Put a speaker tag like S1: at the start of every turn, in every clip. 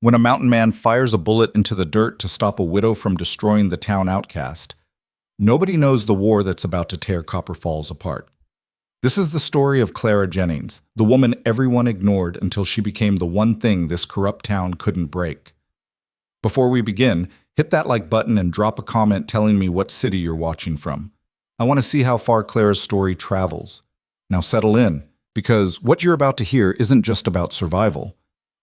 S1: When a mountain man fires a bullet into the dirt to stop a widow from destroying the town outcast, nobody knows the war that's about to tear Copper Falls apart. This is the story of Clara Jennings, the woman everyone ignored until she became the one thing this corrupt town couldn't break. Before we begin, hit that like button and drop a comment telling me what city you're watching from. I want to see how far Clara's story travels. Now settle in, because what you're about to hear isn't just about survival.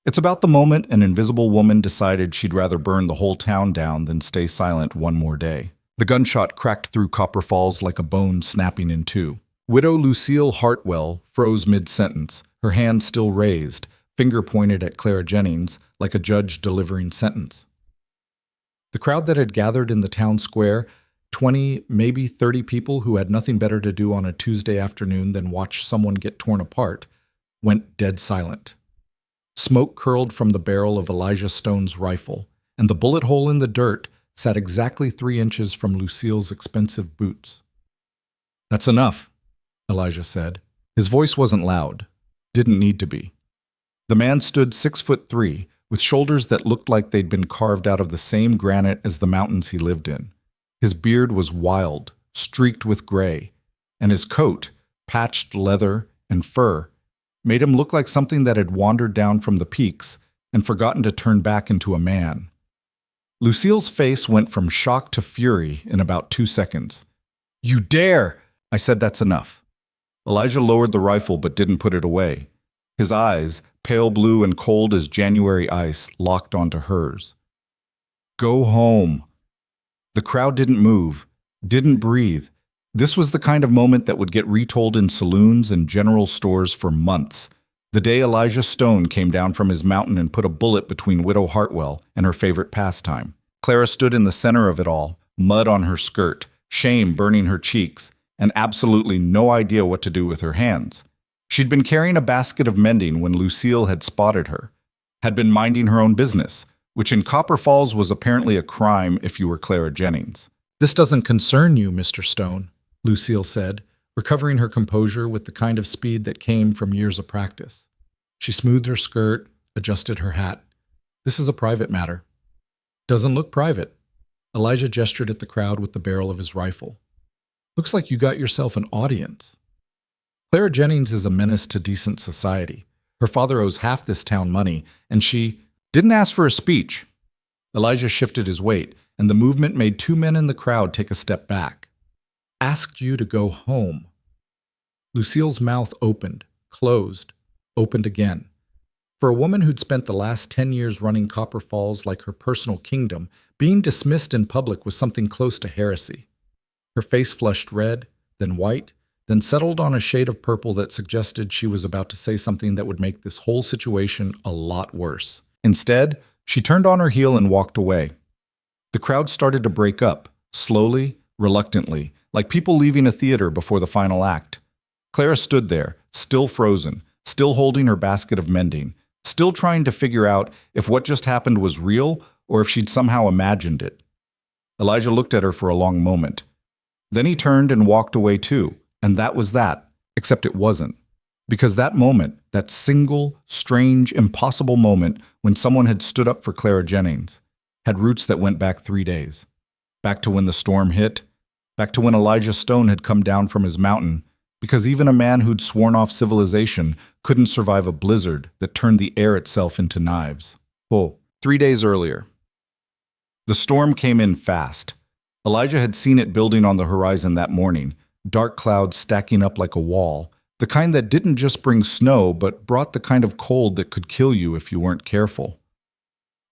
S1: It's about the moment an invisible woman decided she'd rather burn the whole town down than stay silent one more day. The gunshot cracked through Copper Falls like a bone snapping in two. Widow Lucille Hartwell froze mid-sentence, her hand still raised, finger pointed at Clara Jennings like a judge delivering sentence. The crowd that had gathered in the town square, 20, maybe 30 people who had nothing better to do on a Tuesday afternoon than watch someone get torn apart, went dead silent. Smoke curled from the barrel of Elijah Stone's rifle, and the bullet hole in the dirt sat exactly 3 inches from Lucille's expensive boots. "That's enough," Elijah said. His voice wasn't loud. Didn't need to be. The man stood 6'3", with shoulders that looked like they'd been carved out of the same granite as the mountains he lived in. His beard was wild, streaked with gray, and his coat, patched leather and fur, made him look like something that had wandered down from the peaks and forgotten to turn back into a man. Lucille's face went from shock to fury in about 2 seconds. "You dare!" I said. "That's enough." Elijah lowered the rifle but didn't put it away. His eyes, pale blue and cold as January ice, locked onto hers. "Go home." The crowd didn't move, didn't breathe. This was the kind of moment that would get retold in saloons and general stores for months. The day Elijah Stone came down from his mountain and put a bullet between Widow Hartwell and her favorite pastime. Clara stood in the center of it all, mud on her skirt, shame burning her cheeks, and absolutely no idea what to do with her hands. She'd been carrying a basket of mending when Lucille had spotted her, had been minding her own business, which in Copper Falls was apparently a crime if you were Clara Jennings. "This doesn't concern you, Mr. Stone," Lucille said, recovering her composure with the kind of speed that came from years of practice. She smoothed her skirt, adjusted her hat. "This is a private matter." "Doesn't look private." Elijah gestured at the crowd with the barrel of his rifle. "Looks like you got yourself an audience." Clara Jennings is a menace to decent society. Her father owes half this town money, and she didn't ask for a speech. Elijah shifted his weight, and the movement made 2 men in the crowd take a step back. "Asked you to go home." Lucille's mouth opened, closed, opened again. For a woman who'd spent the last 10 years running Copper Falls like her personal kingdom, being dismissed in public was something close to heresy. Her face flushed red, then white, then settled on a shade of purple that suggested she was about to say something that would make this whole situation a lot worse. Instead, she turned on her heel and walked away. The crowd started to break up, slowly, reluctantly, like people leaving a theater before the final act. Clara stood there, still frozen, still holding her basket of mending, still trying to figure out if what just happened was real or if she'd somehow imagined it. Elijah looked at her for a long moment. Then he turned and walked away too, and that was that, except it wasn't. Because that moment, that single, strange, impossible moment when someone had stood up for Clara Jennings, had roots that went back 3 days. Back to when the storm hit, back to when Elijah Stone had come down from his mountain, because even a man who'd sworn off civilization couldn't survive a blizzard that turned the air itself into knives. 3 days earlier. The storm came in fast. Elijah had seen it building on the horizon that morning, dark clouds stacking up like a wall, the kind that didn't just bring snow, but brought the kind of cold that could kill you if you weren't careful.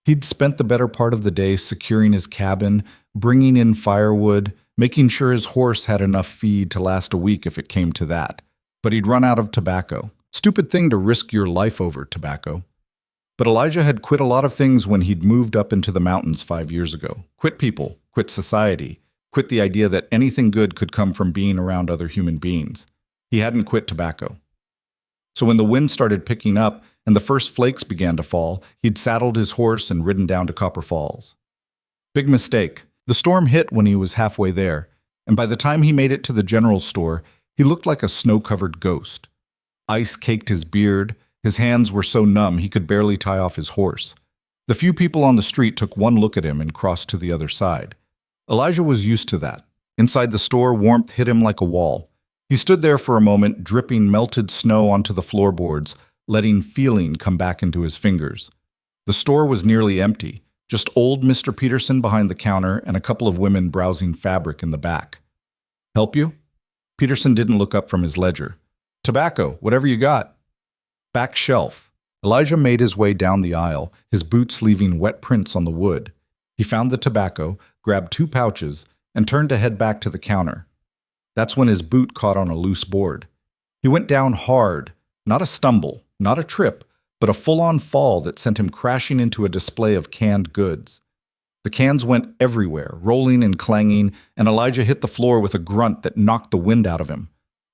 S1: He'd spent the better part of the day securing his cabin, bringing in firewood, making sure his horse had enough feed to last a week if it came to that. But he'd run out of tobacco. Stupid thing to risk your life over, tobacco. But Elijah had quit a lot of things when he'd moved up into the mountains 5 years ago. Quit people, quit society, quit the idea that anything good could come from being around other human beings. He hadn't quit tobacco. So when the wind started picking up and the first flakes began to fall, he'd saddled his horse and ridden down to Copper Falls. Big mistake. The storm hit when he was halfway there, and by the time he made it to the general store, he looked like a snow-covered ghost. Ice caked his beard, his hands were so numb he could barely tie off his horse. The few people on the street took one look at him and crossed to the other side. Elijah was used to that. Inside the store, warmth hit him like a wall. He stood there for a moment, dripping melted snow onto the floorboards, letting feeling come back into his fingers. The store was nearly empty, just old Mr. Peterson behind the counter and a couple of women browsing fabric in the back. "Help you?" Peterson didn't look up from his ledger. "Tobacco, whatever you got." "Back shelf." Elijah made his way down the aisle, his boots leaving wet prints on the wood. He found the tobacco, grabbed 2 pouches, and turned to head back to the counter. That's when his boot caught on a loose board. He went down hard, not a stumble, not a trip, but a full-on fall that sent him crashing into a display of canned goods. The cans went everywhere, rolling and clanging, and Elijah hit the floor with a grunt that knocked the wind out of him.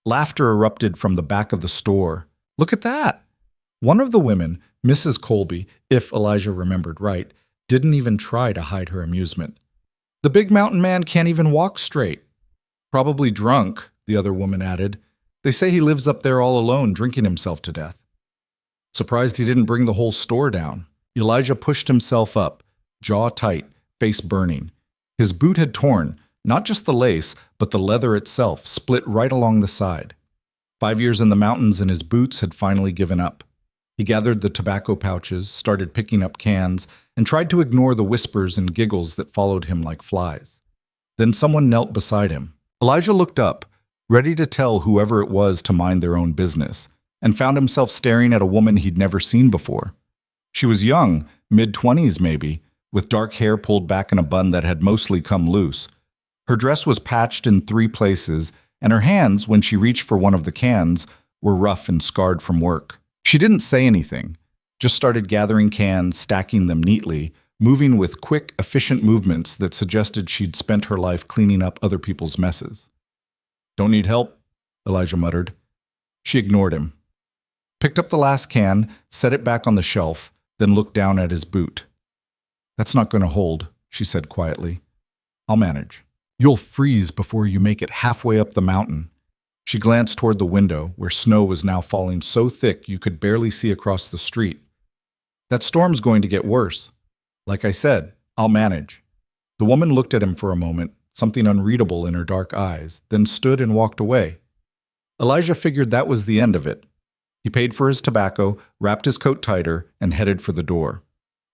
S1: Laughter erupted from the back of the store. "Look at that!" One of the women, Mrs. Colby, if Elijah remembered right, didn't even try to hide her amusement. "The big mountain man can't even walk straight." "Probably drunk," the other woman added. "They say he lives up there all alone, drinking himself to death." Surprised he didn't bring the whole store down. Elijah pushed himself up, jaw tight, face burning. His boot had torn, not just the lace, but the leather itself, split right along the side. 5 years in the mountains and his boots had finally given up. He gathered the tobacco pouches, started picking up cans, and tried to ignore the whispers and giggles that followed him like flies. Then someone knelt beside him. Elijah looked up, ready to tell whoever it was to mind their own business, and found himself staring at a woman he'd never seen before. She was young, mid-20s maybe, with dark hair pulled back in a bun that had mostly come loose. Her dress was patched in 3 places, and her hands, when she reached for one of the cans, were rough and scarred from work. She didn't say anything, just started gathering cans, stacking them neatly, moving with quick, efficient movements that suggested she'd spent her life cleaning up other people's messes. "Don't need help?" Elijah muttered. She ignored him. Picked up the last can, set it back on the shelf, then looked down at his boot. "That's not going to hold," she said quietly. "I'll manage. You'll freeze before you make it halfway up the mountain." She glanced toward the window, where snow was now falling so thick you could barely see across the street. "That storm's going to get worse. Like I said, I'll manage." The woman looked at him for a moment, something unreadable in her dark eyes, then stood and walked away. Elijah figured that was the end of it. He paid for his tobacco, wrapped his coat tighter, and headed for the door.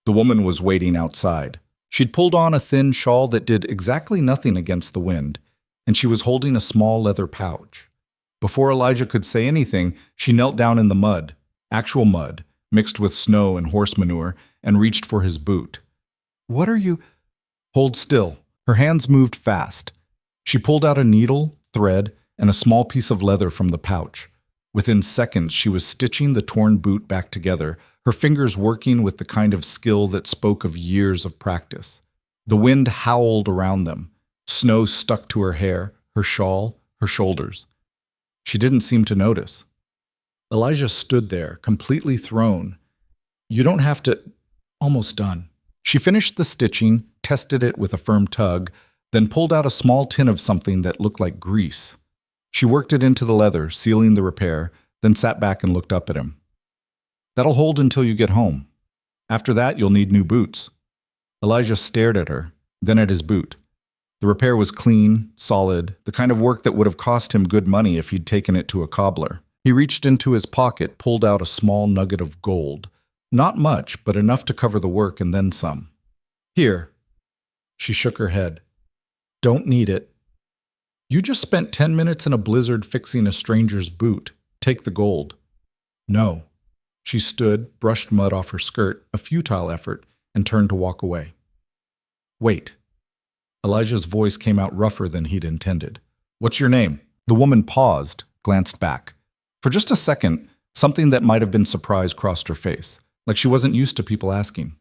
S1: The woman was waiting outside. She'd pulled on a thin shawl that did exactly nothing against the wind, and she was holding a small leather pouch. Before Elijah could say anything, she knelt down in the mud, actual mud, mixed with snow and horse manure, and reached for his boot. "What are you—" "Hold still." Her hands moved fast. She pulled out a needle, thread, and a small piece of leather from the pouch. Within seconds, she was stitching the torn boot back together, her fingers working with the kind of skill that spoke of years of practice. The wind howled around them. Snow stuck to her hair, her shawl, her shoulders. She didn't seem to notice. Elijah stood there, completely thrown. "You don't have to—" "Almost done." She finished the stitching, tested it with a firm tug, then pulled out a small tin of something that looked like grease. She worked it into the leather, sealing the repair, then sat back and looked up at him. "That'll hold until you get home. After that, you'll need new boots." Elijah stared at her, then at his boot. The repair was clean, solid, the kind of work that would have cost him good money if he'd taken it to a cobbler. He reached into his pocket, pulled out a small nugget of gold. Not much, but enough to cover the work and then some. "Here." She shook her head. "Don't need it. You just spent 10 minutes in a blizzard fixing a stranger's boot. Take the gold." "No." She stood, brushed mud off her skirt, a futile effort, and turned to walk away. "Wait." Elijah's voice came out rougher than he'd intended. "What's your name?" The woman paused, glanced back. For just a second, something that might have been surprise crossed her face, like she wasn't used to people asking.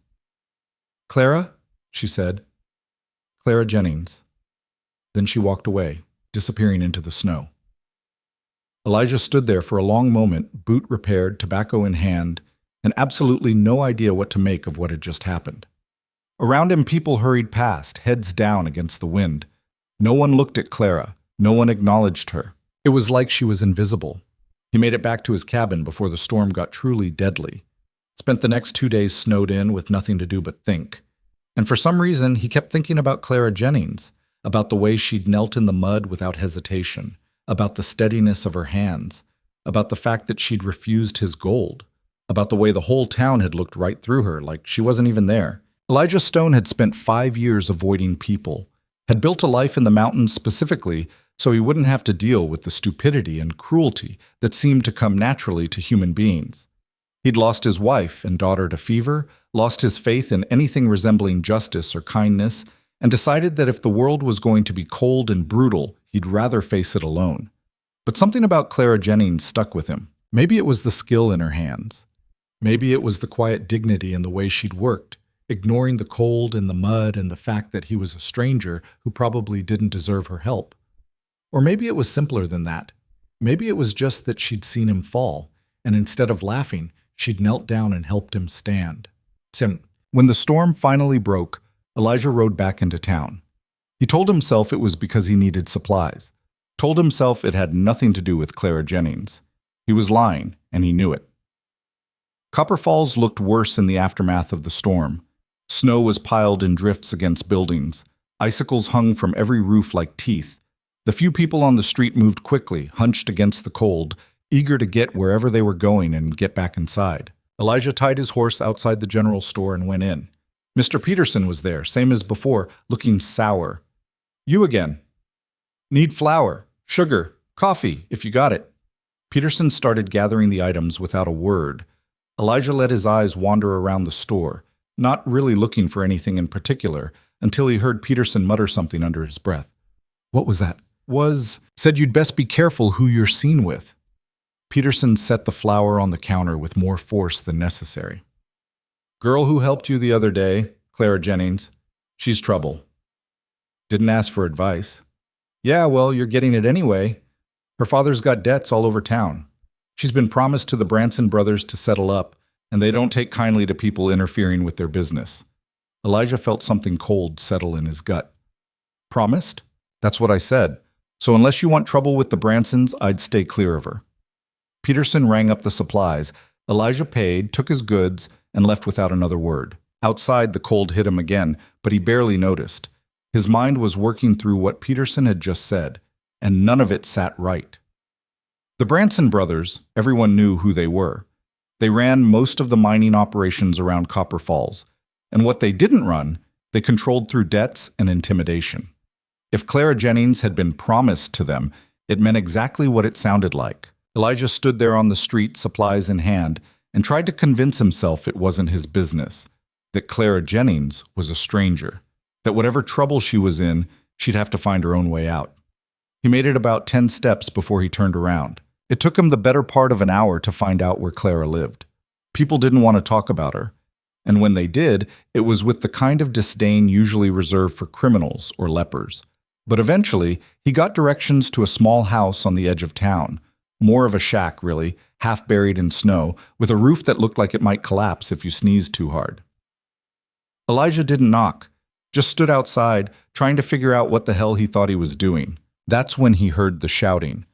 S1: "Clara?" she said. "Clara Jennings." Then she walked away, disappearing into the snow. Elijah stood there for a long moment, boot repaired, tobacco in hand, and absolutely no idea what to make of what had just happened. Around him, people hurried past, heads down against the wind. No one looked at Clara. No one acknowledged her. It was like she was invisible. He made it back to his cabin before the storm got truly deadly. Spent the next 2 days snowed in with nothing to do but think. And for some reason, he kept thinking about Clara Jennings, about the way she'd knelt in the mud without hesitation, about the steadiness of her hands, about the fact that she'd refused his gold, about the way the whole town had looked right through her, like she wasn't even there. Elijah Stone had spent 5 years avoiding people, had built a life in the mountains specifically so he wouldn't have to deal with the stupidity and cruelty that seemed to come naturally to human beings. He'd lost his wife and daughter to fever, lost his faith in anything resembling justice or kindness, and decided that if the world was going to be cold and brutal, he'd rather face it alone. But something about Clara Jennings stuck with him. Maybe it was the skill in her hands. Maybe it was the quiet dignity in the way she'd worked, ignoring the cold and the mud and the fact that he was a stranger who probably didn't deserve her help. Or maybe it was simpler than that. Maybe it was just that she'd seen him fall, and instead of laughing, she'd knelt down and helped him stand. When the storm finally broke, Elijah rode back into town. He told himself it was because he needed supplies. Told himself it had nothing to do with Clara Jennings. He was lying, and he knew it. Copper Falls looked worse in the aftermath of the storm. Snow was piled in drifts against buildings. Icicles hung from every roof like teeth. The few people on the street moved quickly, hunched against the cold, eager to get wherever they were going and get back inside. Elijah tied his horse outside the general store and went in. Mr. Peterson was there, same as before, looking sour. "You again. Need flour, sugar, coffee, if you got it." Peterson started gathering the items without a word. Elijah let his eyes wander around the store, not really looking for anything in particular, until he heard Peterson mutter something under his breath. "What was that?" Said you'd best be careful who you're seen with." Peterson set the flour on the counter with more force than necessary. "Girl who helped you the other day, Clara Jennings. She's trouble. Didn't ask for advice." "Yeah, well, you're getting it anyway. Her father's got debts all over town. She's been promised to the Branson brothers to settle up, and they don't take kindly to people interfering with their business." Elijah felt something cold settle in his gut. "Promised? That's what I said. So unless you want trouble with the Bransons, I'd stay clear of her." Peterson rang up the supplies. Elijah paid, took his goods, and left without another word. Outside, the cold hit him again, but he barely noticed. His mind was working through what Peterson had just said, and none of it sat right. The Branson brothers, everyone knew who they were. They ran most of the mining operations around Copper Falls, and what they didn't run, they controlled through debts and intimidation. If Clara Jennings had been promised to them, it meant exactly what it sounded like. Elijah stood there on the street, supplies in hand, and tried to convince himself it wasn't his business, that Clara Jennings was a stranger, that whatever trouble she was in, she'd have to find her own way out. He made it about 10 steps before he turned around. It took him the better part of an hour to find out where Clara lived. People didn't want to talk about her, and when they did, it was with the kind of disdain usually reserved for criminals or lepers. But eventually, he got directions to a small house on the edge of town. More of a shack, really, half buried in snow, with a roof that looked like it might collapse if you sneezed too hard. Elijah didn't knock, just stood outside, trying to figure out what the hell he thought he was doing. That's when he heard the shouting.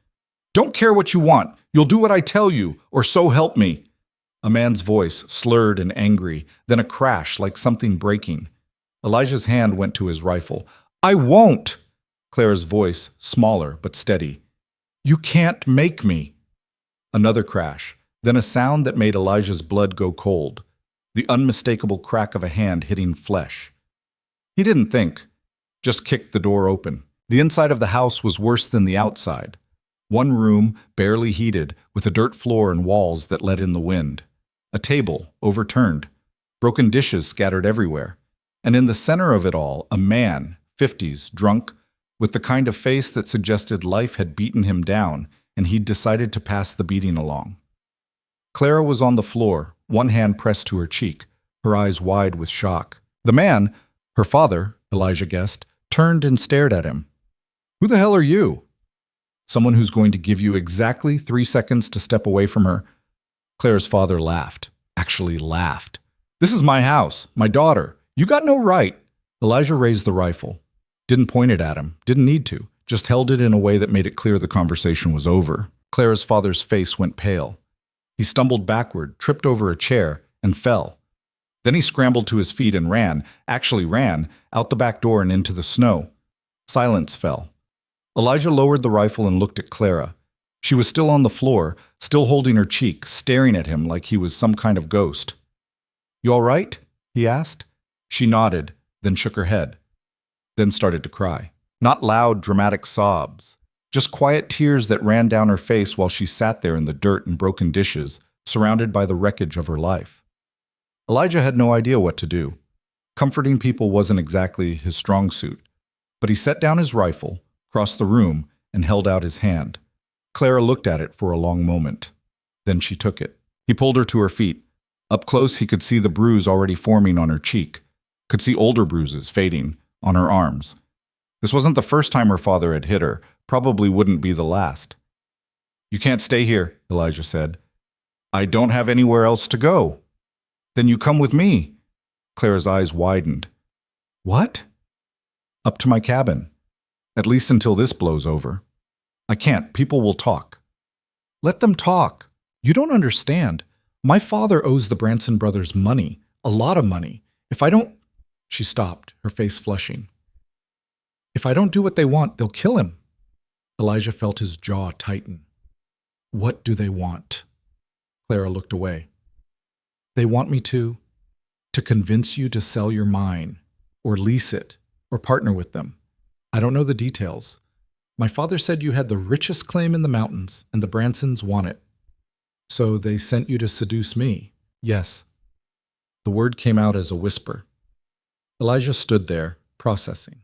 S1: "Don't care what you want. You'll do what I tell you, or so help me." A man's voice, slurred and angry, then a crash like something breaking. Elijah's hand went to his rifle. "I won't!" Clara's voice, smaller but steady. "You can't make me." Another crash, then a sound that made Elijah's blood go cold, the unmistakable crack of a hand hitting flesh. He didn't think, just kicked the door open. The inside of the house was worse than the outside. One room, barely heated, with a dirt floor and walls that let in the wind. A table, overturned. Broken dishes scattered everywhere. And in the center of it all, a man, 50s, drunk, with the kind of face that suggested life had beaten him down, and he'd decided to pass the beating along. Clara was on the floor, one hand pressed to her cheek, her eyes wide with shock. The man, her father, Elijah guessed, turned and stared at him. "Who the hell are you?" "Someone who's going to give you exactly 3 seconds to step away from her." Clara's father laughed. Actually laughed. "This is my house, my daughter. You got no right." Elijah raised the rifle. Didn't point it at him, didn't need to, just held it in a way that made it clear the conversation was over. Clara's father's face went pale. He stumbled backward, tripped over a chair, and fell. Then he scrambled to his feet and actually ran, out the back door and into the snow. Silence fell. Elijah lowered the rifle and looked at Clara. She was still on the floor, still holding her cheek, staring at him like he was some kind of ghost. "You all right?" he asked. She nodded, then shook her head, then started to cry. Not loud, dramatic sobs, just quiet tears that ran down her face while she sat there in the dirt and broken dishes, surrounded by the wreckage of her life. Elijah had no idea what to do. Comforting people wasn't exactly his strong suit, but he set down his rifle, crossed the room, and held out his hand. Clara looked at it for a long moment. Then she took it. He pulled her to her feet. Up close, he could see the bruise already forming on her cheek, could see older bruises fading on her arms. This wasn't the first time her father had hit her, probably wouldn't be the last. "You can't stay here," Elijah said. "I don't have anywhere else to go." "Then you come with me." Clara's eyes widened. "What?" "Up to my cabin. At least until this blows over." "I can't. People will talk." "Let them talk. You don't understand. My father owes the Branson brothers money, a lot of money. If I don't—" She stopped, her face flushing. "If I don't do what they want, they'll kill him." Elijah felt his jaw tighten. "What do they want?" Clara looked away. "They want me to convince you to sell your mine, or lease it, or partner with them. I don't know the details. My father said you had the richest claim in the mountains, and the Bransons want it. So they sent you to seduce me." "Yes." The word came out as a whisper. Elijah stood there, processing.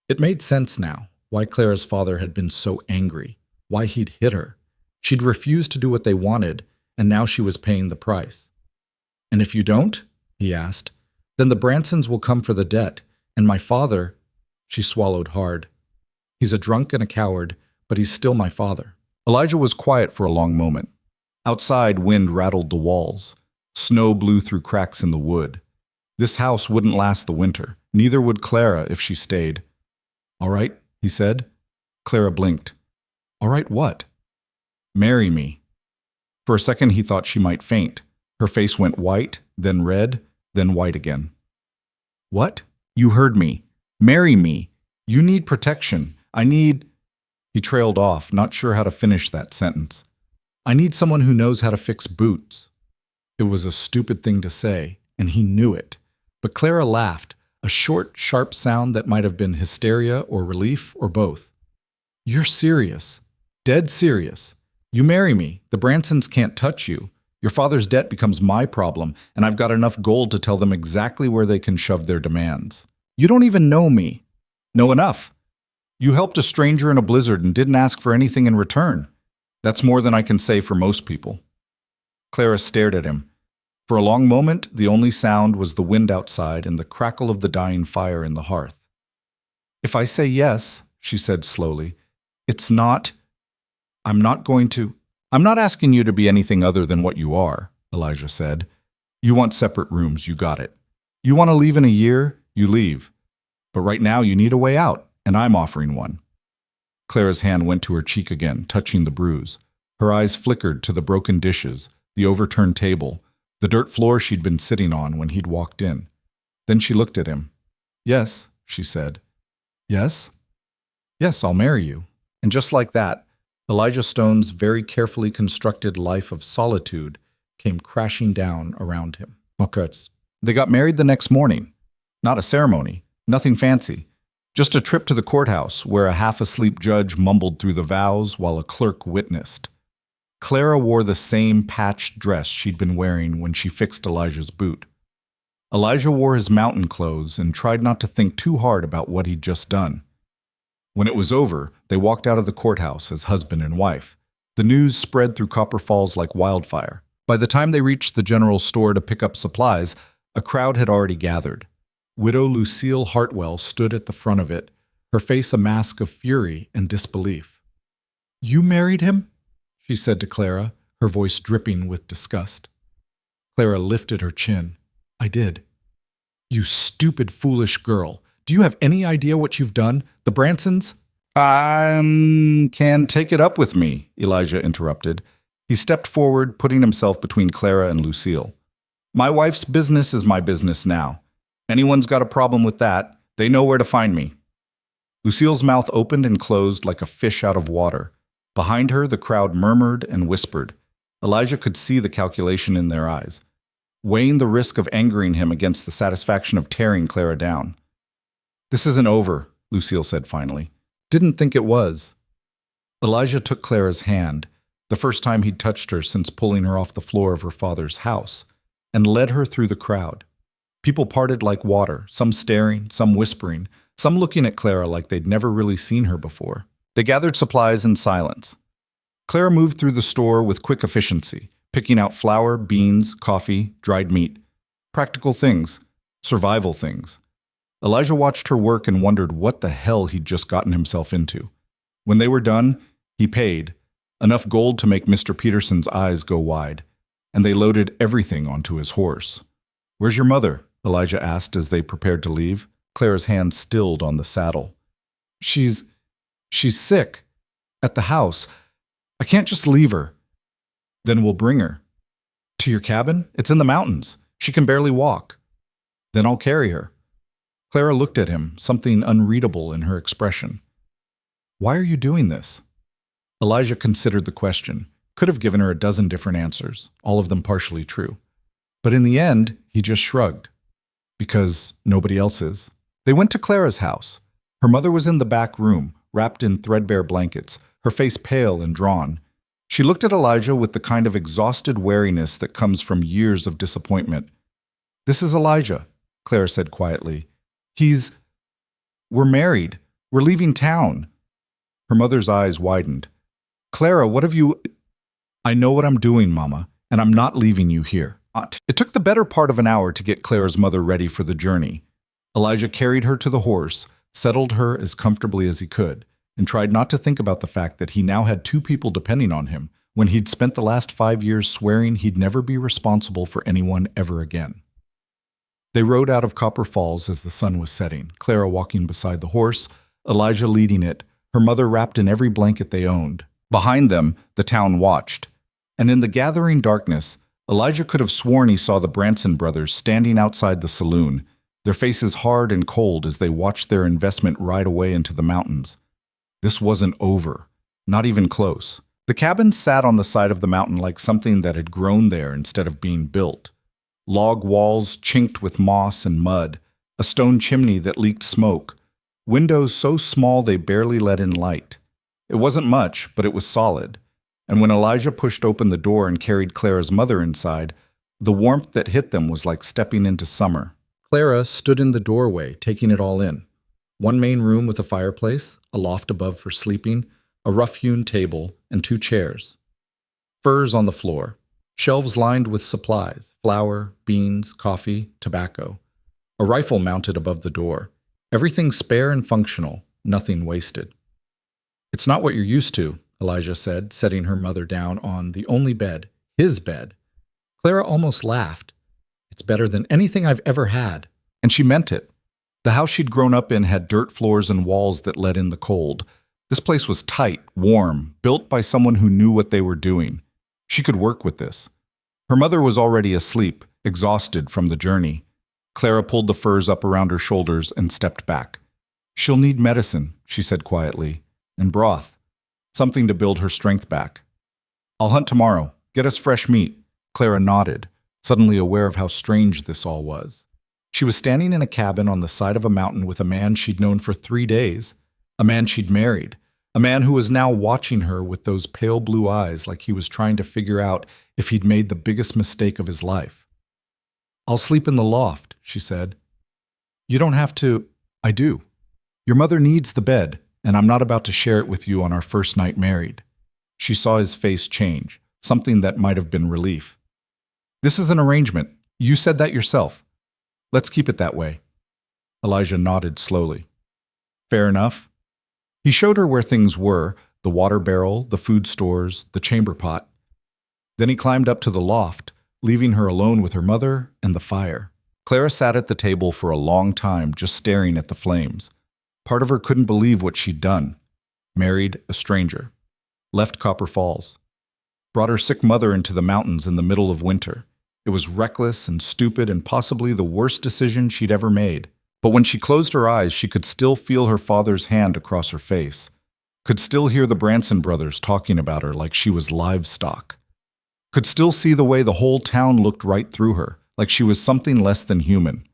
S1: It made sense now, why Clara's father had been so angry, why he'd hit her. She'd refused to do what they wanted, and now she was paying the price. "And if you don't?" he asked. "Then the Bransons will come for the debt, and my father—" She swallowed hard. "He's a drunk and a coward, but he's still my father." Elijah was quiet for a long moment. Outside, wind rattled the walls. Snow blew through cracks in the wood. This house wouldn't last the winter. Neither would Clara if she stayed. "All right," he said. Clara blinked. "All right what?" "Marry me." For a second he thought she might faint. Her face went white, then red, then white again. "What?" "You heard me. Marry me. You need protection. I need—" He trailed off, not sure how to finish that sentence. "I need someone who knows how to fix boots." It was a stupid thing to say, and he knew it. But Clara laughed, a short, sharp sound that might have been hysteria or relief or both. "You're serious. Dead serious. You marry me. The Bransons can't touch you. Your father's debt becomes my problem, and I've got enough gold to tell them exactly where they can shove their demands. You don't even know me." "Know enough. You helped a stranger in a blizzard and didn't ask for anything in return. That's more than I can say for most people." Clara stared at him. For a long moment, the only sound was the wind outside and the crackle of the dying fire in the hearth. "If I say yes," she said slowly, "it's not— I'm not asking you to be anything other than what you are," Elijah said. "You want separate rooms, you got it. You want to leave in a year, you leave. But right now you need a way out, and I'm offering one." Clara's hand went to her cheek again, touching the bruise. Her eyes flickered to the broken dishes, the overturned table, the dirt floor she'd been sitting on when he'd walked in. Then she looked at him. "Yes," she said. "Yes?" "Yes, I'll marry you." And just like that, Elijah Stone's very carefully constructed life of solitude came crashing down around him. They got married the next morning. Not a ceremony, nothing fancy. Just a trip to the courthouse where a half-asleep judge mumbled through the vows while a clerk witnessed. Clara wore the same patched dress she'd been wearing when she fixed Elijah's boot. Elijah wore his mountain clothes and tried not to think too hard about what he'd just done. When it was over, they walked out of the courthouse as husband and wife. The news spread through Copper Falls like wildfire. By the time they reached the general store to pick up supplies, a crowd had already gathered. Widow Lucille Hartwell stood at the front of it, her face a mask of fury and disbelief. "You married him?" she said to Clara, her voice dripping with disgust. Clara lifted her chin. "I did." "You stupid, foolish girl. Do you have any idea what you've done? The Bransons—" "Can take it up with me," Elijah interrupted. He stepped forward, putting himself between Clara and Lucille. My wife's business is my business now. Anyone's got a problem with that, they know where to find me. Lucille's mouth opened and closed like a fish out of water. Behind her, the crowd murmured and whispered. Elijah could see the calculation in their eyes, weighing the risk of angering him against the satisfaction of tearing Clara down. This isn't over, Lucille said finally. Didn't think it was. Elijah took Clara's hand, the first time he'd touched her since pulling her off the floor of her father's house, and led her through the crowd. People parted like water, some staring, some whispering, some looking at Clara like they'd never really seen her before. They gathered supplies in silence. Clara moved through the store with quick efficiency, picking out flour, beans, coffee, dried meat. Practical things, survival things. Elijah watched her work and wondered what the hell he'd just gotten himself into. When they were done, he paid, enough gold to make Mr. Peterson's eyes go wide, and they loaded everything onto his horse. "Where's your mother?" Elijah asked as they prepared to leave. Clara's hand stilled on the saddle. She's sick. At the house. I can't just leave her." "Then we'll bring her." "To your cabin? It's in the mountains. She can barely walk." "Then I'll carry her." Clara looked at him, something unreadable in her expression. "Why are you doing this?" Elijah considered the question, could have given her a dozen different answers, all of them partially true. But in the end, he just shrugged. Because nobody else is. They went to Clara's house. Her mother was in the back room, wrapped in threadbare blankets, her face pale and drawn. She looked at Elijah with the kind of exhausted wariness that comes from years of disappointment. "This is Elijah," Clara said quietly. We're married. We're leaving town." Her mother's eyes widened. "Clara, what have you—" "I know what I'm doing, Mama, and I'm not leaving you here." It took the better part of an hour to get Clara's mother ready for the journey. Elijah carried her to the horse, settled her as comfortably as he could, and tried not to think about the fact that he now had two people depending on him when he'd spent the last 5 years swearing he'd never be responsible for anyone ever again. They rode out of Copper Falls as the sun was setting, Clara walking beside the horse, Elijah leading it, her mother wrapped in every blanket they owned. Behind them, the town watched. And in the gathering darkness, Elijah could have sworn he saw the Branson brothers standing outside the saloon, their faces hard and cold as they watched their investment ride away into the mountains. This wasn't over, not even close. The cabin sat on the side of the mountain like something that had grown there instead of being built. Log walls chinked with moss and mud, a stone chimney that leaked smoke, windows so small they barely let in light. It wasn't much, but it was solid. And when Elijah pushed open the door and carried Clara's mother inside, the warmth that hit them was like stepping into summer. Clara stood in the doorway, taking it all in. One main room with a fireplace, a loft above for sleeping, a rough-hewn table, and 2 chairs. Furs on the floor, shelves lined with supplies, flour, beans, coffee, tobacco. A rifle mounted above the door. Everything spare and functional, nothing wasted. "It's not what you're used to," Elijah said, setting her mother down on the only bed, his bed. Clara almost laughed. "It's better than anything I've ever had." And she meant it. The house she'd grown up in had dirt floors and walls that let in the cold. This place was tight, warm, built by someone who knew what they were doing. She could work with this. Her mother was already asleep, exhausted from the journey. Clara pulled the furs up around her shoulders and stepped back. "She'll need medicine," she said quietly, "and broth. Something to build her strength back." "I'll hunt tomorrow. Get us fresh meat." Clara nodded, suddenly aware of how strange this all was. She was standing in a cabin on the side of a mountain with a man she'd known for 3 days, a man she'd married, a man who was now watching her with those pale blue eyes like he was trying to figure out if he'd made the biggest mistake of his life. "I'll sleep in the loft," she said. "You don't have to." "I do. Your mother needs the bed, and I'm not about to share it with you on our first night married." She saw his face change, something that might have been relief. "This is an arrangement. You said that yourself. Let's keep it that way." Elijah nodded slowly. "Fair enough." He showed her where things were, the water barrel, the food stores, the chamber pot. Then he climbed up to the loft, leaving her alone with her mother and the fire. Clara sat at the table for a long time, just staring at the flames. Part of her couldn't believe what she'd done. Married a stranger. Left Copper Falls. Brought her sick mother into the mountains in the middle of winter. It was reckless and stupid and possibly the worst decision she'd ever made. But when she closed her eyes, she could still feel her father's hand across her face, could still hear the Branson brothers talking about her like she was livestock, could still see the way the whole town looked right through her, like she was something less than human.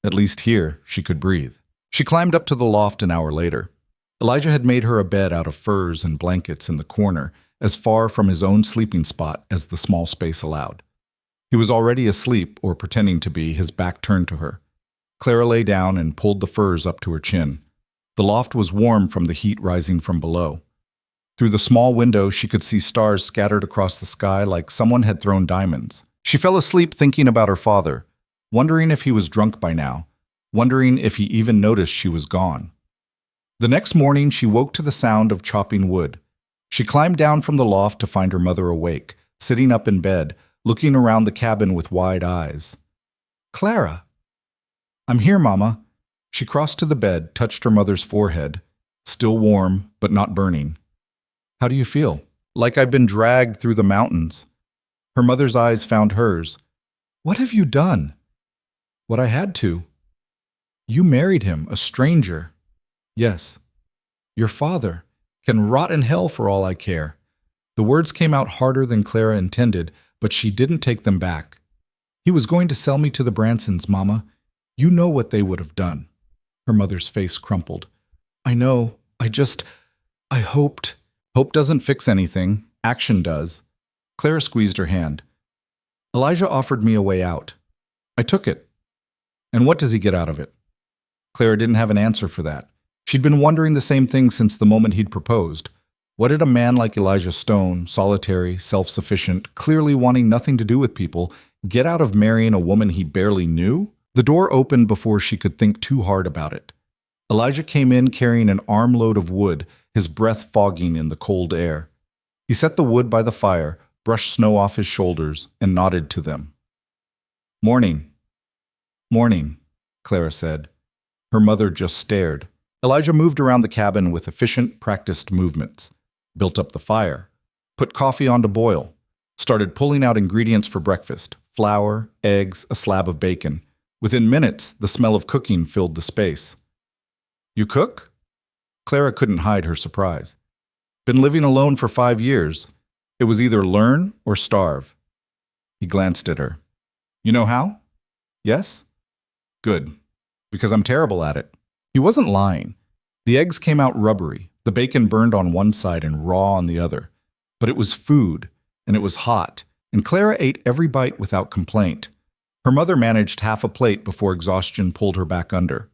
S1: At least here, she could breathe. She climbed up to the loft an hour later. Elijah had made her a bed out of furs and blankets in the corner, as far from his own sleeping spot as the small space allowed. He was already asleep, or pretending to be, his back turned to her. Clara lay down and pulled the furs up to her chin. The loft was warm from the heat rising from below. Through the small window, she could see stars scattered across the sky like someone had thrown diamonds. She fell asleep thinking about her father, wondering if he was drunk by now, wondering if he even noticed she was gone. The next morning, she woke to the sound of chopping wood. She climbed down from the loft to find her mother awake, sitting up in bed, looking around the cabin with wide eyes. "Clara!" "I'm here, Mama." She crossed to the bed, touched her mother's forehead, still warm, but not burning. "How do you feel?" "Like I've been dragged through the mountains." Her mother's eyes found hers. "What have you done?" "What I had to." "You married him, a stranger." "Yes." "Your father can rot in hell for all I care." The words came out harder than Clara intended, but she didn't take them back. "He was going to sell me to the Bransons, Mama. You know what they would have done." Her mother's face crumpled. "I know. I hoped." "Hope doesn't fix anything. Action does." Clara squeezed her hand. "Elijah offered me a way out. I took it." "And what does he get out of it?" Clara didn't have an answer for that. She'd been wondering the same thing since the moment he'd proposed. What did a man like Elijah Stone, solitary, self-sufficient, clearly wanting nothing to do with people, get out of marrying a woman he barely knew? The door opened before she could think too hard about it. Elijah came in carrying an armload of wood, his breath fogging in the cold air. He set the wood by the fire, brushed snow off his shoulders, and nodded to them. "Morning." "Morning," Clara said. Her mother just stared. Elijah moved around the cabin with efficient, practiced movements. Built up the fire. Put coffee on to boil. Started pulling out ingredients for breakfast. Flour, eggs, a slab of bacon. Within minutes, the smell of cooking filled the space. "You cook?" Clara couldn't hide her surprise. "Been living alone for 5 years. It was either learn or starve." He glanced at her. "You know how?" "Yes?" "Good. Because I'm terrible at it." He wasn't lying. The eggs came out rubbery, the bacon burned on one side and raw on the other. But it was food, and it was hot, and Clara ate every bite without complaint. Her mother managed half a plate before exhaustion pulled her back under.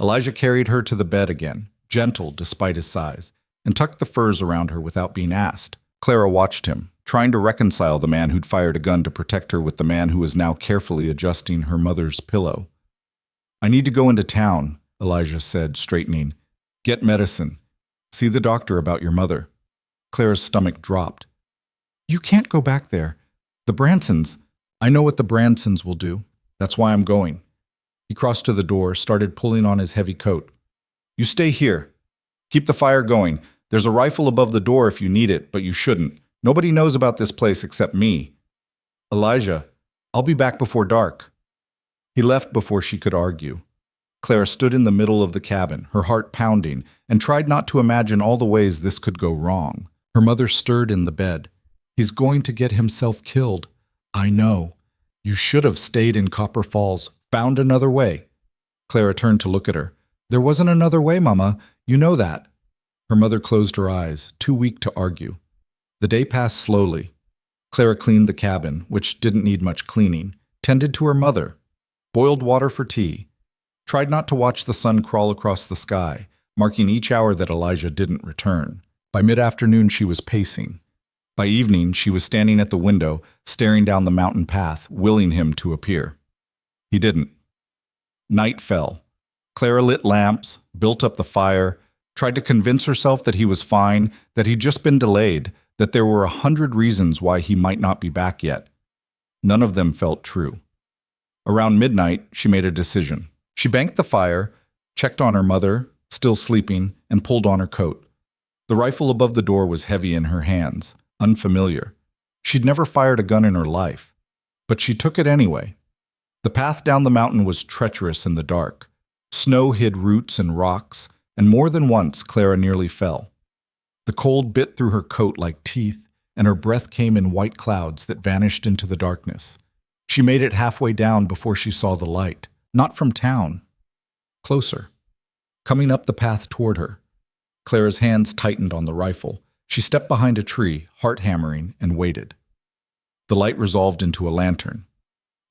S1: Elijah carried her to the bed again, gentle despite his size, and tucked the furs around her without being asked. Clara watched him, trying to reconcile the man who'd fired a gun to protect her with the man who was now carefully adjusting her mother's pillow. "I need to go into town," Elijah said, straightening. "Get medicine. See the doctor about your mother." Clara's stomach dropped. "You can't go back there. The Bransons—" "I know what the Bransons will do. That's why I'm going." He crossed to the door, started pulling on his heavy coat. "You stay here. Keep the fire going. There's a rifle above the door if you need it, but you shouldn't. Nobody knows about this place except me." "Elijah, I'll be back before dark." He left before she could argue. Clara stood in the middle of the cabin, her heart pounding, and tried not to imagine all the ways this could go wrong. Her mother stirred in the bed. "He's going to get himself killed." "I know. You should have stayed in Copper Falls, found another way." Clara turned to look at her. "There wasn't another way, Mama. You know that." Her mother closed her eyes, too weak to argue. The day passed slowly. Clara cleaned the cabin, which didn't need much cleaning, tended to her mother, boiled water for tea, tried not to watch the sun crawl across the sky, marking each hour that Elijah didn't return. By mid-afternoon, she was pacing. By evening, she was standing at the window, staring down the mountain path, willing him to appear. He didn't. Night fell. Clara lit lamps, built up the fire, tried to convince herself that he was fine, that he'd just been delayed, that there were 100 reasons why he might not be back yet. None of them felt true. Around midnight, she made a decision. She banked the fire, checked on her mother, still sleeping, and pulled on her coat. The rifle above the door was heavy in her hands, unfamiliar. She'd never fired a gun in her life. But she took it anyway. The path down the mountain was treacherous in the dark. Snow hid roots and rocks, and more than once Clara nearly fell. The cold bit through her coat like teeth, and her breath came in white clouds that vanished into the darkness. She made it halfway down before she saw the light. Not from town. Closer. Coming up the path toward her. Clara's hands tightened on the rifle. She stepped behind a tree, heart hammering, and waited. The light resolved into a lantern.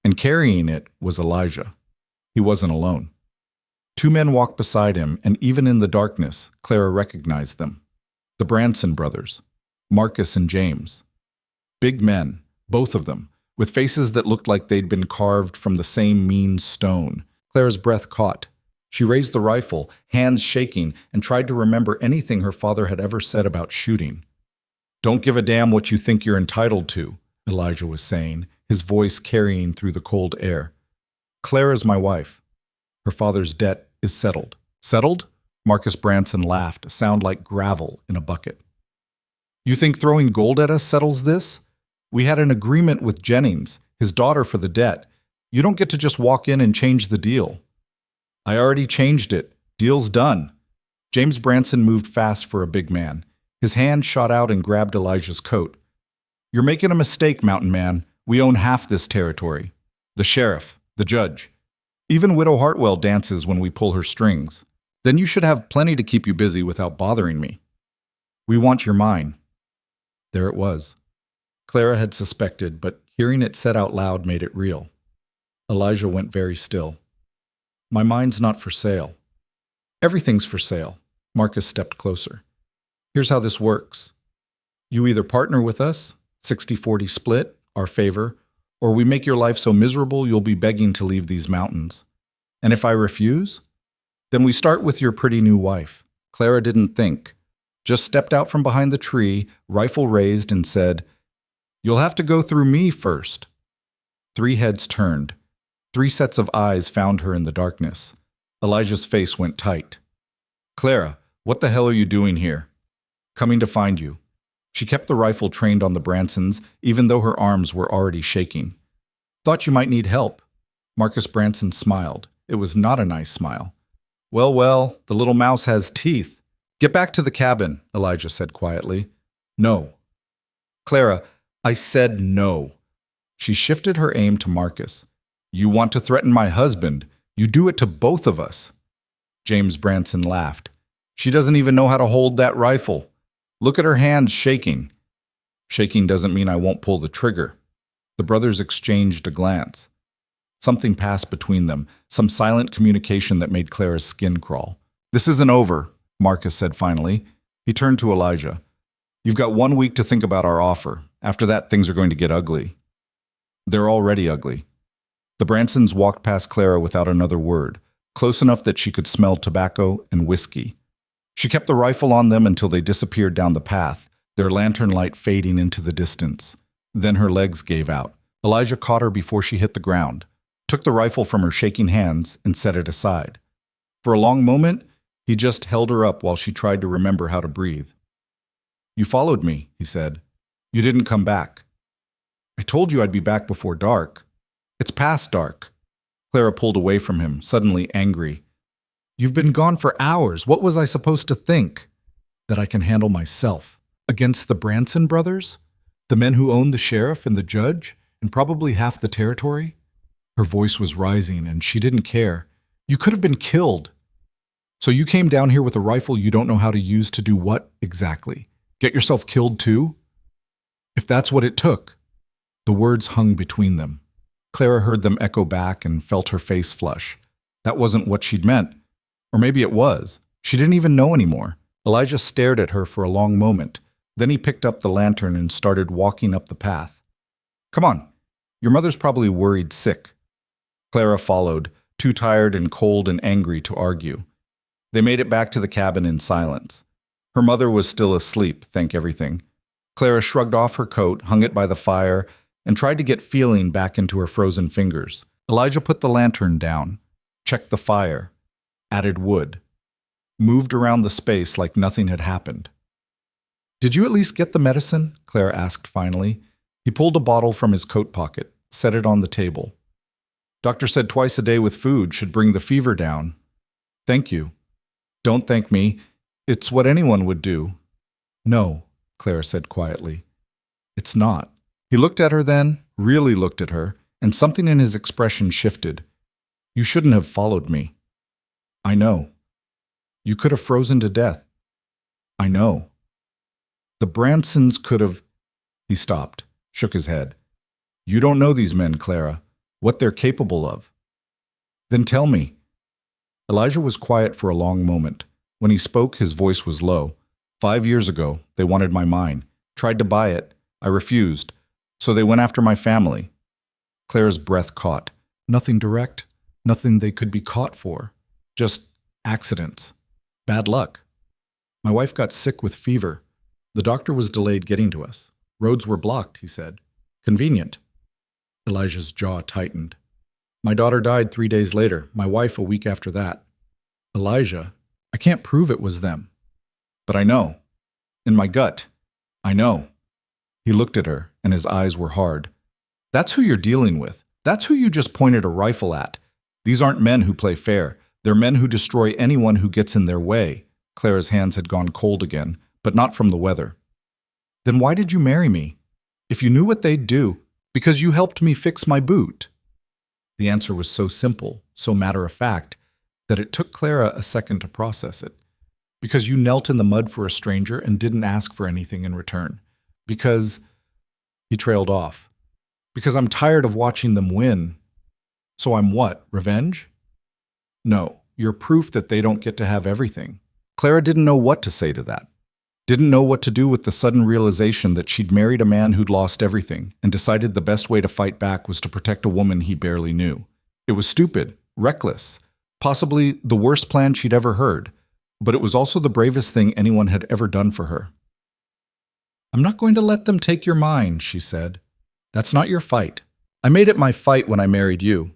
S1: And carrying it was Elijah. He wasn't alone. Two men walked beside him, and even in the darkness, Clara recognized them. The Branson brothers, Marcus and James. Big men, both of them, with faces that looked like they'd been carved from the same mean stone. Clara's breath caught. She raised the rifle, hands shaking, and tried to remember anything her father had ever said about shooting. "Don't give a damn what you think you're entitled to," Elijah was saying, his voice carrying through the cold air. "Clara's my wife. Her father's debt is settled." "Settled?" Marcus Branson laughed, a sound like gravel in a bucket. "You think throwing gold at us settles this? We had an agreement with Jennings, his daughter, for the debt. You don't get to just walk in and change the deal." "I already changed it. Deal's done." James Branson moved fast for a big man. His hand shot out and grabbed Elijah's coat. "You're making a mistake, Mountain Man. We own half this territory. The sheriff, the judge. Even Widow Hartwell dances when we pull her strings. Then you should have plenty to keep you busy without bothering me. We want your mine." There it was. Clara had suspected, but hearing it said out loud made it real. Elijah went very still. "My mine's not for sale." "Everything's for sale." Marcus stepped closer. "Here's how this works. You either partner with us, 60-40 split, our favor, or we make your life so miserable you'll be begging to leave these mountains. And if I refuse, then we start with your pretty new wife." Clara didn't think. Just stepped out from behind the tree, rifle raised, and said, "You'll have to go through me first." 3 heads turned. 3 sets of eyes found her in the darkness. Elijah's face went tight. "Clara, what the hell are you doing here?" "Coming to find you." She kept the rifle trained on the Bransons, even though her arms were already shaking. "Thought you might need help." Marcus Branson smiled. It was not a nice smile. Well, the little mouse has teeth." "Get back to the cabin," Elijah said quietly. "No." "Clara, I said no." She shifted her aim to Marcus. "You want to threaten my husband. You do it to both of us." James Branson laughed. "She doesn't even know how to hold that rifle. Look at her hands shaking." "Shaking doesn't mean I won't pull the trigger." The brothers exchanged a glance. Something passed between them, some silent communication that made Clara's skin crawl. "This isn't over," Marcus said finally. He turned to Elijah. "You've got 1 week to think about our offer. After that, things are going to get ugly." "They're already ugly." The Bransons walked past Clara without another word, close enough that she could smell tobacco and whiskey. She kept the rifle on them until they disappeared down the path, their lantern light fading into the distance. Then her legs gave out. Elijah caught her before she hit the ground, took the rifle from her shaking hands, and set it aside. For a long moment, he just held her up while she tried to remember how to breathe. "You followed me," he said. "You didn't come back." "I told you I'd be back before dark." "It's past dark." Clara pulled away from him, suddenly angry. "You've been gone for hours. What was I supposed to think?" "That I can handle myself." "Against the Branson brothers? The men who own the sheriff and the judge, and probably half the territory?" Her voice was rising, and she didn't care. "You could have been killed." "So you came down here with a rifle you don't know how to use to do what exactly? Get yourself killed too?" "If that's what it took." The words hung between them. Clara heard them echo back and felt her face flush. That wasn't what she'd meant. Or maybe it was. She didn't even know anymore. Elijah stared at her for a long moment. Then he picked up the lantern and started walking up the path. "Come on. Your mother's probably worried sick." Clara followed, too tired and cold and angry to argue. They made it back to the cabin in silence. Her mother was still asleep, thank everything. Clara shrugged off her coat, hung it by the fire, and tried to get feeling back into her frozen fingers. Elijah put the lantern down, checked the fire, added wood, moved around the space like nothing had happened. "Did you at least get the medicine?" Clara asked finally. He pulled a bottle from his coat pocket. set it on the table. Doctor said twice a day with food should bring the fever down. Thank you. Don't thank me. It's what anyone would do. No, Clara said quietly. It's not. He looked at her then, really looked at her, and something in his expression shifted. You shouldn't have followed me. I know. You could have frozen to death. I know. The Bransons could have... He stopped, shook his head. You don't know these men, Clara, what they're capable of. Then tell me. Elijah was quiet for a long moment. When he spoke, his voice was low. 5 years ago, they wanted my mine. Tried to buy it. I refused. So they went after my family. Clara's breath caught. Nothing direct. Nothing they could be caught for. Just accidents. Bad luck. My wife got sick with fever. The doctor was delayed getting to us. Roads were blocked, he said. Convenient. Elijah's jaw tightened. My daughter died 3 days later, my wife a week after that. Elijah, I can't prove it was them. But I know. In my gut, I know. He looked at her, and his eyes were hard. That's who you're dealing with. That's who you just pointed a rifle at. These aren't men who play fair. They're men who destroy anyone who gets in their way. Clara's hands had gone cold again, but not from the weather. Then why did you marry me? If you knew what they'd do, because you helped me fix my boot. The answer was so simple, so matter-of-fact, that it took Clara a second to process it. Because you knelt in the mud for a stranger and didn't ask for anything in return. Because... He trailed off. Because I'm tired of watching them win. So I'm what, revenge? No, you're proof that they don't get to have everything. Clara didn't know what to say to that. Didn't know what to do with the sudden realization that she'd married a man who'd lost everything and decided the best way to fight back was to protect a woman he barely knew. It was stupid, reckless, possibly the worst plan she'd ever heard, but it was also the bravest thing anyone had ever done for her. I'm not going to let them take your mind, she said. That's not your fight. I made it my fight when I married you.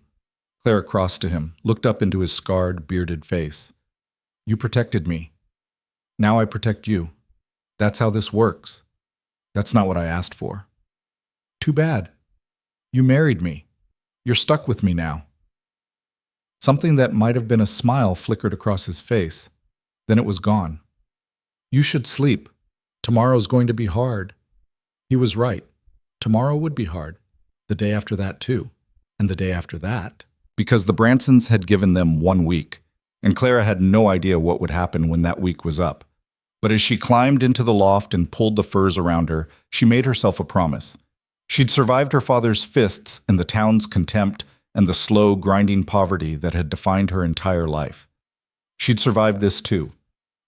S1: Clara crossed to him, looked up into his scarred, bearded face. You protected me. Now I protect you. That's how this works. That's not what I asked for. Too bad. You married me. You're stuck with me now. Something that might have been a smile flickered across his face. Then it was gone. You should sleep. Tomorrow's going to be hard. He was right. Tomorrow would be hard. The day after that, too. And the day after that. Because the Bransons had given them 1 week, and Clara had no idea what would happen when that week was up. But as she climbed into the loft and pulled the furs around her, she made herself a promise. She'd survived her father's fists and the town's contempt and the slow, grinding poverty that had defined her entire life. She'd survive this too.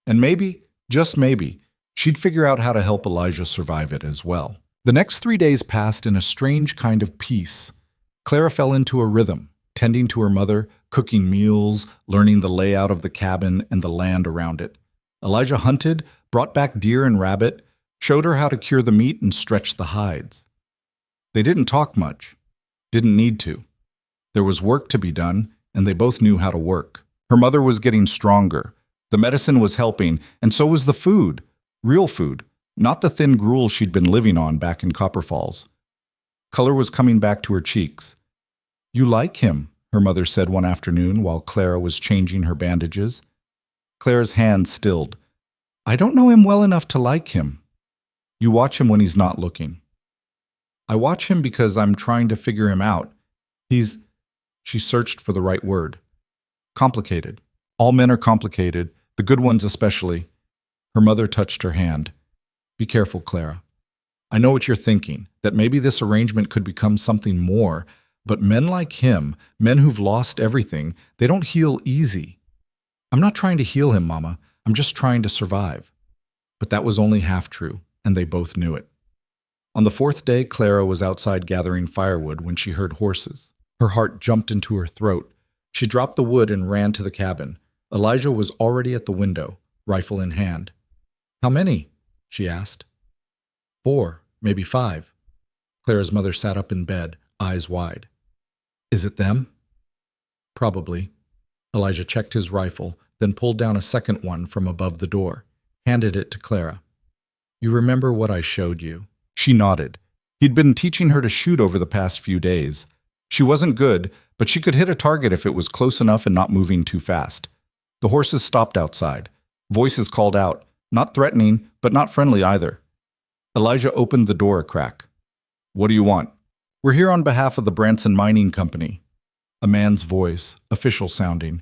S1: And maybe, just maybe, she'd figure out how to help Elijah survive it as well. The next 3 days passed in a strange kind of peace. Clara fell into a rhythm, tending to her mother, cooking meals, learning the layout of the cabin and the land around it. Elijah hunted, brought back deer and rabbit, showed her how to cure the meat and stretch the hides. They didn't talk much. Didn't need to. There was work to be done, and they both knew how to work. Her mother was getting stronger. The medicine was helping, and so was the food. Real food, not the thin gruel she'd been living on back in Copper Falls. Color was coming back to her cheeks. You like him, her mother said one afternoon while Clara was changing her bandages. Clara's hand stilled. I don't know him well enough to like him. You watch him when he's not looking. I watch him because I'm trying to figure him out. She searched for the right word. Complicated. All men are complicated, the good ones especially. Her mother touched her hand. Be careful, Clara. I know what you're thinking, that maybe this arrangement could become something more, but men like him, men who've lost everything, they don't heal easy. I'm not trying to heal him, Mama. I'm just trying to survive. But that was only half true, and they both knew it. On the 4th day, Clara was outside gathering firewood when she heard horses. Her heart jumped into her throat. She dropped the wood and ran to the cabin. Elijah was already at the window, rifle in hand. How many? She asked. 4, maybe 5. Clara's mother sat up in bed, eyes wide. Is it them? Probably. Elijah checked his rifle, then pulled down a second one from above the door, handed it to Clara. You remember what I showed you? She nodded. He'd been teaching her to shoot over the past few days. She wasn't good, but she could hit a target if it was close enough and not moving too fast. The horses stopped outside. Voices called out, not threatening, but not friendly either. Elijah opened the door a crack. "What do you want?" "We're here on behalf of the Branson Mining Company." A man's voice, official sounding.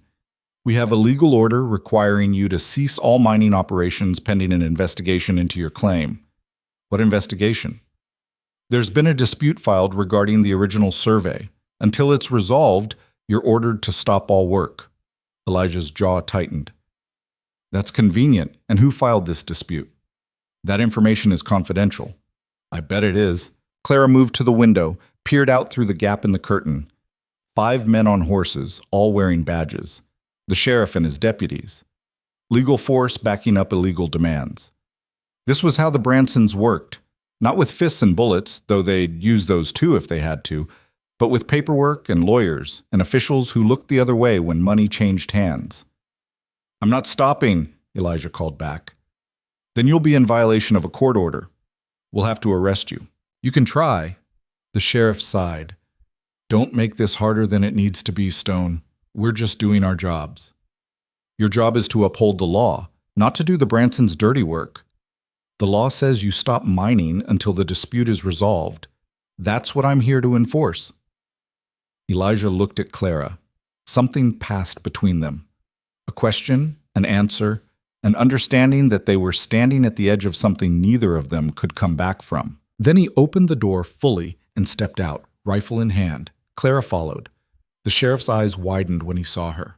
S1: "We have a legal order requiring you to cease all mining operations pending an investigation into your claim." "What investigation?" "There's been a dispute filed regarding the original survey. Until it's resolved, you're ordered to stop all work." Elijah's jaw tightened. "That's convenient. And who filed this dispute?" "That information is confidential." "I bet it is." Clara moved to the window, peered out through the gap in the curtain. 5 men on horses, all wearing badges. The sheriff and his deputies. Legal force backing up illegal demands. This was how the Bransons worked. Not with fists and bullets, though they'd use those too if they had to, but with paperwork and lawyers and officials who looked the other way when money changed hands. "I'm not stopping," Elijah called back. "Then you'll be in violation of a court order. We'll have to arrest you." "You can try." The sheriff sighed. "Don't make this harder than it needs to be, Stone. We're just doing our jobs." "Your job is to uphold the law, not to do the Bransons' dirty work. The law says you stop mining until the dispute is resolved. That's what I'm here to enforce." Elijah looked at Clara. Something passed between them. A question, an answer, an understanding that they were standing at the edge of something neither of them could come back from. Then he opened the door fully and stepped out, rifle in hand. Clara followed. The sheriff's eyes widened when he saw her.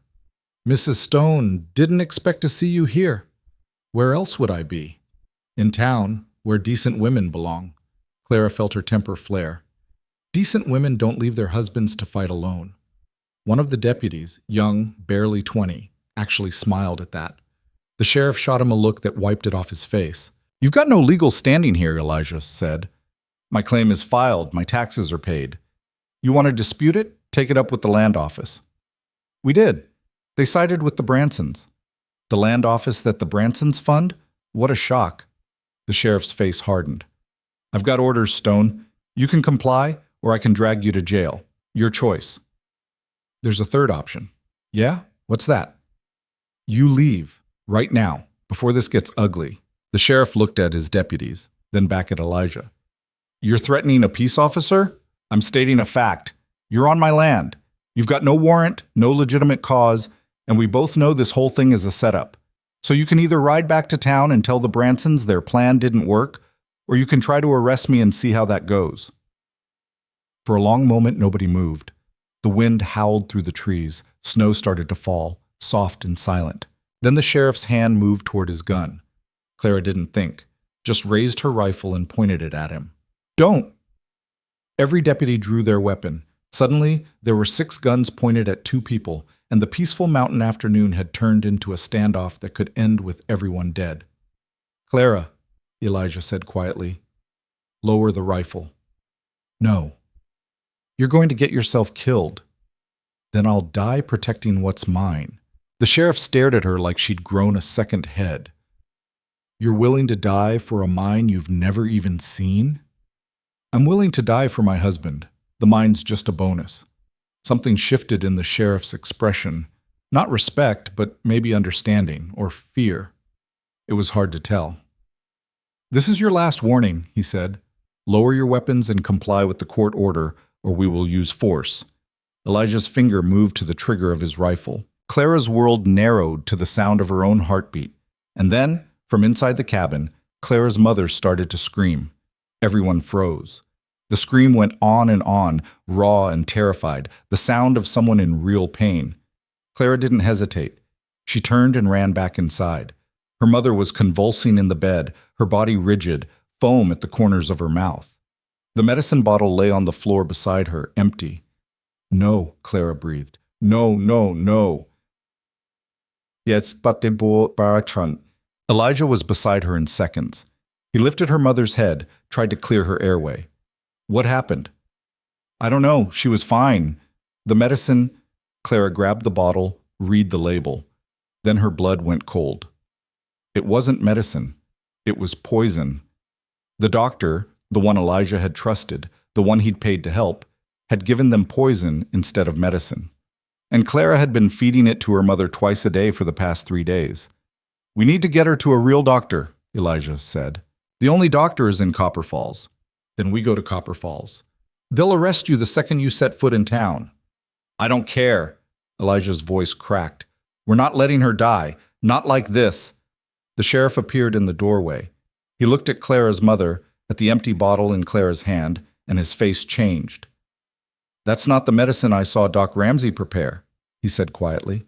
S1: "Mrs. Stone, didn't expect to see you here. Where else would I be?" "In town, where decent women belong." Clara felt her temper flare. Decent women don't leave their husbands to fight alone. One of the deputies, young, barely 20, actually smiled at that. The sheriff shot him a look that wiped it off his face. "You've got no legal standing here," Elijah said. "My claim is filed, my taxes are paid. You want to dispute it? Take it up with the land office." "We did. They sided with the Bransons." "The land office that the Bransons fund? What a shock." The sheriff's face hardened. "I've got orders, Stone. You can comply, or I can drag you to jail. Your choice." "There's a third option." "Yeah? What's that?" "You leave, right now, before this gets ugly." The sheriff looked at his deputies, then back at Elijah. "You're threatening a peace officer? I'm stating a fact. You're on my land. You've got no warrant, no legitimate cause, and we both know this whole thing is a setup. So you can either ride back to town and tell the Bransons their plan didn't work, or you can try to arrest me and see how that goes." For a long moment, nobody moved. The wind howled through the trees. Snow started to fall, soft and silent. Then the sheriff's hand moved toward his gun. Clara didn't think, just raised her rifle and pointed it at him. "Don't!" Every deputy drew their weapon. Suddenly, there were 6 guns pointed at 2 people, and the peaceful mountain afternoon had turned into a standoff that could end with everyone dead. "Clara," Elijah said quietly, "lower the rifle." "No. You're going to get yourself killed. Then I'll die protecting what's mine." The sheriff stared at her like she'd grown a second head. "You're willing to die for a mine you've never even seen?" "I'm willing to die for my husband. The mine's just a bonus." Something shifted in the sheriff's expression. Not respect, but maybe understanding, or fear. It was hard to tell. "This is your last warning," he said. "Lower your weapons and comply with the court order, or we will use force." Elijah's finger moved to the trigger of his rifle. Clara's world narrowed to the sound of her own heartbeat. And then, from inside the cabin, Clara's mother started to scream. Everyone froze. The scream went on, raw and terrified, the sound of someone in real pain. Clara didn't hesitate. She turned and ran back inside. Her mother was convulsing in the bed, her body rigid, foam at the corners of her mouth. The medicine bottle lay on the floor beside her, empty. "No," Clara breathed. "No, no, no." "Yes, but they bought Baratron." Elijah was beside her in seconds. He lifted her mother's head, tried to clear her airway. "What happened?" "I don't know. She was fine. The medicine—" Clara grabbed the bottle, read the label. Then her blood went cold. It wasn't medicine. It was poison. The doctor, the one Elijah had trusted, the one he'd paid to help, had given them poison instead of medicine. And Clara had been feeding it to her mother twice a day for the past 3 days. "We need to get her to a real doctor," Elijah said. "The only doctor is in Copper Falls." "Then we go to Copper Falls. They'll arrest you the second you set foot in town." "I don't care." Elijah's voice cracked. "We're not letting her die. Not like this." The sheriff appeared in the doorway. He looked at Clara's mother, at the empty bottle in Clara's hand, and his face changed. "That's not the medicine I saw Doc Ramsey prepare," he said quietly.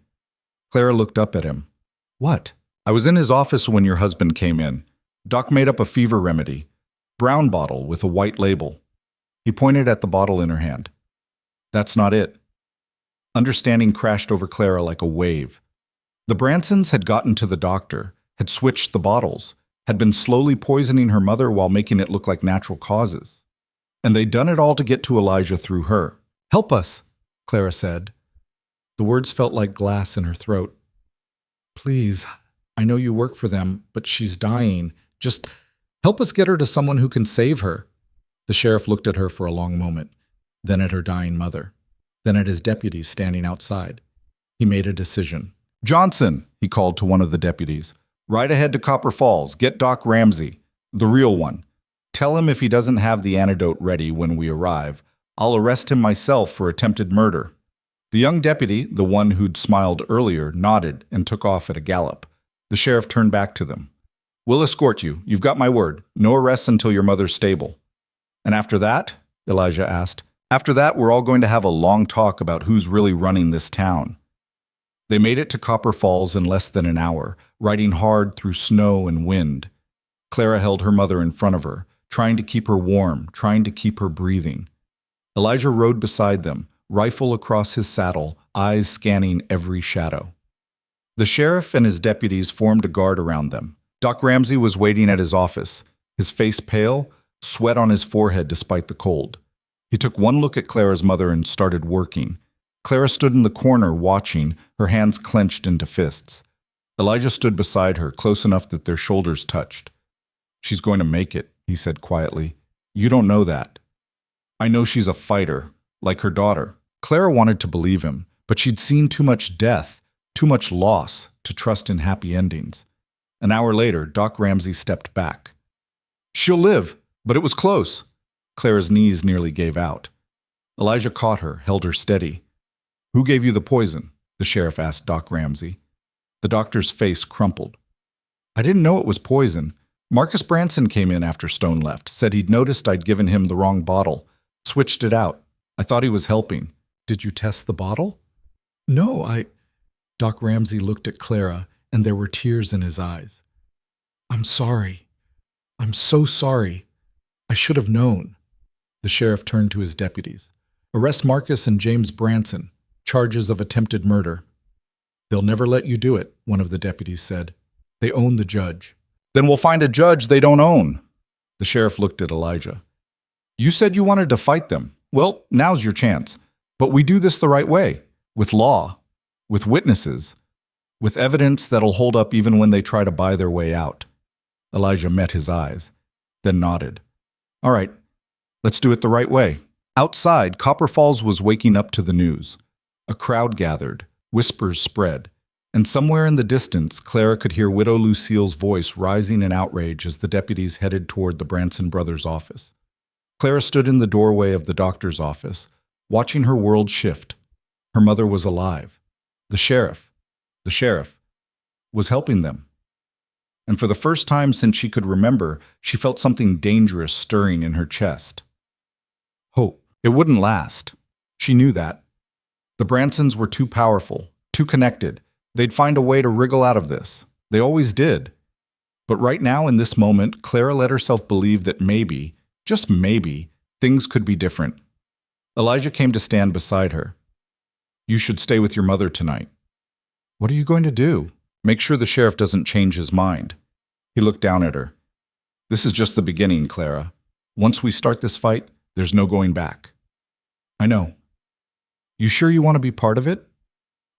S1: Clara looked up at him. "What?" "I was in his office when your husband came in. Doc made up a fever remedy. Brown bottle with a white label." He pointed at the bottle in her hand. "That's not it." Understanding crashed over Clara like a wave. The Bransons had gotten to the doctor, had switched the bottles, had been slowly poisoning her mother while making it look like natural causes. And they'd done it all to get to Elijah through her. "Help us," Clara said. The words felt like glass in her throat. "Please, I know you work for them, but she's dying. Just help us get her to someone who can save her." The sheriff looked at her for a long moment, then at her dying mother, then at his deputies standing outside. He made a decision. "Johnson," he called to one of the deputies, "ride ahead to Copper Falls. Get Doc Ramsey, the real one. Tell him if he doesn't have the antidote ready when we arrive, I'll arrest him myself for attempted murder." The young deputy, the one who'd smiled earlier, nodded and took off at a gallop. The sheriff turned back to them. "We'll escort you. You've got my word. No arrests until your mother's stable." "And after that?" Elijah asked. "After that, we're all going to have a long talk about who's really running this town." They made it to Copper Falls in less than an hour, riding hard through snow and wind. Clara held her mother in front of her, trying to keep her warm, trying to keep her breathing. Elijah rode beside them, rifle across his saddle, eyes scanning every shadow. The sheriff and his deputies formed a guard around them. Doc Ramsey was waiting at his office, his face pale, sweat on his forehead despite the cold. He took one look at Clara's mother and started working. Clara stood in the corner watching, her hands clenched into fists. Elijah stood beside her, close enough that their shoulders touched. "She's going to make it," he said quietly. "You don't know that. I know she's a fighter, like her daughter." Clara wanted to believe him, but she'd seen too much death, too much loss, to trust in happy endings. An hour later, Doc Ramsey stepped back. "She'll live, but it was close." Clara's knees nearly gave out. Elijah caught her, held her steady. "Who gave you the poison?" the sheriff asked Doc Ramsey. The doctor's face crumpled. "I didn't know it was poison. Marcus Branson came in after Stone left, said he'd noticed I'd given him the wrong bottle, switched it out. I thought he was helping." "Did you test the bottle?" "No, Doc Ramsey looked at Clara, and there were tears in his eyes. "I'm sorry. I'm so sorry. I should have known." The sheriff turned to his deputies. "Arrest Marcus and James Branson, charges of attempted murder." "They'll never let you do it," one of the deputies said. "They own the judge." "Then we'll find a judge they don't own." The sheriff looked at Elijah. "You said you wanted to fight them. Well, now's your chance. But we do this the right way, with law, with witnesses, with evidence that'll hold up even when they try to buy their way out." Elijah met his eyes, then nodded. "All right, let's do it the right way." Outside, Copper Falls was waking up to the news. A crowd gathered, whispers spread, and somewhere in the distance, Clara could hear Widow Lucille's voice rising in outrage as the deputies headed toward the Branson brothers' office. Clara stood in the doorway of the doctor's office, watching her world shift. Her mother was alive. The sheriff, was helping them. And for the first time since she could remember, she felt something dangerous stirring in her chest. Hope. It wouldn't last. She knew that. The Bransons were too powerful, too connected. They'd find a way to wriggle out of this. They always did. But right now, in this moment, Clara let herself believe that maybe, just maybe, things could be different. Elijah came to stand beside her. "You should stay with your mother tonight." "What are you going to do?" "Make sure the sheriff doesn't change his mind." He looked down at her. "This is just the beginning, Clara. Once we start this fight, there's no going back." "I know." "You sure you want to be part of it?"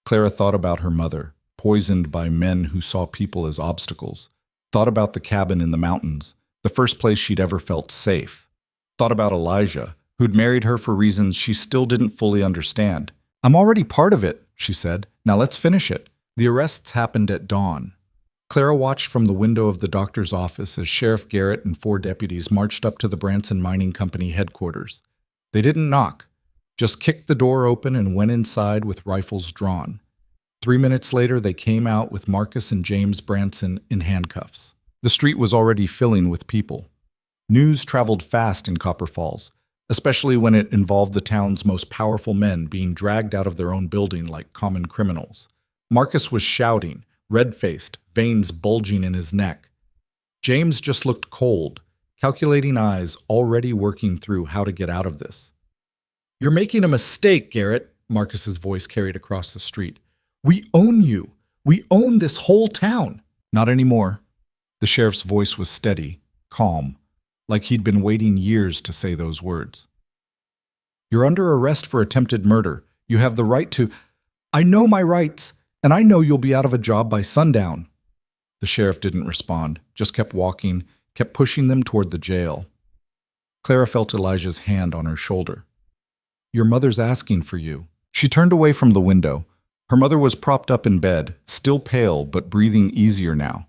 S1: Clara thought about her mother, poisoned by men who saw people as obstacles, thought about the cabin in the mountains, the first place she'd ever felt safe. Thought about Elijah, who'd married her for reasons she still didn't fully understand. "I'm already part of it," she said. "Now let's finish it." The arrests happened at dawn. Clara watched from the window of the doctor's office as Sheriff Garrett and 4 deputies marched up to the Branson Mining Company headquarters. They didn't knock, just kicked the door open and went inside with rifles drawn. 3 minutes later, they came out with Marcus and James Branson in handcuffs. The street was already filling with people. News traveled fast in Copper Falls, especially when it involved the town's most powerful men being dragged out of their own building like common criminals. Marcus was shouting, red-faced, veins bulging in his neck. James just looked cold, calculating eyes already working through how to get out of this. "You're making a mistake, Garrett," Marcus's voice carried across the street. "We own you. We own this whole town." "Not anymore." The sheriff's voice was steady, calm, like he'd been waiting years to say those words. "You're under arrest for attempted murder. You have the right to—" "I know my rights, and I know you'll be out of a job by sundown." The sheriff didn't respond, just kept walking, kept pushing them toward the jail. Clara felt Elijah's hand on her shoulder. "Your mother's asking for you." She turned away from the window. Her mother was propped up in bed, still pale but breathing easier now.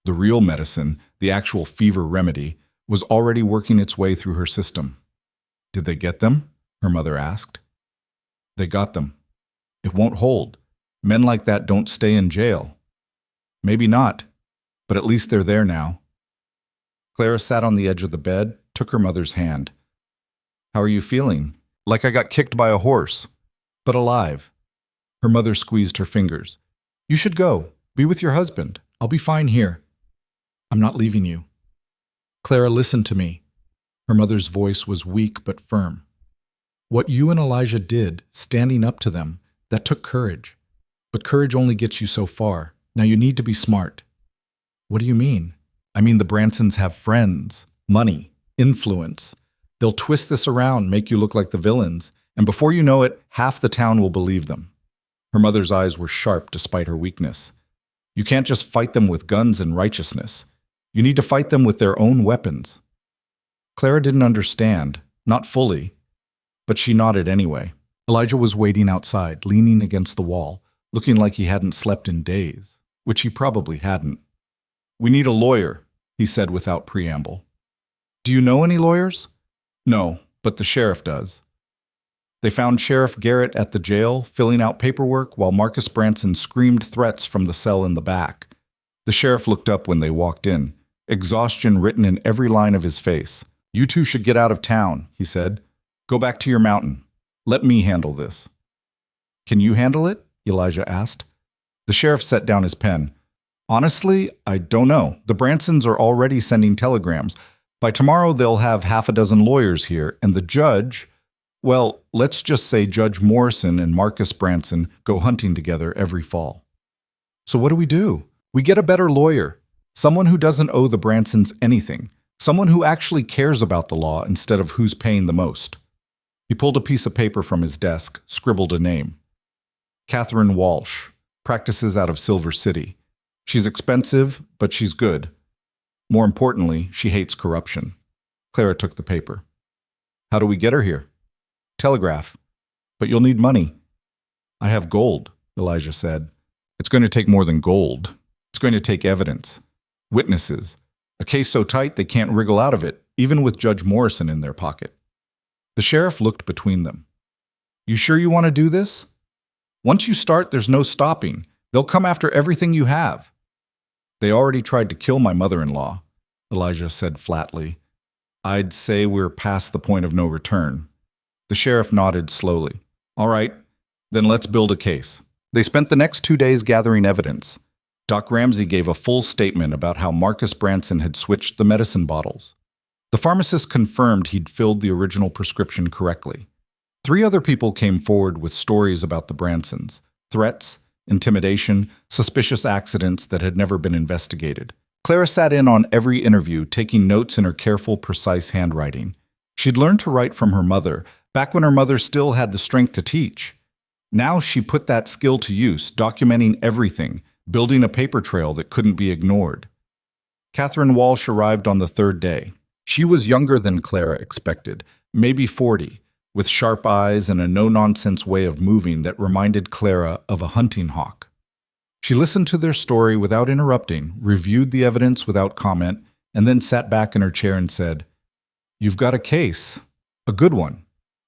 S1: The real medicine, the actual fever remedy, was already working its way through her system. "Did they get them?" her mother asked. "They got them. It won't hold. Men like that don't stay in jail." "Maybe not, but at least they're there now." Clara sat on the edge of the bed, took her mother's hand. "How are you feeling?" "Like I got kicked by a horse, but alive." Her mother squeezed her fingers. "You should go. Be with your husband. I'll be fine here." "I'm not leaving you." "Clara, listen to me." Her mother's voice was weak but firm. "What you and Elijah did, standing up to them, that took courage. But courage only gets you so far. Now you need to be smart." "What do you mean?" "I mean the Bransons have friends, money, influence. They'll twist this around, make you look like the villains, and before you know it, half the town will believe them." Her mother's eyes were sharp despite her weakness. "You can't just fight them with guns and righteousness. You need to fight them with their own weapons." Clara didn't understand, not fully, but she nodded anyway. Elijah was waiting outside, leaning against the wall, looking like he hadn't slept in days, which he probably hadn't. "We need a lawyer," he said without preamble. "Do you know any lawyers?" "No, but the sheriff does." They found Sheriff Garrett at the jail, filling out paperwork while Marcus Branson screamed threats from the cell in the back. The sheriff looked up when they walked in, exhaustion written in every line of his face. "You two should get out of town," he said. "Go back to your mountain. Let me handle this." "Can you handle it?" Elijah asked. The sheriff set down his pen. "Honestly, I don't know. The Bransons are already sending telegrams. By tomorrow they'll have half a dozen lawyers here, and the judge, well, let's just say Judge Morrison and Marcus Branson go hunting together every fall." "So what do we do?" "We get a better lawyer, someone who doesn't owe the Bransons anything, someone who actually cares about the law instead of who's paying the most." He pulled a piece of paper from his desk, scribbled a name. "Catherine Walsh, practices out of Silver City. She's expensive, but she's good. More importantly, she hates corruption." Clara took the paper. "How do we get her here?" "Telegraph. But you'll need money." "I have gold," Elijah said. "It's going to take more than gold. It's going to take evidence. Witnesses. A case so tight they can't wriggle out of it, even with Judge Morrison in their pocket." The sheriff looked between them. "You sure you want to do this? Once you start, there's no stopping. They'll come after everything you have." "They already tried to kill my mother-in-law," Elijah said flatly. "I'd say we're past the point of no return." The sheriff nodded slowly. "All right, then let's build a case." They spent the next 2 days gathering evidence. Doc Ramsey gave a full statement about how Marcus Branson had switched the medicine bottles. The pharmacist confirmed he'd filled the original prescription correctly. 3 other people came forward with stories about the Bransons, threats, intimidation, suspicious accidents that had never been investigated. Clara sat in on every interview, taking notes in her careful, precise handwriting. She'd learned to write from her mother, back when her mother still had the strength to teach. Now she put that skill to use, documenting everything, building a paper trail that couldn't be ignored. Catherine Walsh arrived on the 3rd day. She was younger than Clara expected, maybe 40, with sharp eyes and a no-nonsense way of moving that reminded Clara of a hunting hawk. She listened to their story without interrupting, reviewed the evidence without comment, and then sat back in her chair and said, "You've got a case, a good one.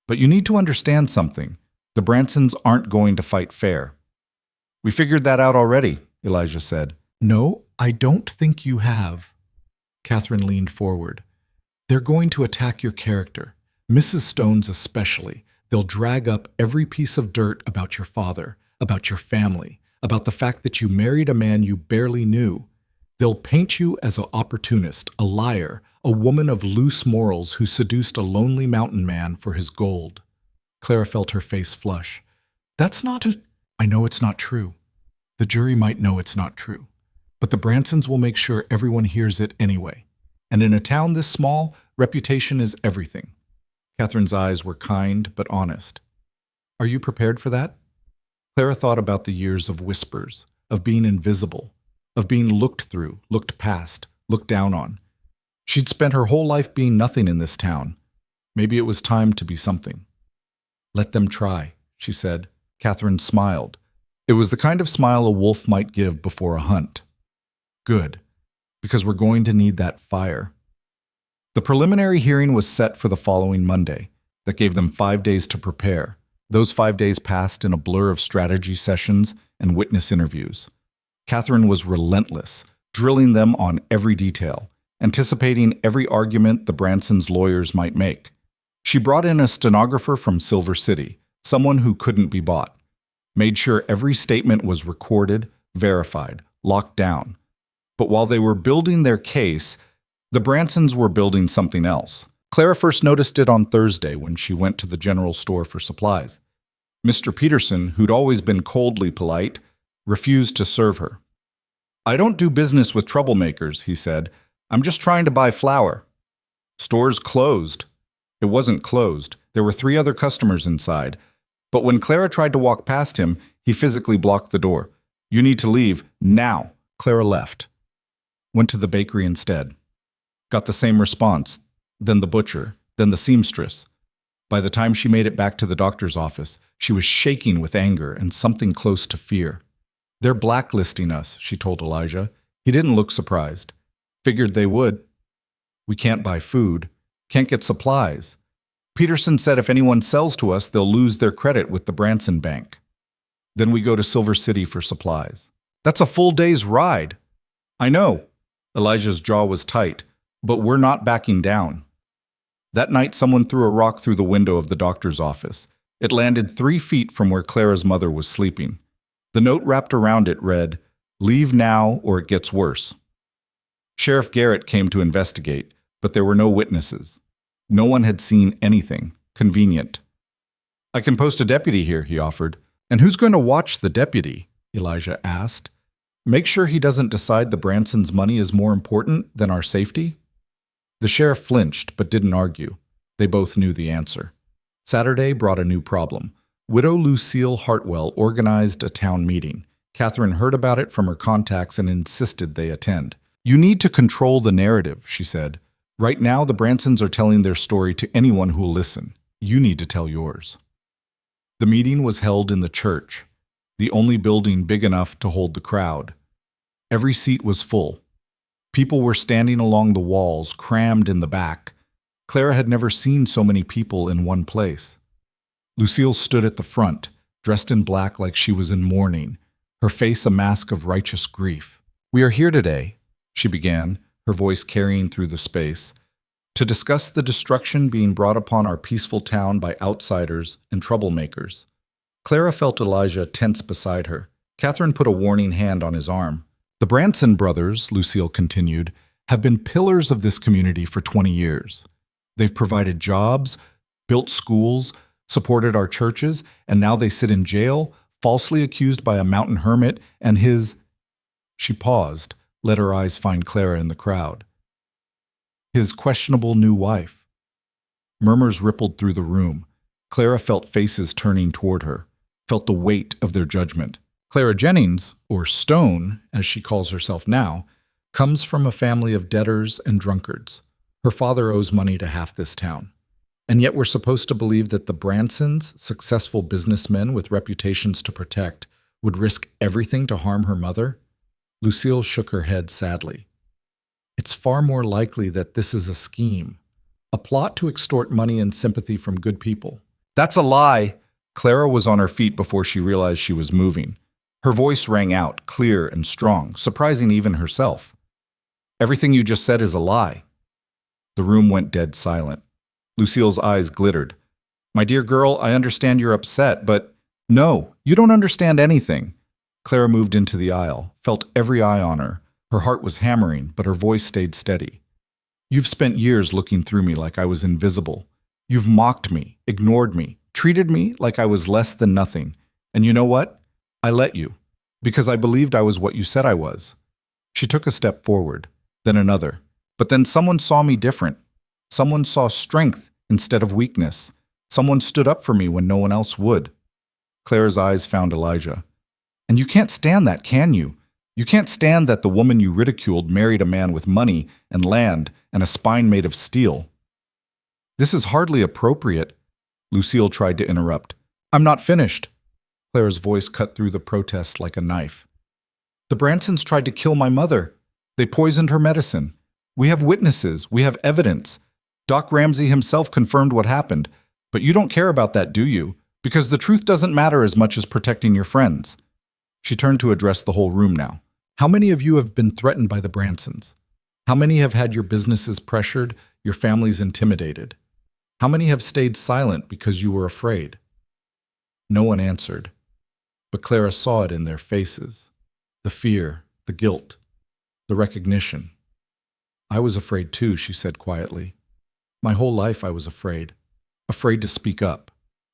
S1: But you need to understand something. The Bransons aren't going to fight fair." "We figured that out already," Elijah said. "No, I don't think you have." Catherine leaned forward. "They're going to attack your character, Mrs. Stone's especially. They'll drag up every piece of dirt about your father, about your family, about the fact that you married a man you barely knew. They'll paint you as an opportunist, a liar, a woman of loose morals who seduced a lonely mountain man for his gold." Clara felt her face flush. "That's not I know it's not true. The jury might know it's not true. But the Bransons will make sure everyone hears it anyway. And in a town this small, reputation is everything." Catherine's eyes were kind but honest. "Are you prepared for that?" Clara thought about the years of whispers, of being invisible, of being looked through, looked past, looked down on. She'd spent her whole life being nothing in this town. Maybe it was time to be something. "Let them try," she said. Catherine smiled. It was the kind of smile a wolf might give before a hunt. "Good, because we're going to need that fire." The preliminary hearing was set for the following Monday. That gave them 5 days to prepare. Those 5 days passed in a blur of strategy sessions and witness interviews. Catherine was relentless, drilling them on every detail, anticipating every argument the Bransons' lawyers might make. She brought in a stenographer from Silver City, someone who couldn't be bought. Made sure every statement was recorded, verified, locked down. But while they were building their case, the Bransons were building something else. Clara first noticed it on Thursday when she went to the general store for supplies. Mr. Peterson, who'd always been coldly polite, refused to serve her. "I don't do business with troublemakers," he said. "I'm just trying to buy flour." "Store's closed." It wasn't closed. There were 3 other customers inside. But when Clara tried to walk past him, he physically blocked the door. "You need to leave now." Clara left. Went to the bakery instead. Got the same response. Then the butcher. Then the seamstress. By the time she made it back to the doctor's office, she was shaking with anger and something close to fear. "They're blacklisting us," she told Elijah. He didn't look surprised. "Figured they would. We can't buy food. Can't get supplies. Peterson said if anyone sells to us, they'll lose their credit with the Branson Bank. Then we go to Silver City for supplies. That's a full day's ride." "I know." Elijah's jaw was tight. "But we're not backing down." That night, someone threw a rock through the window of the doctor's office. It landed 3 feet from where Clara's mother was sleeping. The note wrapped around it read, "Leave now or it gets worse." Sheriff Garrett came to investigate, but there were no witnesses. No one had seen anything. Convenient. "I can post a deputy here," he offered. "And who's going to watch the deputy?" Elijah asked. "Make sure he doesn't decide the Bransons' money is more important than our safety?" The sheriff flinched, but didn't argue. They both knew the answer. Saturday brought a new problem. Widow Lucille Hartwell organized a town meeting. Catherine heard about it from her contacts and insisted they attend. "You need to control the narrative," she said. "Right now, the Bransons are telling their story to anyone who'll listen. You need to tell yours." The meeting was held in the church, the only building big enough to hold the crowd. Every seat was full. People were standing along the walls, crammed in the back. Clara had never seen so many people in one place. Lucille stood at the front, dressed in black like she was in mourning, her face a mask of righteous grief. "We are here today," she began, her voice carrying through the space, "to discuss the destruction being brought upon our peaceful town by outsiders and troublemakers." Clara felt Elijah tense beside her. Catherine put a warning hand on his arm. "The Branson brothers," Lucille continued, "have been pillars of this community for 20 years. They've provided jobs, built schools, supported our churches, and now they sit in jail, falsely accused by a mountain hermit and his—" She paused, let her eyes find Clara in the crowd. "His questionable new wife." Murmurs rippled through the room. Clara felt faces turning toward her, felt the weight of their judgment. Clara Jennings, or Stone, as she calls herself now, comes from a family of debtors and drunkards. Her father owes money to half this town. And yet we're supposed to believe that the Bransons, successful businessmen with reputations to protect, would risk everything to harm her mother? Lucille shook her head sadly. It's far more likely that this is a scheme, a plot to extort money and sympathy from good people. That's a lie! Clara was on her feet before she realized she was moving. Her voice rang out, clear and strong, surprising even herself. Everything you just said is a lie. The room went dead silent. Lucille's eyes glittered. My dear girl, I understand you're upset, but no, you don't understand anything. Clara moved into the aisle, felt every eye on her. Her heart was hammering, but her voice stayed steady. You've spent years looking through me like I was invisible. You've mocked me, ignored me, treated me like I was less than nothing. And you know what? I let you, because I believed I was what you said I was. She took a step forward, then another. But then someone saw me different. Someone saw strength instead of weakness. Someone stood up for me when no one else would. Clara's eyes found Elijah. And you can't stand that, can you? You can't stand that the woman you ridiculed married a man with money and land and a spine made of steel. This is hardly appropriate. Lucille tried to interrupt. I'm not finished. Clara's voice cut through the protest like a knife. The Bransons tried to kill my mother. They poisoned her medicine. We have witnesses. We have evidence. Doc Ramsey himself confirmed what happened. But you don't care about that, do you? Because the truth doesn't matter as much as protecting your friends. She turned to address the whole room now. How many of you have been threatened by the Bransons? How many have had your businesses pressured, your families intimidated? How many have stayed silent because you were afraid? No one answered, but Clara saw it in their faces. The fear, the guilt, the recognition. I was afraid too, she said quietly. My whole life I was afraid. Afraid to speak up.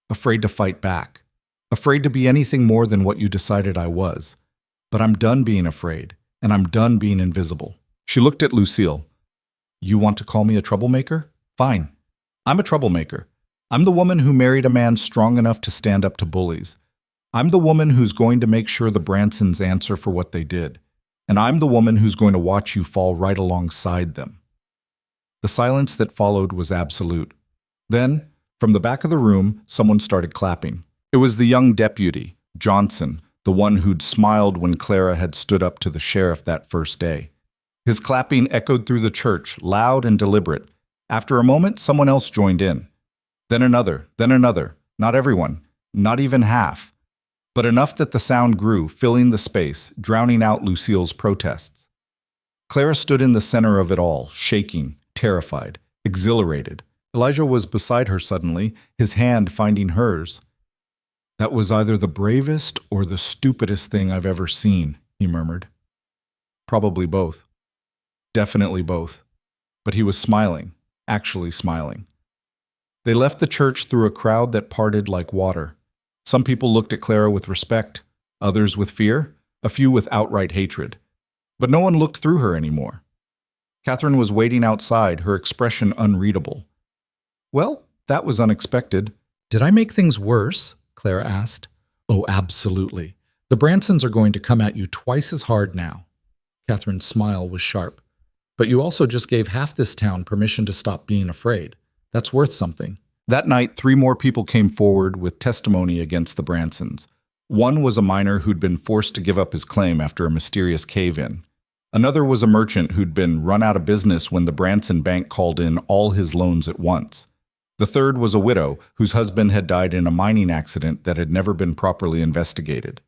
S1: Afraid to fight back. Afraid to be anything more than what you decided I was. But I'm done being afraid, and I'm done being invisible. She looked at Lucille. You want to call me a troublemaker? Fine. I'm a troublemaker. I'm the woman who married a man strong enough to stand up to bullies. I'm the woman who's going to make sure the Bransons answer for what they did. And I'm the woman who's going to watch you fall right alongside them. The silence that followed was absolute. Then, from the back of the room, someone started clapping. It was the young deputy, Johnson, the one who'd smiled when Clara had stood up to the sheriff that first day. His clapping echoed through the church, loud and deliberate. After a moment, someone else joined in. Then another, not everyone, not even half, but enough that the sound grew, filling the space, drowning out Lucille's protests. Clara stood in the center of it all, shaking, terrified, exhilarated. Elijah was beside her suddenly, his hand finding hers. That was either the bravest or the stupidest thing I've ever seen, he murmured. Probably both. Definitely both. But he was smiling, actually smiling. They left the church through a crowd that parted like water. Some people looked at Clara with respect, others with fear, a few with outright hatred. But no one looked through her anymore. Catherine was waiting outside, her expression unreadable. Well, that was unexpected. Did I make things worse? Clara asked. Oh, absolutely. The Bransons are going to come at you twice as hard now. Catherine's smile was sharp. But you also just gave half this town permission to stop being afraid. That's worth something. That night, 3 more people came forward with testimony against the Bransons. One was a miner who'd been forced to give up his claim after a mysterious cave-in. Another was a merchant who'd been run out of business when the Branson Bank called in all his loans at once. The third was a widow whose husband had died in a mining accident that had never been properly investigated.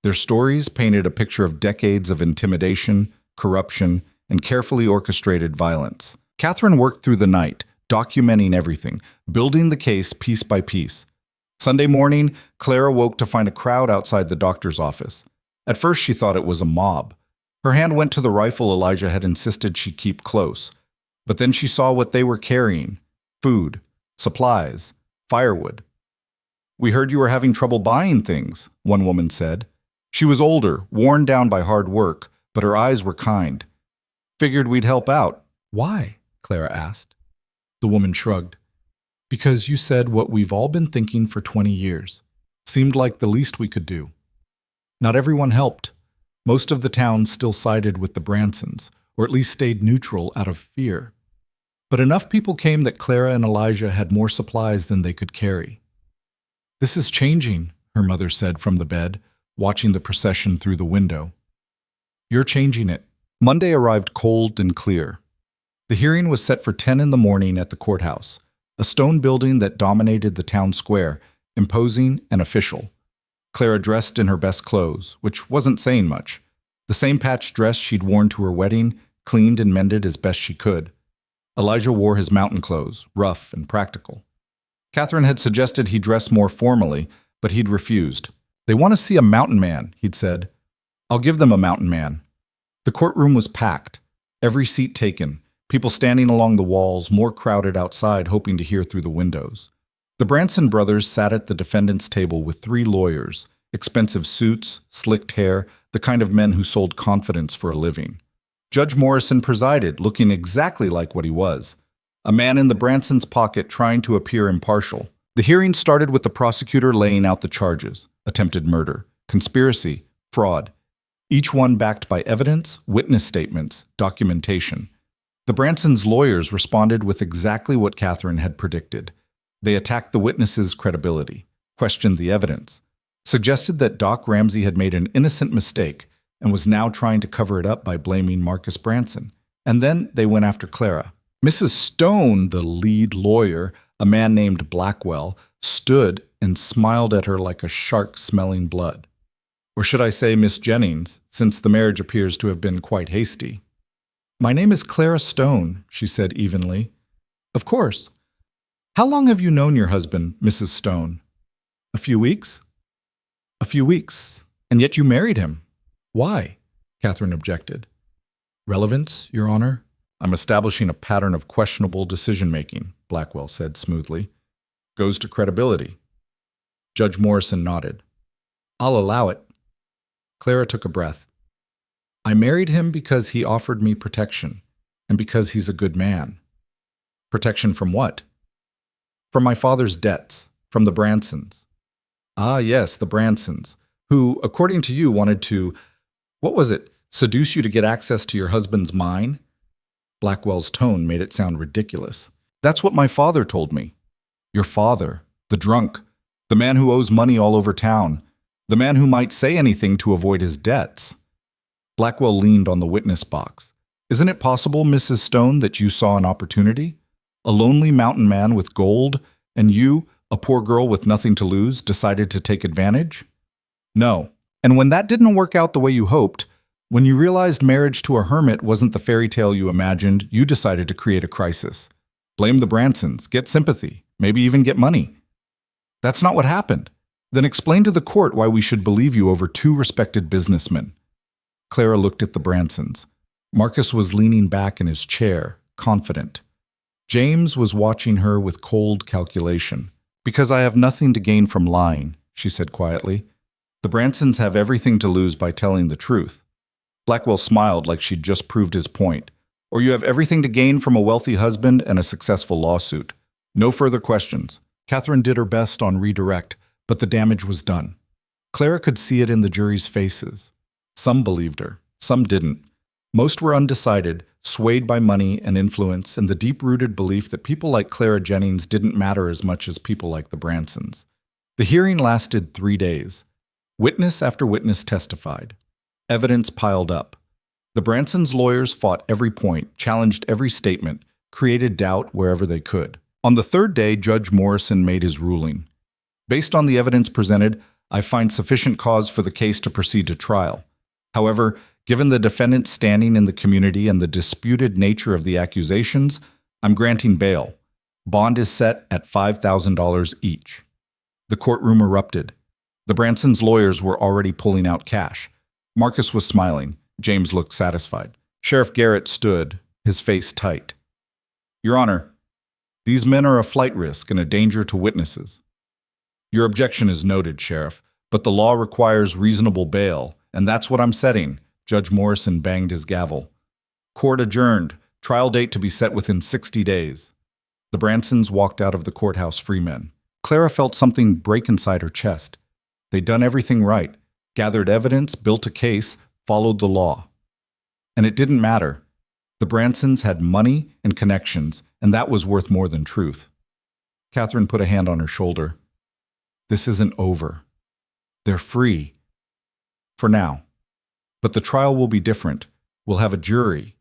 S1: Their stories painted a picture of decades of intimidation, corruption, and carefully orchestrated violence. Catherine worked through the night, documenting everything, building the case piece by piece. Sunday morning, Clara woke to find a crowd outside the doctor's office. At first, she thought it was a mob. Her hand went to the rifle Elijah had insisted she keep close. But then she saw what they were carrying: food, supplies, firewood. We heard you were having trouble buying things, one woman said. She was older, worn down by hard work, but her eyes were kind. Figured we'd help out. Why? Clara asked. The woman shrugged. Because you said what we've all been thinking for 20 years. Seemed like the least we could do. Not everyone helped. Most of the town still sided with the Bransons, or at least stayed neutral out of fear. But enough people came that Clara and Elijah had more supplies than they could carry. "This is changing," her mother said from the bed, watching the procession through the window. "You're changing it." Monday arrived cold and clear. The hearing was set for 10 in the morning at the courthouse, a stone building that dominated the town square, imposing and official. Clara dressed in her best clothes, which wasn't saying much. The same patched dress she'd worn to her wedding, cleaned and mended as best she could. Elijah wore his mountain clothes, rough and practical. Catherine had suggested he dress more formally, but he'd refused. "They want to see a mountain man," he'd said. "I'll give them a mountain man." The courtroom was packed, every seat taken, people standing along the walls, more crowded outside hoping to hear through the windows. The Branson brothers sat at the defendant's table with 3 lawyers, expensive suits, slicked hair, the kind of men who sold confidence for a living. Judge Morrison presided, looking exactly like what he was, a man in the Bransons' pocket trying to appear impartial. The hearing started with the prosecutor laying out the charges: attempted murder, conspiracy, fraud, each one backed by evidence, witness statements, documentation. The Bransons' lawyers responded with exactly what Catherine had predicted. They attacked the witnesses' credibility, questioned the evidence, suggested that Doc Ramsey had made an innocent mistake and was now trying to cover it up by blaming Marcus Branson. And then they went after Clara. Mrs. Stone, the lead lawyer, a man named Blackwell, stood and smiled at her like a shark smelling blood. Or should I say Miss Jennings, since the marriage appears to have been quite hasty. "My name is Clara Stone," she said evenly. "Of course. How long have you known your husband, Mrs. Stone?" "A few weeks." "A few weeks. And yet you married him. Why?" Catherine objected. "Relevance, Your Honor. I'm establishing a pattern of questionable decision-making," Blackwell said smoothly. "Goes to credibility." Judge Morrison nodded. "I'll allow it." Clara took a breath. "I married him because he offered me protection, and because he's a good man." "Protection from what?" "From my father's debts, from the Bransons." "Ah, yes, the Bransons, who, according to you, wanted to, what was it, seduce you to get access to your husband's mine?" Blackwell's tone made it sound ridiculous. "That's what my father told me." "Your father, the drunk, the man who owes money all over town, the man who might say anything to avoid his debts." Blackwell leaned on the witness box. "Isn't it possible, Mrs. Stone, that you saw an opportunity? A lonely mountain man with gold, and you, a poor girl with nothing to lose, decided to take advantage?" "No. And when that didn't work out the way you hoped, when you realized marriage to a hermit wasn't the fairy tale you imagined, you decided to create a crisis. Blame the Bransons, get sympathy, maybe even get money." "That's not what happened." "Then explain to the court why we should believe you over 2 respected businessmen." Clara looked at the Bransons. Marcus was leaning back in his chair, confident. James was watching her with cold calculation. "Because I have nothing to gain from lying," she said quietly. "The Bransons have everything to lose by telling the truth." Blackwell smiled like she'd just proved his point. "Or you have everything to gain from a wealthy husband and a successful lawsuit. No further questions." Catherine did her best on redirect, but the damage was done. Clara could see it in the jury's faces. Some believed her, some didn't. Most were undecided, swayed by money and influence and the deep-rooted belief that people like Clara Jennings didn't matter as much as people like the Bransons. The hearing lasted 3 days. Witness after witness testified. Evidence piled up. The Bransons' lawyers fought every point, challenged every statement, created doubt wherever they could. On the 3rd day, Judge Morrison made his ruling. "Based on the evidence presented, I find sufficient cause for the case to proceed to trial. However, given the defendant's standing in the community and the disputed nature of the accusations, I'm granting bail. Bond is set at $5,000 each." The courtroom erupted. The Bransons' lawyers were already pulling out cash. Marcus was smiling. James looked satisfied. Sheriff Garrett stood, his face tight. "Your Honor, these men are a flight risk and a danger to witnesses." "Your objection is noted, Sheriff, but the law requires reasonable bail, and that's what I'm setting." Judge Morrison banged his gavel. "Court adjourned. Trial date to be set within 60 days. The Bransons walked out of the courthouse free men. Clara felt something break inside her chest. They'd done everything right, gathered evidence, built a case, followed the law. And it didn't matter. The Bransons had money and connections, and that was worth more than truth. Catherine put a hand on her shoulder. This isn't over. They're free. For now. But the trial will be different. We'll have a jury,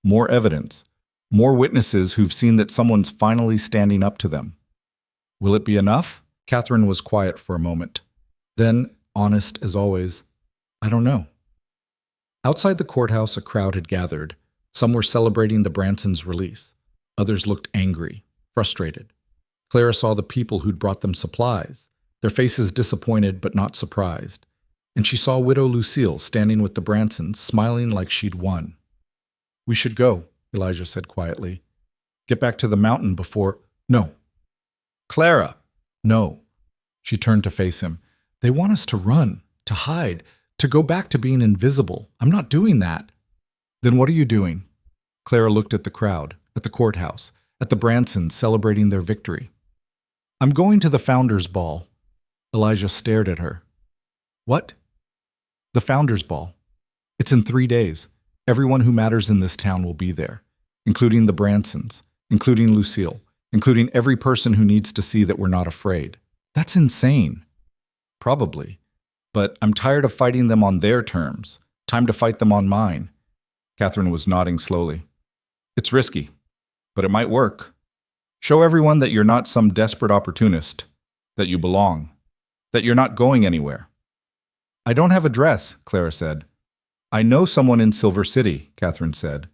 S1: more evidence, more witnesses who've seen that someone's finally standing up to them. Will it be enough? Catherine was quiet for a moment. Then, honest as always, I don't know. Outside the courthouse, a crowd had gathered. Some were celebrating the Bransons' release. Others looked angry, frustrated. Clara saw the people who'd brought them supplies, their faces disappointed but not surprised. And she saw Widow Lucille standing with the Bransons, smiling like she'd won. We should go, Elijah said quietly. Get back to the mountain before— No. Clara! No. She turned to face him. They want us to run, to hide, to go back to being invisible. I'm not doing that. Then what are you doing? Clara looked at the crowd, at the courthouse, at the Bransons celebrating their victory. I'm going to the Founders' Ball. Elijah stared at her. What? The Founders' Ball. It's in 3 days. Everyone who matters in this town will be there, including the Bransons, including Lucille, including every person who needs to see that we're not afraid. That's insane. Probably. But I'm tired of fighting them on their terms. Time to fight them on mine. Catherine was nodding slowly. It's risky, but it might work. Show everyone that you're not some desperate opportunist, that you belong, that you're not going anywhere. I don't have a dress, Clara said. I know someone in Silver City, Catherine said.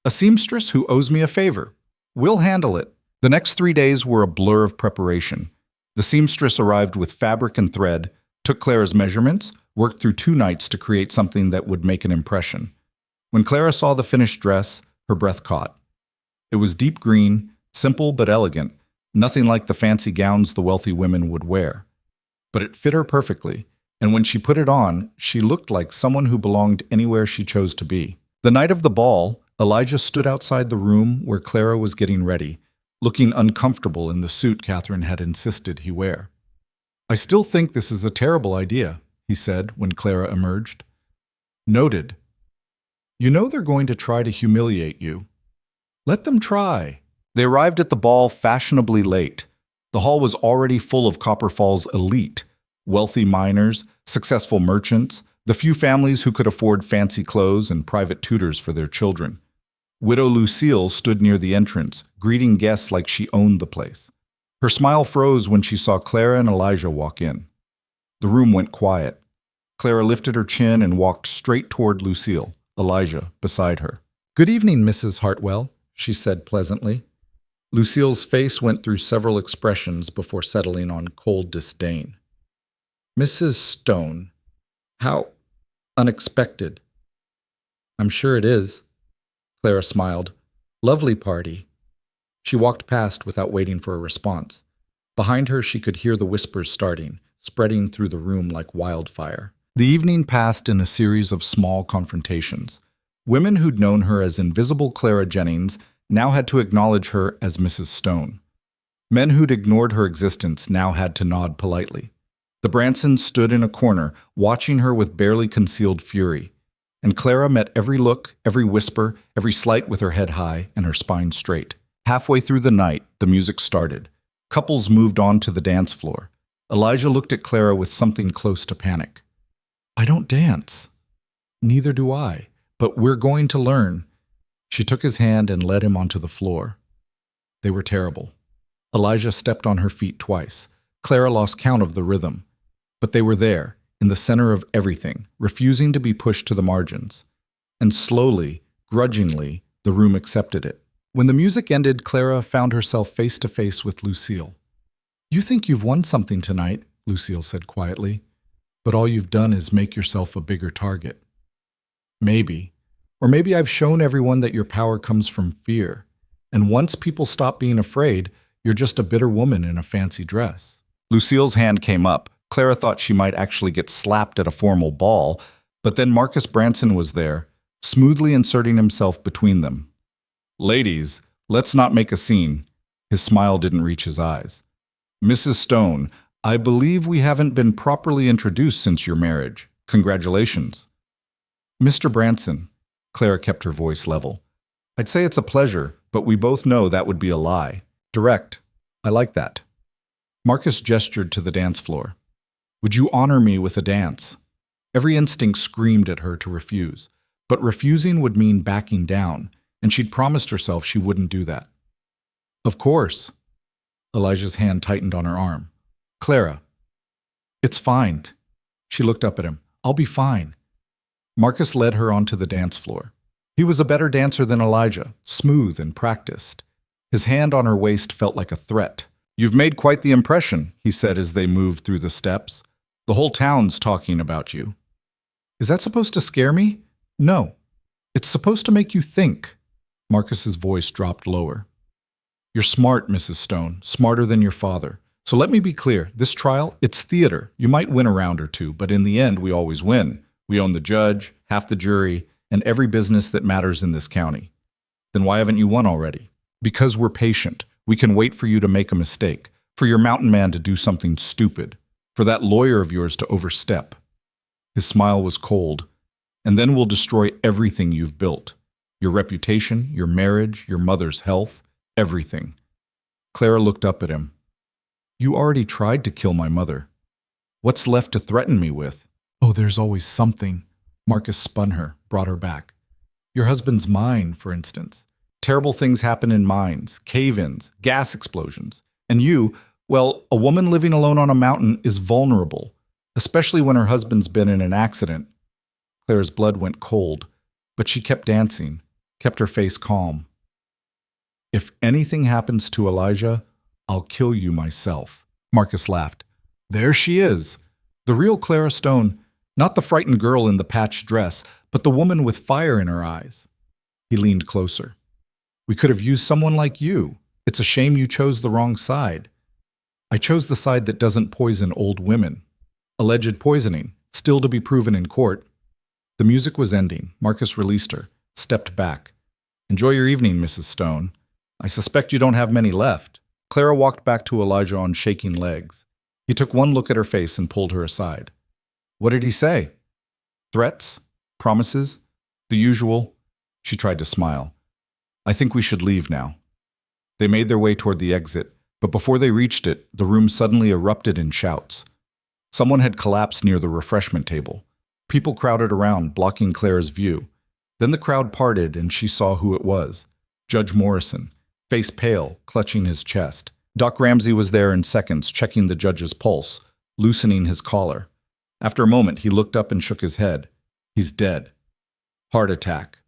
S1: A seamstress who owes me a favor. We'll handle it. The next 3 days were a blur of preparation. The seamstress arrived with fabric and thread, took Clara's measurements, worked through 2 nights to create something that would make an impression. When Clara saw the finished dress, her breath caught. It was deep green, simple but elegant, nothing like the fancy gowns the wealthy women would wear. But it fit her perfectly, and when she put it on, she looked like someone who belonged anywhere she chose to be. The night of the ball, Elijah stood outside the room where Clara was getting ready, looking uncomfortable in the suit Catherine had insisted he wear. I still think this is a terrible idea, he said when Clara emerged. Noted. You know they're going to try to humiliate you. Let them try. They arrived at the ball fashionably late. The hall was already full of Copper Falls' elite, wealthy miners, successful merchants, the few families who could afford fancy clothes and private tutors for their children. Widow Lucille stood near the entrance, greeting guests like she owned the place. Her smile froze when she saw Clara and Elijah walk in. The room went quiet. Clara lifted her chin and walked straight toward Lucille, Elijah beside her. Good evening, Mrs. Hartwell, she said pleasantly. Lucille's face went through several expressions before settling on cold disdain. Mrs. Stone, how unexpected. I'm sure it is. Clara smiled. Lovely party. She walked past without waiting for a response. Behind her, she could hear the whispers starting, spreading through the room like wildfire. The evening passed in a series of small confrontations. Women who'd known her as Invisible Clara Jennings now had to acknowledge her as Mrs. Stone. Men who'd ignored her existence now had to nod politely. The Bransons stood in a corner, watching her with barely concealed fury. And Clara met every look, every whisper, every slight with her head high and her spine straight. Halfway through the night, the music started. Couples moved on to the dance floor. Elijah looked at Clara with something close to panic. I don't dance. Neither do I, but we're going to learn. She took his hand and led him onto the floor. They were terrible. Elijah stepped on her feet twice. Clara lost count of the rhythm. But they were there, in the center of everything, refusing to be pushed to the margins. And slowly, grudgingly, the room accepted it. When the music ended, Clara found herself face to face with Lucille. You think you've won something tonight, Lucille said quietly, but all you've done is make yourself a bigger target. Maybe. Or maybe I've shown everyone that your power comes from fear, and once people stop being afraid, you're just a bitter woman in a fancy dress. Lucille's hand came up. Clara thought she might actually get slapped at a formal ball, but then Marcus Branson was there, smoothly inserting himself between them. Ladies, let's not make a scene. His smile didn't reach his eyes. Mrs. Stone, I believe we haven't been properly introduced since your marriage. Congratulations. Mr. Branson, Clara kept her voice level. I'd say it's a pleasure, but we both know that would be a lie. Direct. I like that. Marcus gestured to the dance floor. Would you honor me with a dance? Every instinct screamed at her to refuse, but refusing would mean backing down, and she'd promised herself she wouldn't do that. Of course. Elijah's hand tightened on her arm. Clara. It's fine. She looked up at him. I'll be fine. Marcus led her onto the dance floor. He was a better dancer than Elijah, smooth and practiced. His hand on her waist felt like a threat. You've made quite the impression, he said as they moved through the steps. The whole town's talking about you. Is that supposed to scare me? No. It's supposed to make you think. Marcus's voice dropped lower. You're smart, Mrs. Stone, smarter than your father. So let me be clear, this trial, it's theater. You might win a round or two, but in the end, we always win. We own the judge, half the jury, and every business that matters in this county. Then why haven't you won already? Because we're patient. We can wait for you to make a mistake, for your mountain man to do something stupid, for that lawyer of yours to overstep. His smile was cold. And then we'll destroy everything you've built. Your reputation, your marriage, your mother's health, everything. Clara looked up at him. You already tried to kill my mother. What's left to threaten me with? Oh, there's always something. Marcus spun her, brought her back. Your husband's mine, for instance. Terrible things happen in mines, cave-ins, gas explosions. And you, well, a woman living alone on a mountain is vulnerable, especially when her husband's been in an accident. Clara's blood went cold, but she kept dancing, kept her face calm. If anything happens to Elijah, I'll kill you myself. Marcus laughed. There she is. The real Clara Stone, not the frightened girl in the patched dress, but the woman with fire in her eyes. He leaned closer. We could have used someone like you. It's a shame you chose the wrong side. I chose the side that doesn't poison old women. Alleged poisoning, still to be proven in court. The music was ending. Marcus released her, stepped back. Enjoy your evening, Mrs. Stone. I suspect you don't have many left. Clara walked back to Elijah on shaking legs. He took one look at her face and pulled her aside. What did he say? Threats? Promises? The usual? She tried to smile. I think we should leave now. They made their way toward the exit, but before they reached it, the room suddenly erupted in shouts. Someone had collapsed near the refreshment table. People crowded around, blocking Clara's view. Then the crowd parted and she saw who it was. Judge Morrison, face pale, clutching his chest. Doc Ramsey was there in seconds, checking the judge's pulse, loosening his collar. After a moment, he looked up and shook his head. He's dead. Heart attack.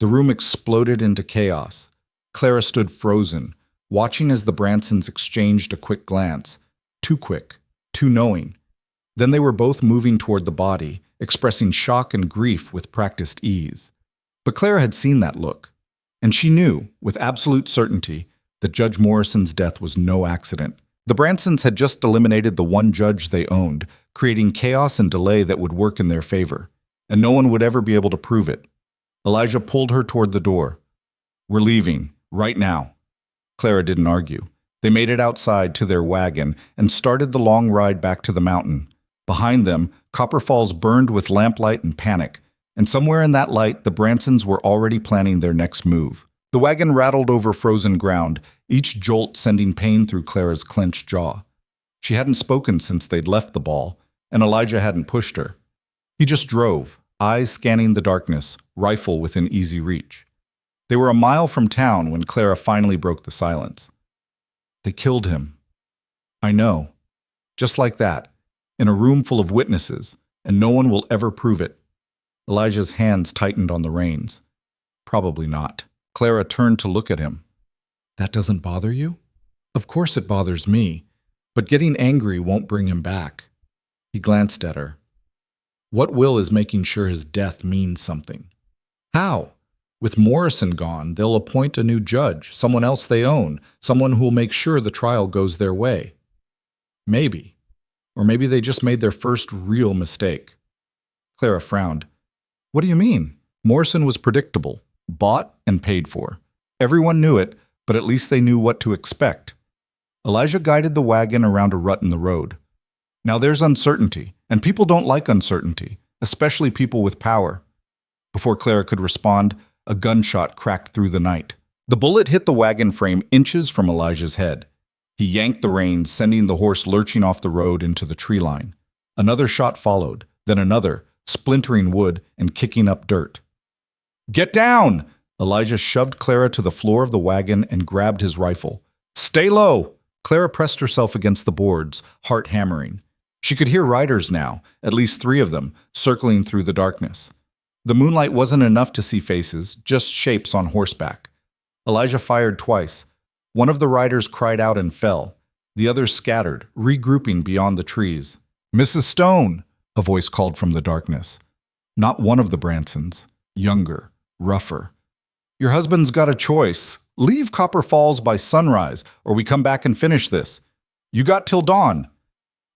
S1: The room exploded into chaos. Clara stood frozen, watching as the Bransons exchanged a quick glance. Too quick, too knowing. Then they were both moving toward the body, expressing shock and grief with practiced ease. But Clara had seen that look, and she knew, with absolute certainty, that Judge Morrison's death was no accident. The Bransons had just eliminated the one judge they owned, creating chaos and delay that would work in their favor, and no one would ever be able to prove it. Elijah pulled her toward the door. We're leaving, right now. Clara didn't argue. They made it outside to their wagon and started the long ride back to the mountain. Behind them, Copper Falls burned with lamplight and panic, and somewhere in that light, the Bransons were already planning their next move. The wagon rattled over frozen ground, each jolt sending pain through Clara's clenched jaw. She hadn't spoken since they'd left the ball, and Elijah hadn't pushed her. He just drove, eyes scanning the darkness, rifle within easy reach. They were a mile from town when Clara finally broke the silence. They killed him. I know. Just like that, in a room full of witnesses, and no one will ever prove it. Elijah's hands tightened on the reins. Probably not. Clara turned to look at him. That doesn't bother you? Of course it bothers me, but getting angry won't bring him back. He glanced at her. What will is making sure his death means something. How? With Morrison gone, they'll appoint a new judge, someone else they own, someone who'll make sure the trial goes their way. Maybe. Or maybe they just made their first real mistake. Clara frowned. What do you mean? Morrison was predictable, bought and paid for. Everyone knew it, but at least they knew what to expect. Elijah guided the wagon around a rut in the road. Now there's uncertainty, and people don't like uncertainty, especially people with power. Before Clara could respond, a gunshot cracked through the night. The bullet hit the wagon frame inches from Elijah's head. He yanked the reins, sending the horse lurching off the road into the tree line. Another shot followed, then another, splintering wood and kicking up dirt. "Get down!" Elijah shoved Clara to the floor of the wagon and grabbed his rifle. "Stay low!" Clara pressed herself against the boards, heart hammering. She could hear riders now, at least 3 of them, circling through the darkness. The moonlight wasn't enough to see faces, just shapes on horseback. Elijah fired twice. One of the riders cried out and fell. The others scattered, regrouping beyond the trees. "Mrs. Stone!" a voice called from the darkness. Not one of the Bransons. Younger, rougher. "Your husband's got a choice. Leave Copper Falls by sunrise, or we come back and finish this. You got till dawn."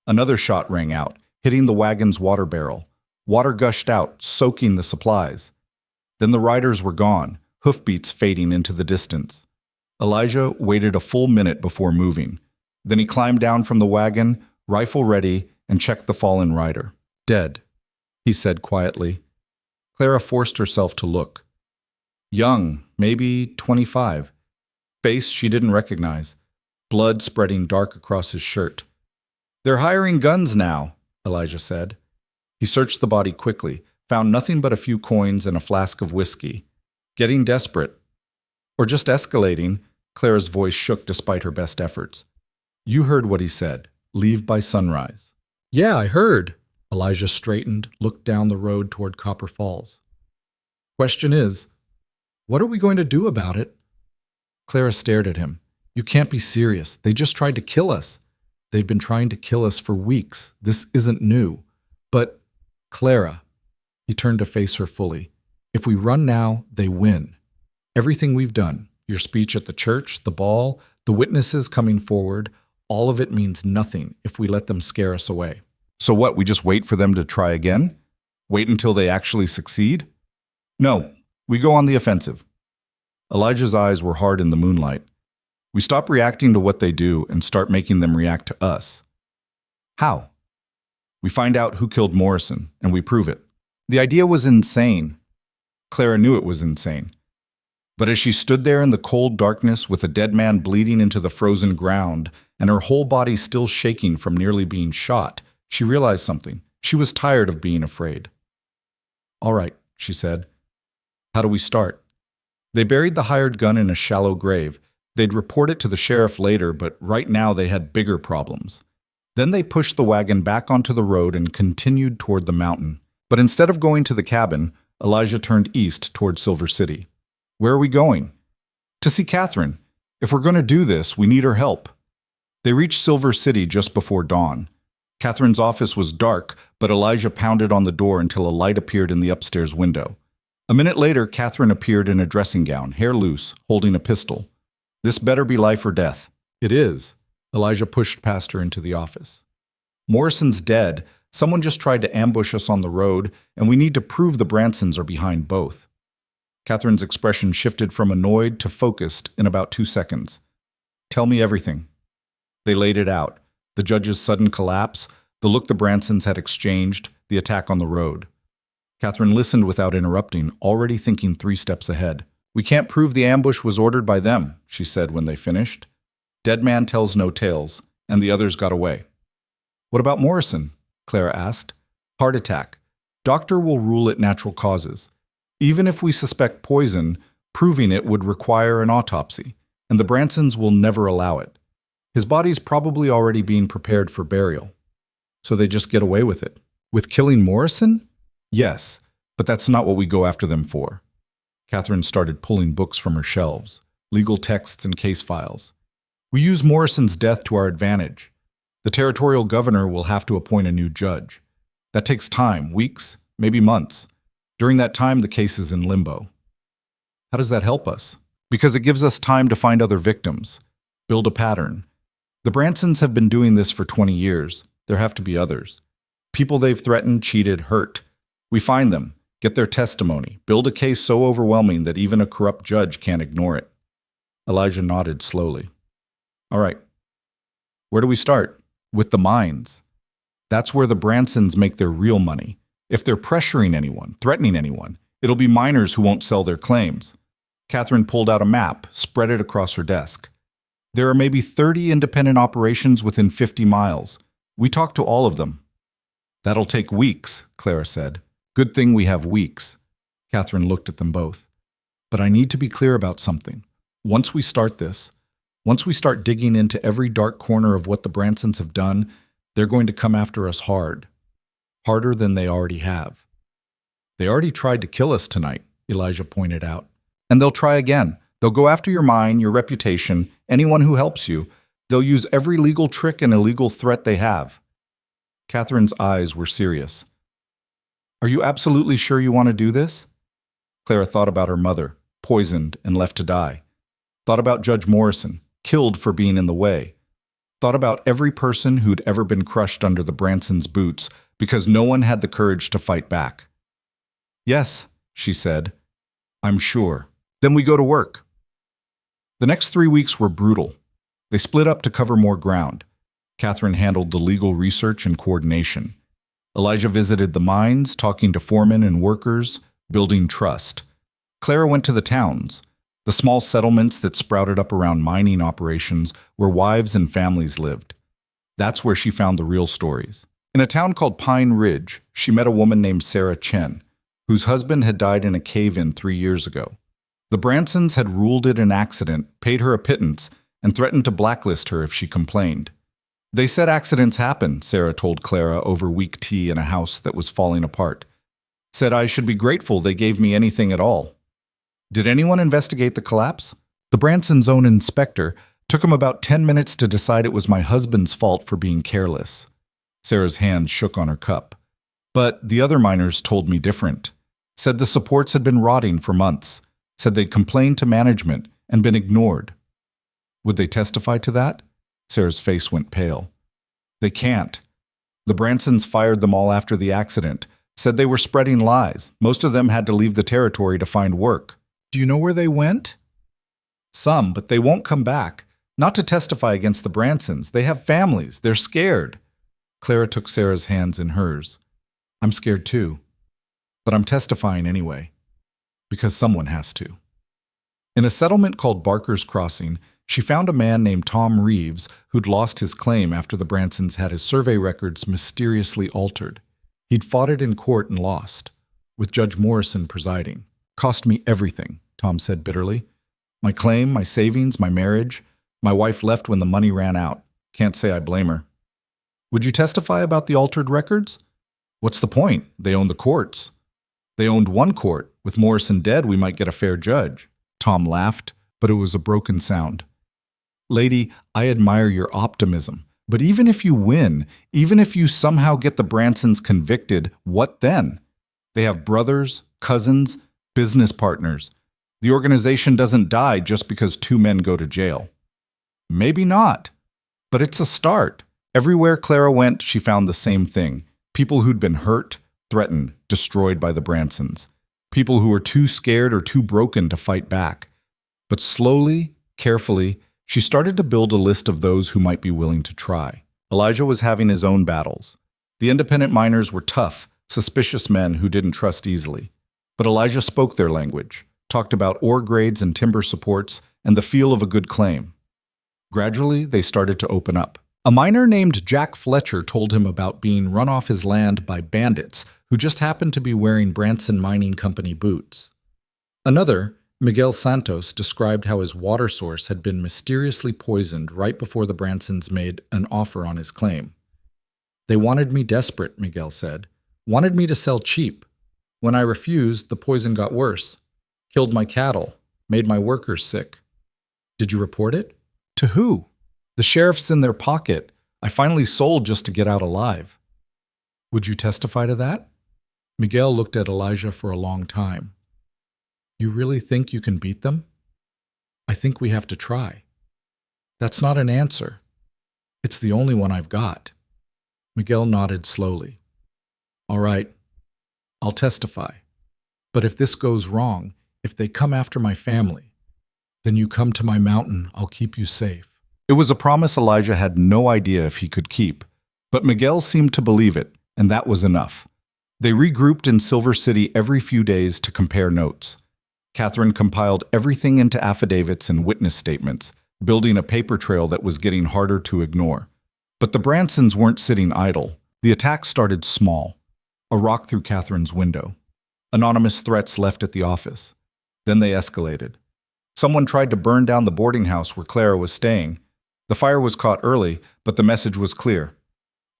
S1: Another shot rang out, hitting the wagon's water barrel. Water gushed out, soaking the supplies. Then the riders were gone, hoofbeats fading into the distance. Elijah waited a full minute before moving. Then he climbed down from the wagon, rifle ready, and checked the fallen rider. "Dead," he said quietly. Clara forced herself to look. Young, maybe 25. Face she didn't recognize. Blood spreading dark across his shirt. "They're hiring guns now," Elijah said. He searched the body quickly, found nothing but a few coins and a flask of whiskey. Getting desperate. Or just escalating, Clara's voice shook despite her best efforts. "You heard what he said. Leave by sunrise." "Yeah, I heard." Elijah straightened, looked down the road toward Copper Falls. "Question is, what are we going to do about it?" Clara stared at him. "You can't be serious. They just tried to kill us. They've been trying to kill us for weeks. This isn't new. But, Clara," he turned to face her fully, "if we run now, they win. Everything we've done, your speech at the church, the ball, the witnesses coming forward, all of it means nothing if we let them scare us away." "So what, we just wait for them to try again? Wait until they actually succeed?" "No, we go on the offensive." Elijah's eyes were hard in the moonlight. "We stop reacting to what they do and start making them react to us." "How?" "We find out who killed Morrison, and we prove it." The idea was insane. Clara knew it was insane. But as she stood there in the cold darkness with a dead man bleeding into the frozen ground and her whole body still shaking from nearly being shot, she realized something. She was tired of being afraid. "All right," she said. "How do we start?" They buried the hired gun in a shallow grave. They'd report it to the sheriff later, but right now they had bigger problems. Then they pushed the wagon back onto the road and continued toward the mountain. But instead of going to the cabin, Elijah turned east toward Silver City. "Where are we going?" "To see Catherine. If we're going to do this, we need her help." They reached Silver City just before dawn. Catherine's office was dark, but Elijah pounded on the door until a light appeared in the upstairs window. A minute later, Catherine appeared in a dressing gown, hair loose, holding a pistol. "This better be life or death." "It is." Elijah pushed past her into the office. "Morrison's dead. Someone just tried to ambush us on the road, and we need to prove the Bransons are behind both." Catherine's expression shifted from annoyed to focused in about 2 seconds. "Tell me everything." They laid it out. The judge's sudden collapse, the look the Bransons had exchanged, the attack on the road. Catherine listened without interrupting, already thinking 3 steps ahead. "We can't prove the ambush was ordered by them," she said when they finished. "Dead man tells no tales, and the others got away." "What about Morrison?" Clara asked. "Heart attack. Doctor will rule it natural causes. Even if we suspect poison, proving it would require an autopsy, and the Bransons will never allow it. His body's probably already being prepared for burial. So they just get away with it." "With killing Morrison?" "Yes, but that's not what we go after them for." Catherine started pulling books from her shelves, legal texts and case files. "We use Morrison's death to our advantage. The territorial governor will have to appoint a new judge. That takes time, weeks, maybe months. During that time, the case is in limbo." "How does that help us?" "Because it gives us time to find other victims, build a pattern. The Bransons have been doing this for 20 years. There have to be others. People they've threatened, cheated, hurt. We find them, get their testimony, build a case so overwhelming that even a corrupt judge can't ignore it." Elijah nodded slowly. "All right. Where do we start?" "With the mines. That's where the Bransons make their real money. If they're pressuring anyone, threatening anyone, It'll be miners who won't sell their claims. Catherine pulled out a map, spread it across her desk. There are maybe 30 independent operations within 50 miles. We talked to all of them. That'll take weeks, Clara said. Good thing we have weeks. Catherine looked at them both. But I need to be clear about something. Once we start digging into every dark corner of what the Bransons have done, they're going to come after us hard. Harder than they already have. They already tried to kill us tonight, Elijah pointed out. And they'll try again. They'll go after your mine, your reputation, anyone who helps you. They'll use every legal trick and illegal threat they have. Catherine's eyes were serious. Are you absolutely sure you want to do this? Clara thought about her mother, poisoned and left to die. Thought about Judge Morrison, killed for being in the way. Thought about every person who'd ever been crushed under the Bransons' boots because no one had the courage to fight back. Yes, she said. I'm sure. Then we go to work. The next 3 weeks were brutal. They split up to cover more ground. Catherine handled the legal research and coordination. Elijah visited the mines, talking to foremen and workers, building trust. Clara went to the towns, the small settlements that sprouted up around mining operations where wives and families lived. That's where she found the real stories. In a town called Pine Ridge, she met a woman named Sarah Chen, whose husband had died in a cave-in 3 years ago. The Bransons had ruled it an accident, paid her a pittance, and threatened to blacklist her if she complained. They said accidents happen, Sarah told Clara over weak tea in a house that was falling apart. Said I should be grateful they gave me anything at all. Did anyone investigate the collapse? The Bransons' own inspector took him about 10 minutes to decide it was my husband's fault for being careless. Sarah's hand shook on her cup. But the other miners told me different. Said the supports had been rotting for months. Said they'd complained to management and been ignored. Would they testify to that? Sarah's face went pale. They can't. The Bransons fired them all after the accident. Said they were spreading lies. Most of them had to leave the territory to find work. Do you know where they went? Some, but they won't come back. Not to testify against the Bransons. They have families. They're scared. Clara took Sarah's hands in hers. I'm scared too. But I'm testifying anyway. Because someone has to. In a settlement called Barker's Crossing, she found a man named Tom Reeves who'd lost his claim after the Bransons had his survey records mysteriously altered. He'd fought it in court and lost, with Judge Morrison presiding. Cost me everything, Tom said bitterly. My claim, my savings, my marriage. My wife left when the money ran out. Can't say I blame her. Would you testify about the altered records? What's the point? They own the courts. They owned one court. With Morrison dead, we might get a fair judge. Tom laughed, but it was a broken sound. Lady, I admire your optimism. But even if you win, even if you somehow get the Bransons convicted, what then? They have brothers, cousins, business partners. The organization doesn't die just because 2 men go to jail. Maybe not. But it's a start. Everywhere Clara went, she found the same thing. People who'd been hurt, threatened, destroyed by the Bransons. People who were too scared or too broken to fight back. But slowly, carefully, she started to build a list of those who might be willing to try. Elijah was having his own battles. The independent miners were tough, suspicious men who didn't trust easily. But Elijah spoke their language, talked about ore grades and timber supports, and the feel of a good claim. Gradually, they started to open up. A miner named Jack Fletcher told him about being run off his land by bandits who just happened to be wearing Branson Mining Company boots. Another, Miguel Santos, described how his water source had been mysteriously poisoned right before the Bransons made an offer on his claim. They wanted me desperate, Miguel said. Wanted me to sell cheap. When I refused, the poison got worse. Killed my cattle. Made my workers sick. Did you report it? To who? The sheriff's in their pocket. I finally sold just to get out alive. Would you testify to that? Miguel looked at Elijah for a long time. You really think you can beat them? I think we have to try. That's not an answer. It's the only one I've got. Miguel nodded slowly. All right, I'll testify. But if this goes wrong, if they come after my family, then you come to my mountain, I'll keep you safe. It was a promise Elijah had no idea if he could keep, but Miguel seemed to believe it, and that was enough. They regrouped in Silver City every few days to compare notes. Catherine compiled everything into affidavits and witness statements, building a paper trail that was getting harder to ignore. But the Bransons weren't sitting idle. The attack started small. A rock through Catherine's window. Anonymous threats left at the office. Then they escalated. Someone tried to burn down the boarding house where Clara was staying. The fire was caught early, but the message was clear.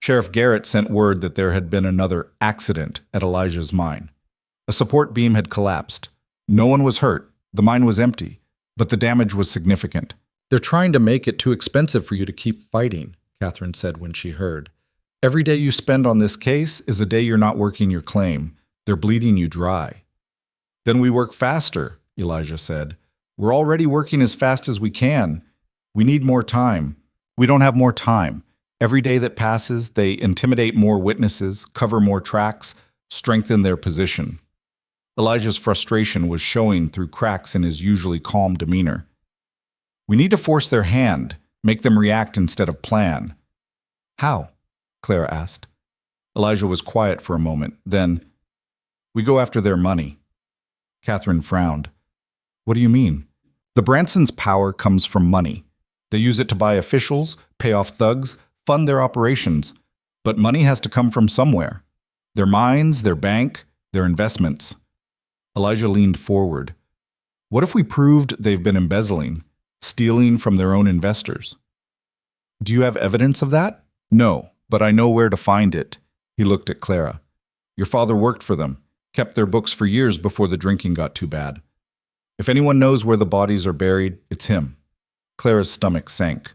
S1: Sheriff Garrett sent word that there had been another accident at Elijah's mine. A support beam had collapsed. No one was hurt. The mine was empty, but the damage was significant. "They're trying to make it too expensive for you to keep fighting," Catherine said when she heard. "Every day you spend on this case is a day you're not working your claim. They're bleeding you dry." "Then we work faster," Elijah said. "We're already working as fast as we can. We need more time." "We don't have more time. Every day that passes, they intimidate more witnesses, cover more tracks, strengthen their position." Elijah's frustration was showing through cracks in his usually calm demeanor. "We need to force their hand, make them react instead of plan." "How?" Clara asked. Elijah was quiet for a moment. Then, "We go after their money." Catherine frowned. "What do you mean?" "The Bransons' power comes from money. They use it to buy officials, pay off thugs, fund their operations. But money has to come from somewhere. Their mines, their bank, their investments." Elijah leaned forward. "What if we proved they've been embezzling, stealing from their own investors?" "Do you have evidence of that?" "No, but I know where to find it." He looked at Clara. "Your father worked for them, kept their books for years before the drinking got too bad. If anyone knows where the bodies are buried, it's him." Clara's stomach sank.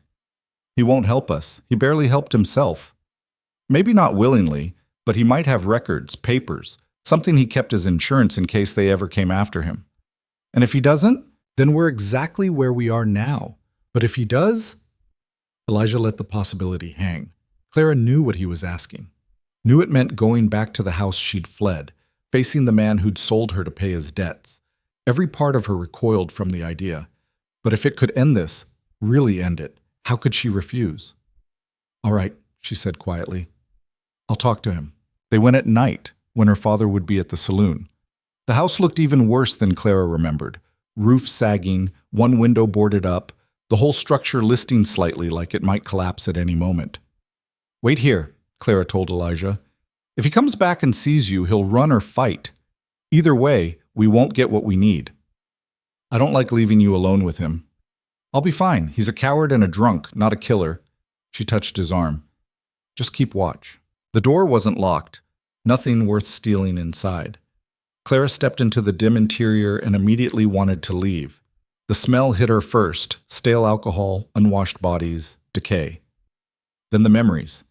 S1: "He won't help us. He barely helped himself." "Maybe not willingly, but he might have records, papers, something he kept as insurance in case they ever came after him. And if he doesn't, then we're exactly where we are now. But if he does..." Elijah let the possibility hang. Clara knew what he was asking. Knew it meant going back to the house she'd fled, facing the man who'd sold her to pay his debts. Every part of her recoiled from the idea. But if it could end this, really end it, how could she refuse? "All right," she said quietly. "I'll talk to him." They went at night, when her father would be at the saloon. The house looked even worse than Clara remembered. Roof sagging, one window boarded up, the whole structure listing slightly like it might collapse at any moment. "Wait here," Clara told Elijah. "If he comes back and sees you, he'll run or fight. Either way, we won't get what we need." "I don't like leaving you alone with him." "I'll be fine. He's a coward and a drunk, not a killer." She touched his arm. "Just keep watch." The door wasn't locked. Nothing worth stealing inside. Clara stepped into the dim interior and immediately wanted to leave. The smell hit her first: stale alcohol, unwashed bodies, decay. Then the memories.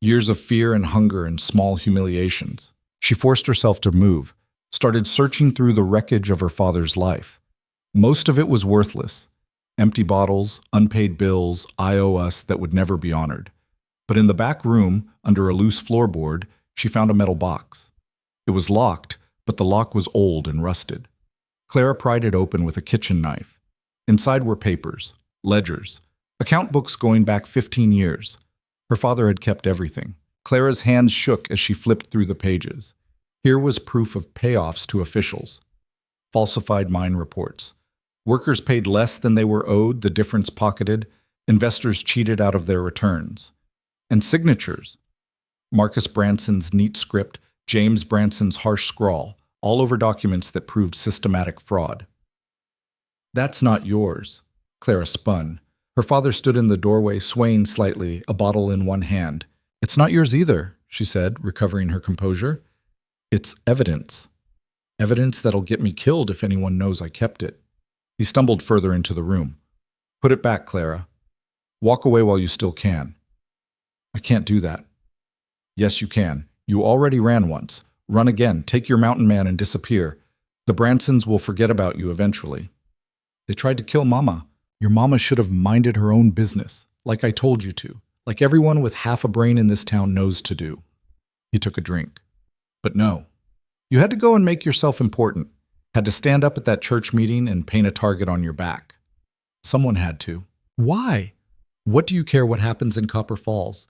S1: Years of fear and hunger and small humiliations. She forced herself to move, started searching through the wreckage of her father's life. Most of it was worthless. Empty bottles, unpaid bills, I owe us that would never be honored. But in the back room, under a loose floorboard, she found a metal box. It was locked, but the lock was old and rusted. Clara pried it open with a kitchen knife. Inside were papers, ledgers, account books going back 15 years. Her father had kept everything. Clara's hands shook as she flipped through the pages. Here was proof of payoffs to officials. Falsified mine reports. Workers paid less than they were owed, the difference pocketed. Investors cheated out of their returns. And signatures. Marcus Branson's neat script, James Branson's harsh scrawl, all over documents that proved systematic fraud. "That's not yours." Clara spun. Her father stood in the doorway, swaying slightly, a bottle in one hand. "It's not yours either," she said, recovering her composure. "It's evidence. Evidence that'll get me killed if anyone knows I kept it." He stumbled further into the room. "Put it back, Clara. Walk away while you still can." "I can't do that." "Yes, you can. You already ran once. Run again, take your mountain man and disappear. The Bransons will forget about you eventually." "They tried to kill Mama." "Your mama should have minded her own business, like I told you to, like everyone with half a brain in this town knows to do." He took a drink. "But no. You had to go and make yourself important. Had to stand up at that church meeting and paint a target on your back." "Someone had to." "Why? What do you care what happens in Copper Falls?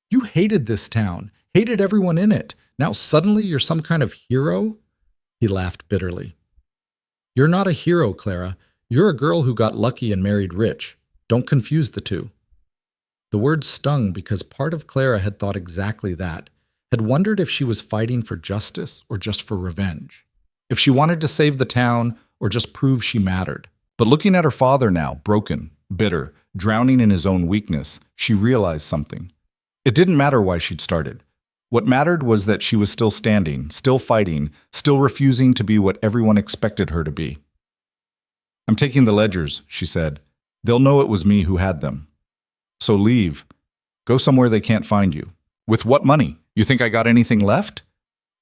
S1: You hated this town, hated everyone in it. Now suddenly you're some kind of hero? He laughed bitterly. You're not a hero, Clara. You're a girl who got lucky and married rich. Don't confuse the two. The words stung because part of Clara had thought exactly that, had wondered if she was fighting for justice or just for revenge, if she wanted to save the town or just prove she mattered. But looking at her father now, broken, bitter, drowning in his own weakness, she realized something. It didn't matter why she'd started. What mattered was that she was still standing, still fighting, still refusing to be what everyone expected her to be. I'm taking the ledgers, she said. They'll know it was me who had them. So leave. Go somewhere they can't find you. With what money? You think I got anything left?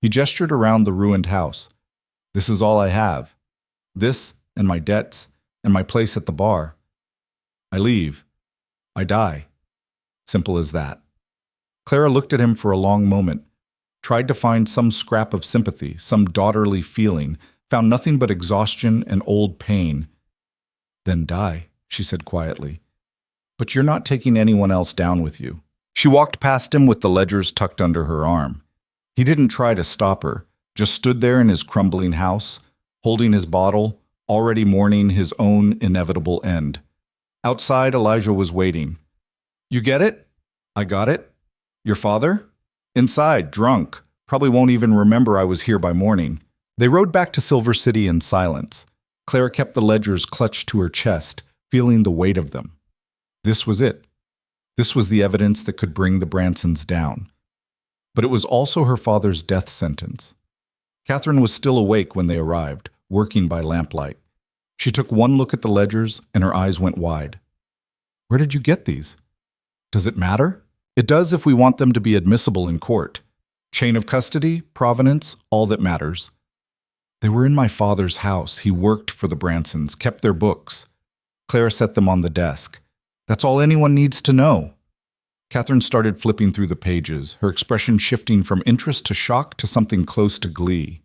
S1: He gestured around the ruined house. This is all I have. This and my debts and my place at the bar. I leave. I die. Simple as that. Clara looked at him for a long moment, tried to find some scrap of sympathy, some daughterly feeling, found nothing but exhaustion and old pain. Then die, she said quietly. But you're not taking anyone else down with you. She walked past him with the ledgers tucked under her arm. He didn't try to stop her, just stood there in his crumbling house, holding his bottle, already mourning his own inevitable end. Outside, Elijah was waiting. You get it? I got it. Your father? Inside, drunk. Probably won't even remember I was here by morning. They rode back to Silver City in silence. Clara kept the ledgers clutched to her chest, feeling the weight of them. This was it. This was the evidence that could bring the Bransons down. But it was also her father's death sentence. Catherine was still awake when they arrived, working by lamplight. She took one look at the ledgers, and her eyes went wide. Where did you get these? Does it matter? It does if we want them to be admissible in court. Chain of custody, provenance, all that matters. They were in my father's house. He worked for the Bransons, kept their books. Clara set them on the desk. That's all anyone needs to know. Catherine started flipping through the pages, her expression shifting from interest to shock to something close to glee.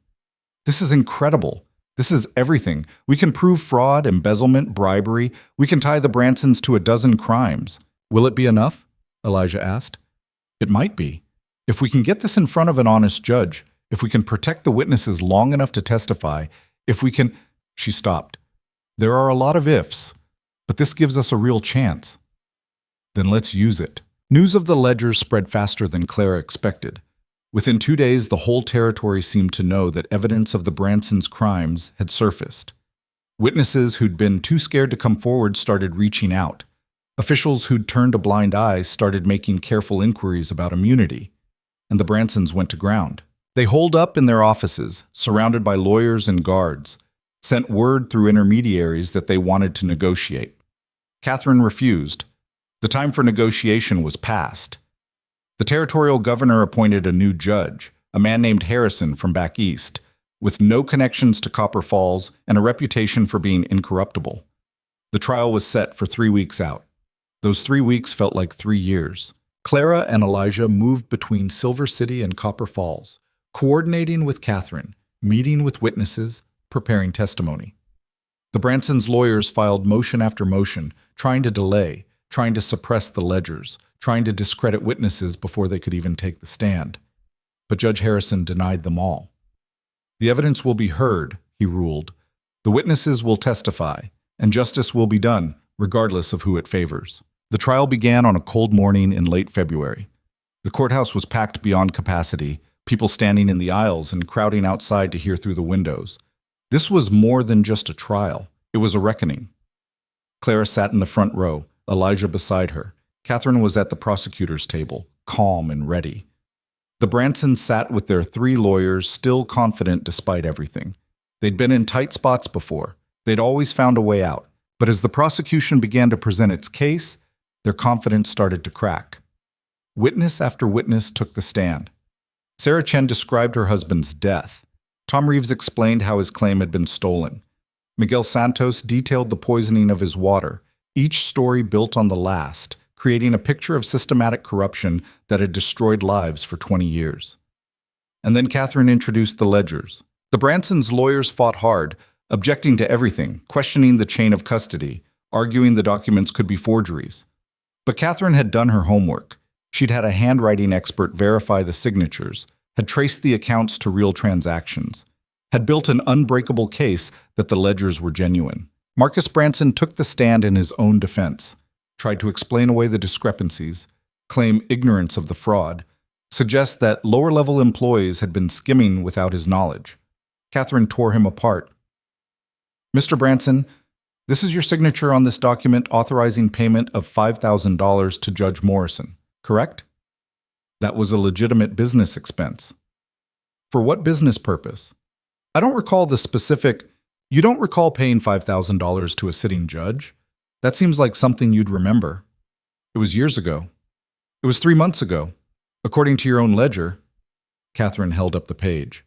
S1: This is incredible. This is everything. We can prove fraud, embezzlement, bribery. We can tie the Bransons to a dozen crimes. Will it be enough? Elijah asked. It might be. If we can get this in front of an honest judge, if we can protect the witnesses long enough to testify, if we can… She stopped. There are a lot of ifs, but this gives us a real chance. Then let's use it. News of the ledgers spread faster than Clara expected. Within 2 days, the whole territory seemed to know that evidence of the Bransons' crimes had surfaced. Witnesses who'd been too scared to come forward started reaching out. Officials who'd turned a blind eye started making careful inquiries about immunity, and the Bransons went to ground. They holed up in their offices, surrounded by lawyers and guards, sent word through intermediaries that they wanted to negotiate. Catherine refused. The time for negotiation was past. The territorial governor appointed a new judge, a man named Harrison from back east, with no connections to Copper Falls and a reputation for being incorruptible. The trial was set for 3 weeks out. Those 3 weeks felt like 3 years. Clara and Elijah moved between Silver City and Copper Falls, coordinating with Catherine, meeting with witnesses, preparing testimony. The Bransons' lawyers filed motion after motion, trying to delay, trying to suppress the ledgers, trying to discredit witnesses before they could even take the stand. But Judge Harrison denied them all. The evidence will be heard, he ruled. The witnesses will testify, and justice will be done, regardless of who it favors. The trial began on a cold morning in late February. The courthouse was packed beyond capacity, people standing in the aisles and crowding outside to hear through the windows. This was more than just a trial. It was a reckoning. Clara sat in the front row, Elijah beside her. Catherine was at the prosecutor's table, calm and ready. The Bransons sat with their 3 lawyers, still confident despite everything. They'd been in tight spots before. They'd always found a way out. But as the prosecution began to present its case, their confidence started to crack. Witness after witness took the stand. Sarah Chen described her husband's death. Tom Reeves explained how his claim had been stolen. Miguel Santos detailed the poisoning of his water, each story built on the last, creating a picture of systematic corruption that had destroyed lives for 20 years. And then Catherine introduced the ledgers. The Bransons' lawyers fought hard, objecting to everything, questioning the chain of custody, arguing the documents could be forgeries. But Catherine had done her homework. She'd had a handwriting expert verify the signatures, had traced the accounts to real transactions, had built an unbreakable case that the ledgers were genuine. Marcus Branson took the stand in his own defense, tried to explain away the discrepancies, claim ignorance of the fraud, suggest that lower-level employees had been skimming without his knowledge. Catherine tore him apart. Mr. Branson, this is your signature on this document authorizing payment of $5,000 to Judge Morrison, correct? That was a legitimate business expense. For what business purpose? I don't recall the specific. You don't recall paying $5,000 to a sitting judge? That seems like something you'd remember. It was years ago. It was 3 months ago. According to your own ledger, Catherine held up the page.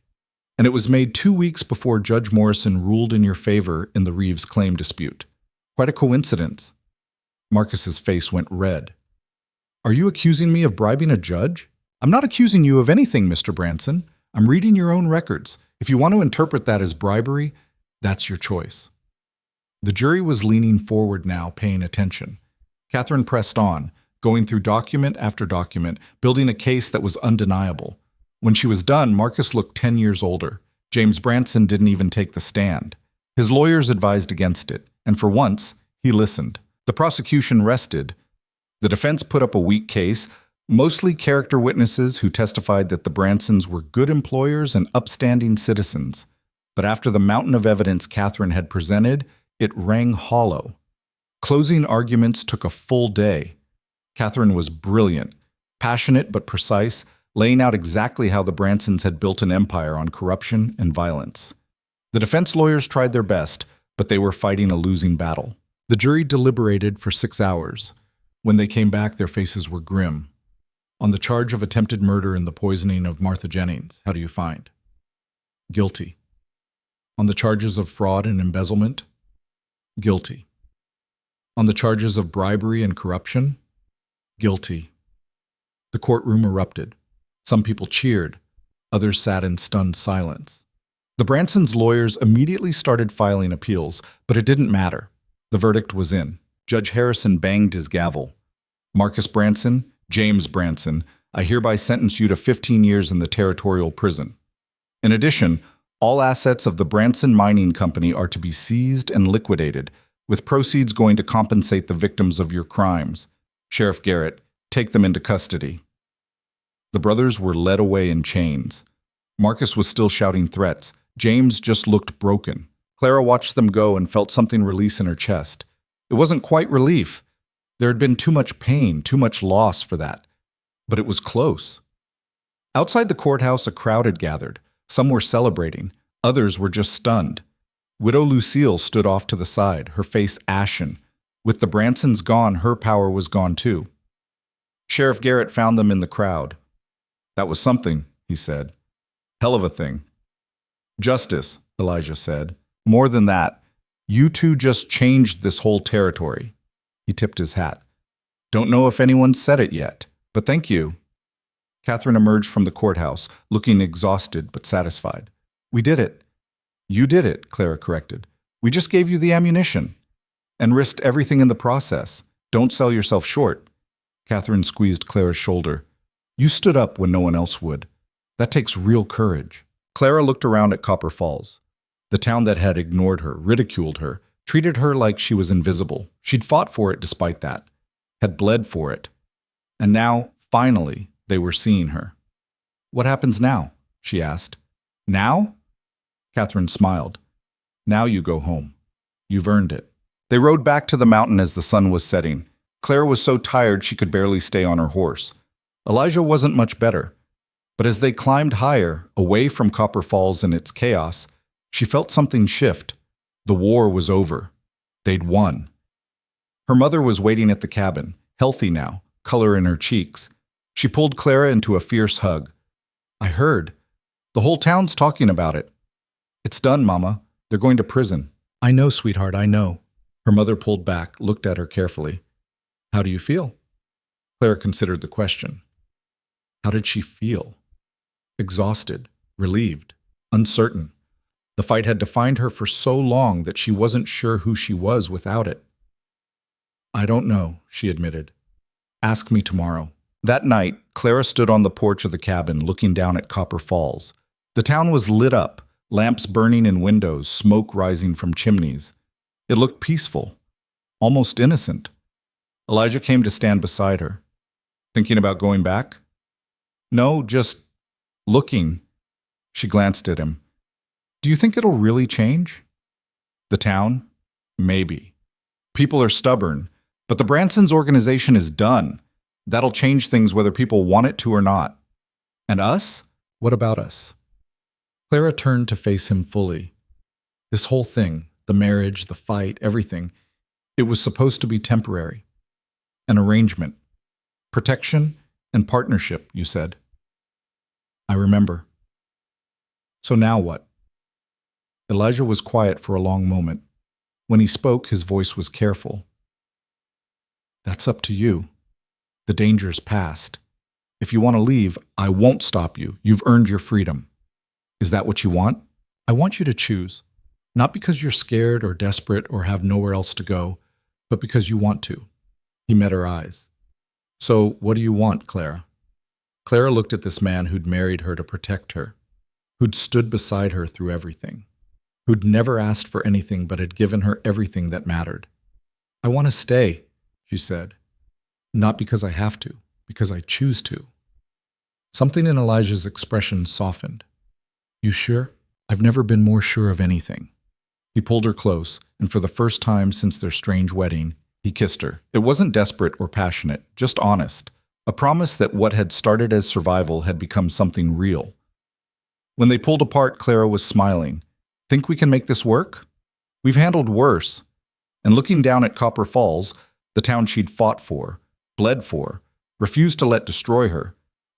S1: And it was made 2 weeks before Judge Morrison ruled in your favor in the Reeves claim dispute. Quite a coincidence. Marcus's face went red. Are you accusing me of bribing a judge? I'm not accusing you of anything, Mr. Branson. I'm reading your own records. If you want to interpret that as bribery, that's your choice. The jury was leaning forward now, paying attention. Catherine pressed on, going through document after document, building a case that was undeniable. When she was done, Marcus looked 10 years older. James Branson didn't even take the stand. His lawyers advised against it, and for once, he listened. The prosecution rested. The defense put up a weak case, mostly character witnesses who testified that the Bransons were good employers and upstanding citizens. But after the mountain of evidence Catherine had presented, it rang hollow. Closing arguments took a full day. Catherine was brilliant, passionate but precise, laying out exactly how the Bransons had built an empire on corruption and violence. The defense lawyers tried their best, but they were fighting a losing battle. The jury deliberated for 6 hours. When they came back, their faces were grim. On the charge of attempted murder and the poisoning of Martha Jennings, how do you find? Guilty. On the charges of fraud and embezzlement? Guilty. On the charges of bribery and corruption? Guilty. The courtroom erupted. Some people cheered. Others sat in stunned silence. The Bransons' lawyers immediately started filing appeals, but it didn't matter. The verdict was in. Judge Harrison banged his gavel. Marcus Branson, James Branson, I hereby sentence you to 15 years in the territorial prison. In addition, all assets of the Branson Mining Company are to be seized and liquidated, with proceeds going to compensate the victims of your crimes. Sheriff Garrett, take them into custody. The brothers were led away in chains. Marcus was still shouting threats. James just looked broken. Clara watched them go and felt something release in her chest. It wasn't quite relief. There had been too much pain, too much loss for that. But it was close. Outside the courthouse, a crowd had gathered. Some were celebrating. Others were just stunned. Widow Lucille stood off to the side, her face ashen. With the Bransons gone, her power was gone too. Sheriff Garrett found them in the crowd. That was something, he said. Hell of a thing. Justice, Elijah said. More than that, you two just changed this whole territory. He tipped his hat. Don't know if anyone said it yet, but thank you. Catherine emerged from the courthouse, looking exhausted but satisfied. We did it. You did it, Clara corrected. We just gave you the ammunition and risked everything in the process. Don't sell yourself short. Catherine squeezed Clara's shoulder. You stood up when no one else would. That takes real courage. Clara looked around at Copper Falls. The town that had ignored her, ridiculed her, treated her like she was invisible. She'd fought for it despite that, had bled for it. And now, finally, they were seeing her. What happens now? She asked. Now? Catherine smiled. Now you go home. You've earned it. They rode back to the mountain as the sun was setting. Clara was so tired she could barely stay on her horse. Elijah wasn't much better. But as they climbed higher, away from Copper Falls and its chaos, she felt something shift. The war was over. They'd won. Her mother was waiting at the cabin, healthy now, color in her cheeks. She pulled Clara into a fierce hug. I heard. The whole town's talking about it. It's done, Mama. They're going to prison. I know, sweetheart, I know. Her mother pulled back, looked at her carefully. How do you feel? Clara considered the question. How did she feel? Exhausted, relieved, uncertain. The fight had defined her for so long that she wasn't sure who she was without it. I don't know, she admitted. Ask me tomorrow. That night, Clara stood on the porch of the cabin looking down at Copper Falls. The town was lit up, lamps burning in windows, smoke rising from chimneys. It looked peaceful, almost innocent. Elijah came to stand beside her. Thinking about going back? No, just looking. She glanced at him. Do you think it'll really change? The town? Maybe. People are stubborn, but the Bransons' organization is done. That'll change things whether people want it to or not. And us? What about us? Clara turned to face him fully. This whole thing, the marriage, the fight, everything, it was supposed to be temporary. An arrangement. Protection and partnership, you said. I remember. So now what? Elijah was quiet for a long moment. When he spoke, his voice was careful. That's up to you. The danger's past. If you want to leave, I won't stop you. You've earned your freedom. Is that what you want? I want you to choose. Not because you're scared or desperate or have nowhere else to go, but because you want to. He met her eyes. So, what do you want, Clara? Clara looked at this man who'd married her to protect her, who'd stood beside her through everything, who'd never asked for anything but had given her everything that mattered. I want to stay, she said. Not because I have to, because I choose to. Something in Elijah's expression softened. You sure? I've never been more sure of anything. He pulled her close, and for the first time since their strange wedding, he kissed her. It wasn't desperate or passionate, just honest. A promise that what had started as survival had become something real. When they pulled apart, Clara was smiling. Think we can make this work? We've handled worse. And looking down at Copper Falls, the town she'd fought for, bled for, refused to let destroy her,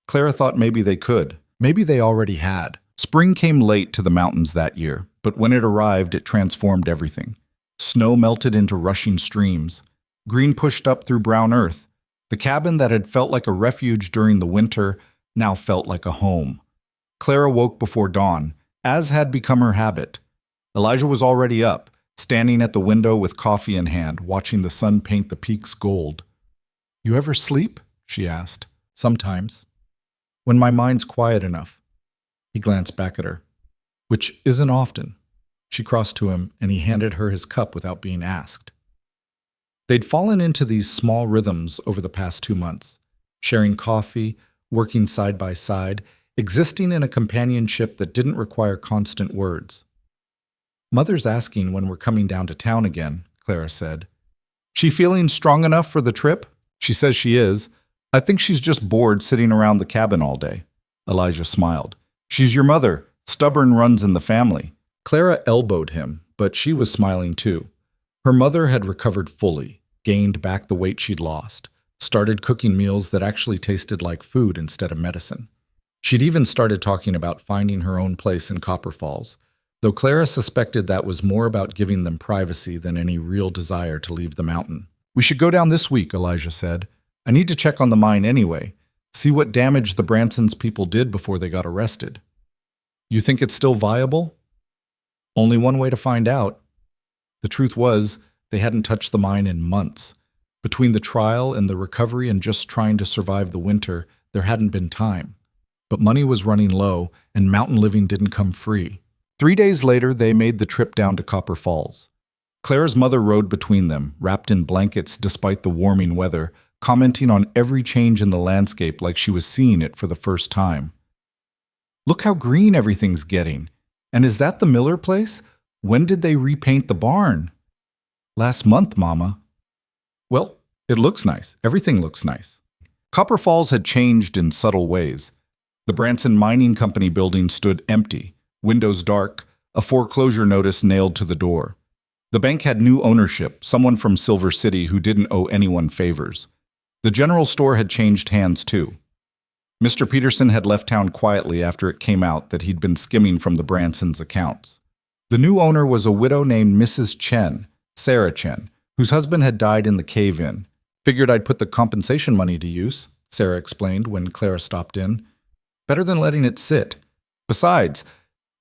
S1: Clara thought maybe they could. Maybe they already had. Spring came late to the mountains that year, but when it arrived, it transformed everything. Snow melted into rushing streams. Green pushed up through brown earth. The cabin that had felt like a refuge during the winter now felt like a home. Clara woke before dawn, as had become her habit. Elijah was already up, standing at the window with coffee in hand, watching the sun paint the peaks gold. You ever sleep? She asked. Sometimes. When my mind's quiet enough. He glanced back at her. Which isn't often. She crossed to him, and he handed her his cup without being asked. They'd fallen into these small rhythms over the past 2 months, sharing coffee, working side by side, existing in a companionship that didn't require constant words. Mother's asking when we're coming down to town again, Clara said. She feeling strong enough for the trip? She says she is. I think she's just bored sitting around the cabin all day. Elijah smiled. She's your mother. Stubborn runs in the family. Clara elbowed him, but she was smiling too. Her mother had recovered fully, gained back the weight she'd lost, started cooking meals that actually tasted like food instead of medicine. She'd even started talking about finding her own place in Copper Falls, though Clara suspected that was more about giving them privacy than any real desire to leave the mountain. We should go down this week, Elijah said. I need to check on the mine anyway, see what damage the Bransons people did before they got arrested. You think it's still viable? Only one way to find out. The truth was, they hadn't touched the mine in months. Between the trial and the recovery and just trying to survive the winter, there hadn't been time. But money was running low, and mountain living didn't come free. 3 days later, they made the trip down to Copper Falls. Clara's mother rode between them, wrapped in blankets despite the warming weather, commenting on every change in the landscape like she was seeing it for the first time. Look how green everything's getting. And is that the Miller place? When did they repaint the barn? Last month, Mama. Well, it looks nice. Everything looks nice. Copper Falls had changed in subtle ways. The Branson Mining Company building stood empty, windows dark, a foreclosure notice nailed to the door. The bank had new ownership, someone from Silver City who didn't owe anyone favors. The general store had changed hands too. Mr. Peterson had left town quietly after it came out that he'd been skimming from the Bransons' accounts. The new owner was a widow named Mrs. Chen, Sarah Chen, whose husband had died in the cave-in. Figured I'd put the compensation money to use, Sarah explained when Clara stopped in. Better than letting it sit. Besides,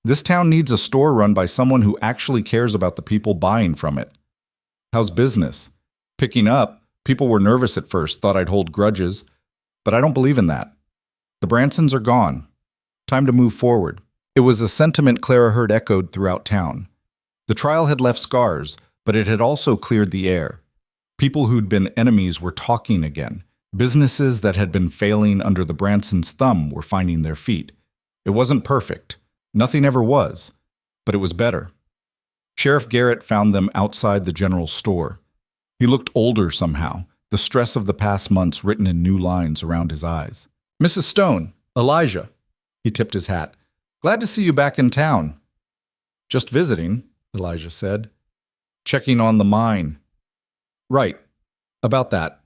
S1: this town needs a store run by someone who actually cares about the people buying from it. How's business? Picking up. People were nervous at first, thought I'd hold grudges. But I don't believe in that. The Bransons are gone. Time to move forward. It was a sentiment Clara heard echoed throughout town. The trial had left scars, but it had also cleared the air. People who'd been enemies were talking again. Businesses that had been failing under the Bransons' thumb were finding their feet. It wasn't perfect. Nothing ever was. But it was better. Sheriff Garrett found them outside the general store. He looked older somehow, the stress of the past months written in new lines around his eyes. "Mrs. Stone, Elijah." He tipped his hat. "Glad to see you back in town." "Just visiting," Elijah said. "Checking on the mine." "Right. About that."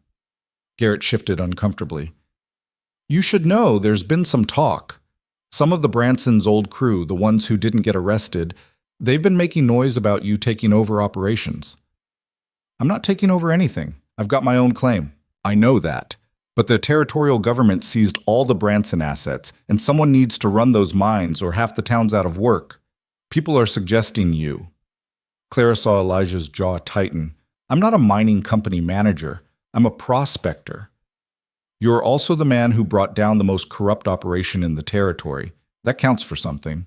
S1: Garrett shifted uncomfortably. "You should know there's been some talk. Some of the Bransons' old crew, the ones who didn't get arrested, they've been making noise about you taking over operations." "I'm not taking over anything. I've got my own claim." "I know that. But the territorial government seized all the Branson assets, and someone needs to run those mines or half the town's out of work. People are suggesting you." Clara saw Elijah's jaw tighten. "I'm not a mining company manager. I'm a prospector." "You're also the man who brought down the most corrupt operation in the territory. That counts for something."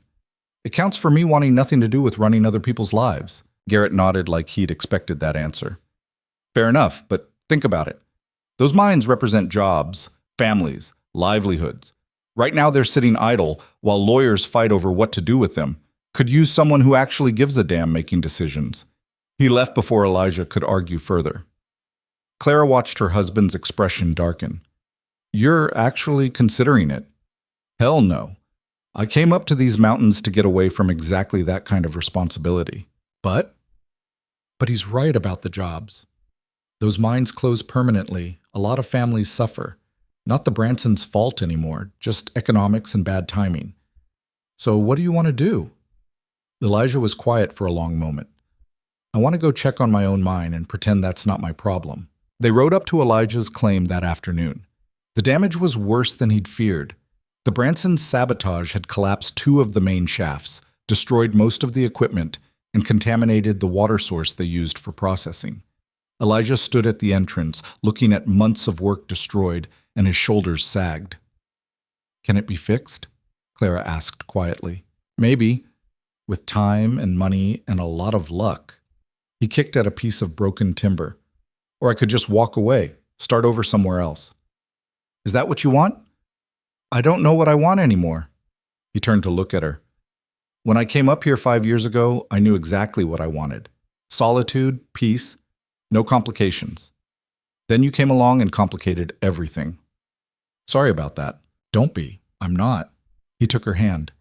S1: "It counts for me wanting nothing to do with running other people's lives." Garrett nodded like he'd expected that answer. "Fair enough, but think about it. Those mines represent jobs, families, livelihoods. Right now they're sitting idle while lawyers fight over what to do with them. Could use someone who actually gives a damn making decisions." He left before Elijah could argue further. Clara watched her husband's expression darken. "You're actually considering it?" "Hell no. I came up to these mountains to get away from exactly that kind of responsibility." But he's right about the jobs. Those mines close permanently. A lot of families suffer. Not the Bransons' fault anymore, just economics and bad timing. "So what do you want to do?" Elijah was quiet for a long moment. "I want to go check on my own mine and pretend that's not my problem." They rode up to Elijah's claim that afternoon. The damage was worse than he'd feared. The Bransons' sabotage had collapsed 2 of the main shafts, destroyed most of the equipment, and contaminated the water source they used for processing. Elijah stood at the entrance, looking at months of work destroyed, and his shoulders sagged. "Can it be fixed?" Clara asked quietly. "Maybe, with time and money and a lot of luck." He kicked at a piece of broken timber. "Or I could just walk away, start over somewhere else." "Is that what you want?" "I don't know what I want anymore." He turned to look at her. "When I came up here 5 years ago, I knew exactly what I wanted. Solitude, peace, no complications. Then you came along and complicated everything." "Sorry about that." "Don't be. I'm not." He took her hand.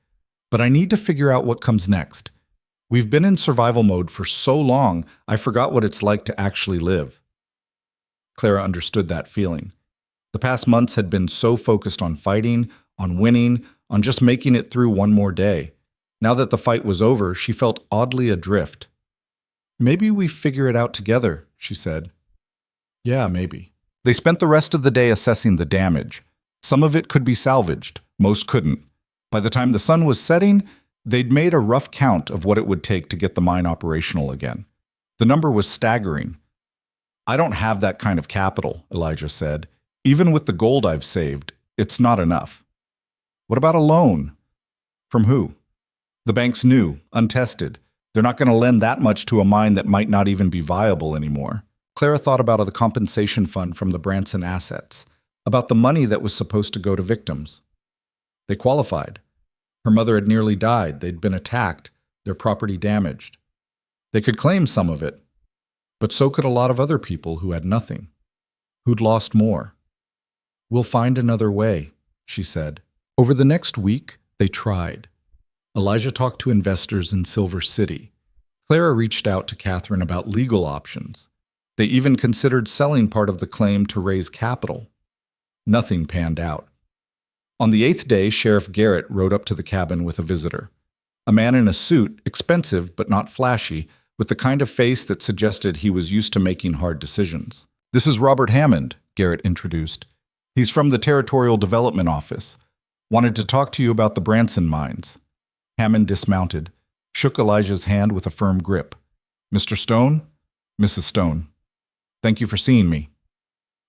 S1: "But I need to figure out what comes next. We've been in survival mode for so long, I forgot what it's like to actually live." Clara understood that feeling. The past months had been so focused on fighting, on winning, on just making it through one more day. Now that the fight was over, she felt oddly adrift. "Maybe we figure it out together," she said. "Yeah, maybe." They spent the rest of the day assessing the damage. Some of it could be salvaged, most couldn't. By the time the sun was setting, they'd made a rough count of what it would take to get the mine operational again. The number was staggering. "I don't have that kind of capital," Elijah said. "Even with the gold I've saved, it's not enough." "What about a loan?" "From who?" "The bank's new, untested. They're not going to lend that much to a mine that might not even be viable anymore." Clara thought about the compensation fund from the Branson assets, about the money that was supposed to go to victims. They qualified. Her mother had nearly died. They'd been attacked, their property damaged. They could claim some of it, but so could a lot of other people who had nothing, who'd lost more. "We'll find another way," she said. Over the next week, they tried. Elijah talked to investors in Silver City. Clara reached out to Catherine about legal options. They even considered selling part of the claim to raise capital. Nothing panned out. On the 8th day, Sheriff Garrett rode up to the cabin with a visitor. A man in a suit, expensive but not flashy, with the kind of face that suggested he was used to making hard decisions. "This is Robert Hammond," Garrett introduced. "He's from the Territorial Development Office. Wanted to talk to you about the Branson mines." Hammond dismounted, shook Elijah's hand with a firm grip. "Mr. Stone?" "Mrs. Stone. Thank you for seeing me."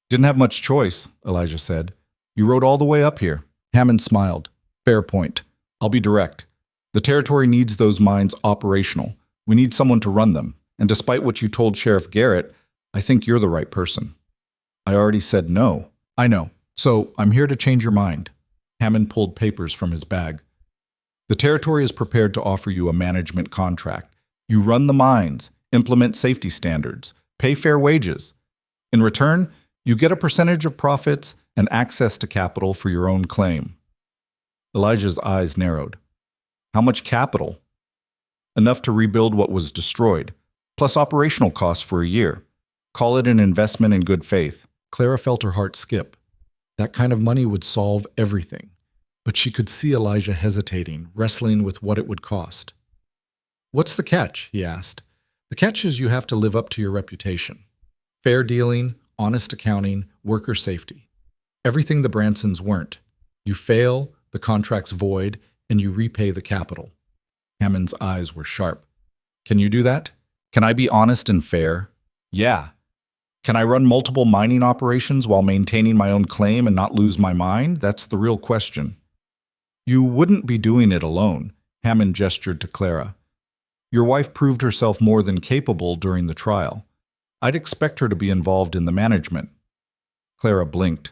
S1: "Didn't have much choice," Elijah said. You rode all the way up here. Hammond smiled. Fair point. I'll be direct. The territory needs those mines operational. We need someone to run them. And despite what you told Sheriff Garrett, I think you're the right person. I already said no. I know. So I'm here to change your mind. Hammond pulled papers from his bag. The territory is prepared to offer you a management contract. You run the mines, implement safety standards, pay fair wages. In return, you get a percentage of profits and access to capital for your own claim. Elijah's eyes narrowed. How much capital? Enough to rebuild what was destroyed, plus operational costs for a year. Call it an investment in good faith. Clara felt her heart skip. That kind of money would solve everything. But she could see Elijah hesitating, wrestling with what it would cost. What's the catch? He asked. The catch is you have to live up to your reputation. Fair dealing, honest accounting, worker safety. Everything the Bransons weren't. You fail, the contract's void, and you repay the capital. Hammond's eyes were sharp. Can you do that? Can I be honest and fair? Yeah. Can I run multiple mining operations while maintaining my own claim and not lose my mind? That's the real question. You wouldn't be doing it alone, Hammond gestured to Clara. Your wife proved herself more than capable during the trial. I'd expect her to be involved in the management. Clara blinked.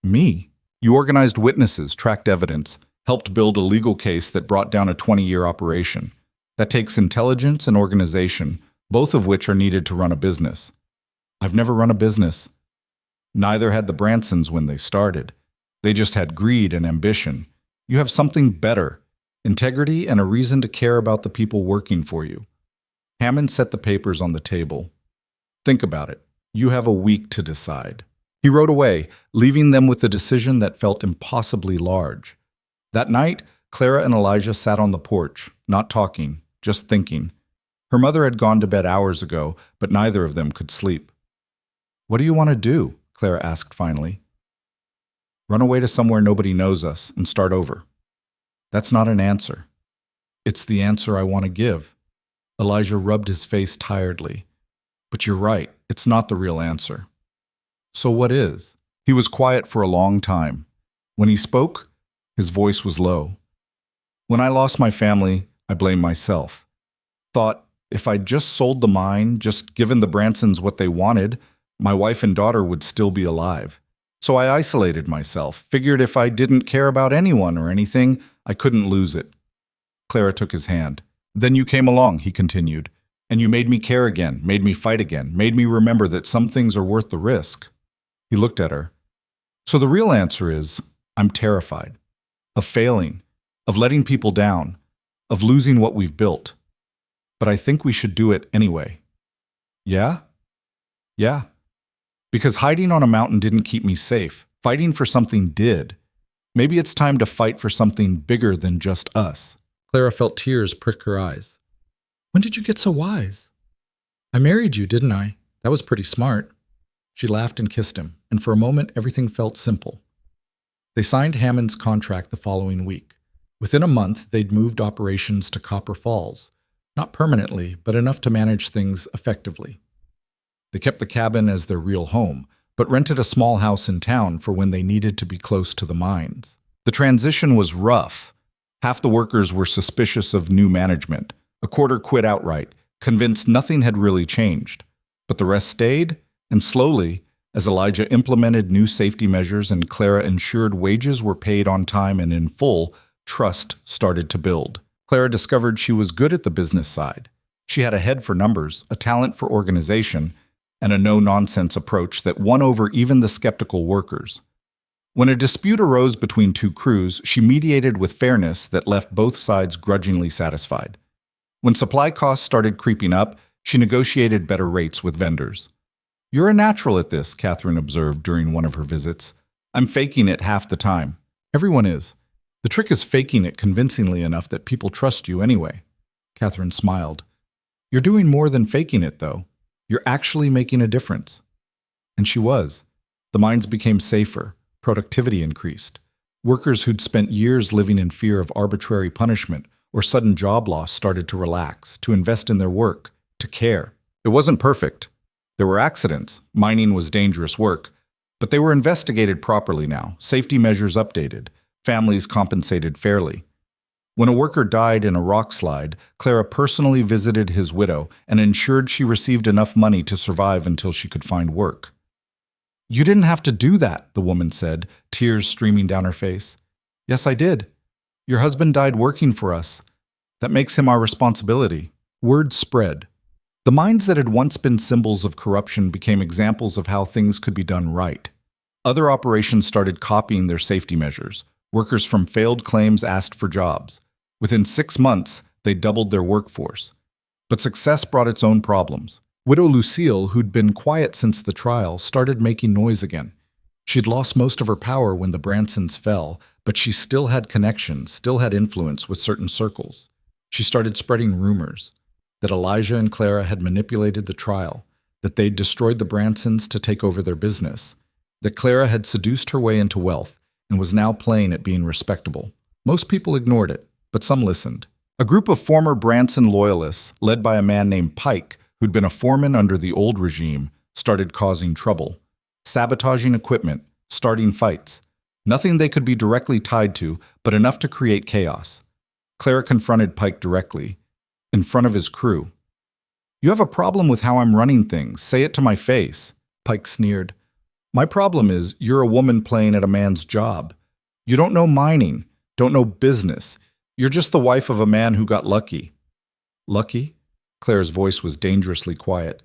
S1: Me? You organized witnesses, tracked evidence, helped build a legal case that brought down a 20-year operation. That takes intelligence and organization, both of which are needed to run a business. I've never run a business. Neither had the Bransons when they started. They just had greed and ambition. You have something better, integrity and a reason to care about the people working for you. Hammond set the papers on the table. Think about it. You have a week to decide. He rode away, leaving them with a decision that felt impossibly large. That night, Clara and Elijah sat on the porch, not talking, just thinking. Her mother had gone to bed hours ago, but neither of them could sleep. What do you want to do? Clara asked finally. Run away to somewhere nobody knows us and start over. That's not an answer. It's the answer I want to give. Elijah rubbed his face tiredly. But you're right, it's not the real answer. So what is? He was quiet for a long time. When he spoke, his voice was low. When I lost my family, I blamed myself. Thought, if I'd just sold the mine, just given the Bransons what they wanted, my wife and daughter would still be alive. So I isolated myself, figured if I didn't care about anyone or anything, I couldn't lose it. Clara took his hand. Then you came along, he continued, and you made me care again, made me fight again, made me remember that some things are worth the risk. He looked at her. So the real answer is, I'm terrified. Of failing, of letting people down, of losing what we've built. But I think we should do it anyway. Yeah? Yeah. Because hiding on a mountain didn't keep me safe. Fighting for something did. Maybe it's time to fight for something bigger than just us. Clara felt tears prick her eyes. When did you get so wise? I married you, didn't I? That was pretty smart. She laughed and kissed him, and for a moment everything felt simple. They signed Hammond's contract the following week. Within a month, they'd moved operations to Copper Falls. Not permanently, but enough to manage things effectively. They kept the cabin as their real home, but rented a small house in town for when they needed to be close to the mines. The transition was rough. Half the workers were suspicious of new management. A quarter quit outright, convinced nothing had really changed. But the rest stayed, and slowly, as Elijah implemented new safety measures and Clara ensured wages were paid on time and in full, trust started to build. Clara discovered she was good at the business side. She had a head for numbers, a talent for organization, and a no-nonsense approach that won over even the skeptical workers. When a dispute arose between two crews, she mediated with fairness that left both sides grudgingly satisfied. When supply costs started creeping up, she negotiated better rates with vendors. You're a natural at this, Catherine observed during one of her visits. I'm faking it half the time. Everyone is. The trick is faking it convincingly enough that people trust you anyway. Catherine smiled. You're doing more than faking it, though. You're actually making a difference. And she was. The mines became safer. Productivity increased. Workers who'd spent years living in fear of arbitrary punishment or sudden job loss started to relax, to invest in their work, to care. It wasn't perfect. There were accidents. Mining was dangerous work. But they were investigated properly now, safety measures updated, families compensated fairly. When a worker died in a rock slide, Clara personally visited his widow and ensured she received enough money to survive until she could find work. "You didn't have to do that," the woman said, tears streaming down her face. "Yes, I did. Your husband died working for us. That makes him our responsibility." Word spread. The mines that had once been symbols of corruption became examples of how things could be done right. Other operations started copying their safety measures. Workers from failed claims asked for jobs. Within 6 months, they doubled their workforce. But success brought its own problems. Widow Lucille, who'd been quiet since the trial, started making noise again. She'd lost most of her power when the Bransons fell, but she still had connections, still had influence with certain circles. She started spreading rumors that Elijah and Clara had manipulated the trial, that they'd destroyed the Bransons to take over their business, that Clara had seduced her way into wealth and was now playing at being respectable. Most people ignored it, but some listened. A group of former Branson loyalists, led by a man named Pike, who'd been a foreman under the old regime, started causing trouble, sabotaging equipment, starting fights. Nothing they could be directly tied to, but enough to create chaos. Clara confronted Pike directly, in front of his crew. "You have a problem with how I'm running things. Say it to my face." Pike sneered. "My problem is you're a woman playing at a man's job. You don't know mining, don't know business. You're just the wife of a man who got lucky." "Lucky?" Claire's voice was dangerously quiet.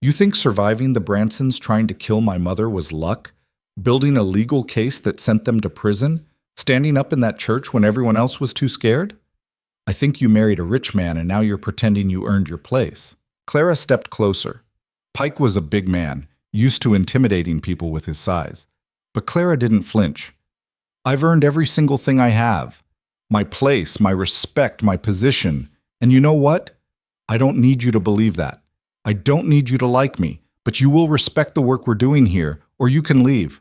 S1: "You think surviving the Bransons trying to kill my mother was luck? Building a legal case that sent them to prison? Standing up in that church when everyone else was too scared? I think you married a rich man and now you're pretending you earned your place." Clara stepped closer. Pike was a big man, used to intimidating people with his size. But Clara didn't flinch. "I've earned every single thing I have. My place, my respect, my position. And you know what? I don't need you to believe that. I don't need you to like me, but you will respect the work we're doing here, or you can leave."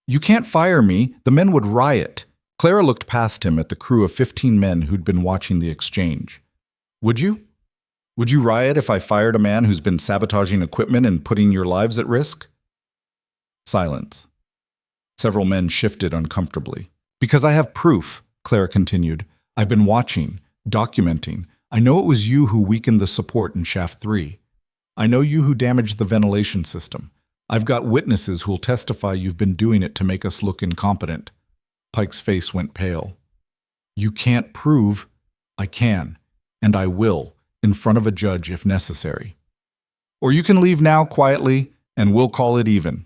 S1: "You can't fire me. The men would riot." Clara looked past him at the crew of 15 men who'd been watching the exchange. "Would you? Would you riot if I fired a man who's been sabotaging equipment and putting your lives at risk?" Silence. Several men shifted uncomfortably. "Because I have proof," Clara continued. "I've been watching, documenting. I know it was you who weakened the support in Shaft 3. I know you who damaged the ventilation system. I've got witnesses who'll testify you've been doing it to make us look incompetent." Pike's face went pale. "You can't prove." "I can, and I will, in front of a judge if necessary. Or you can leave now quietly, and we'll call it even."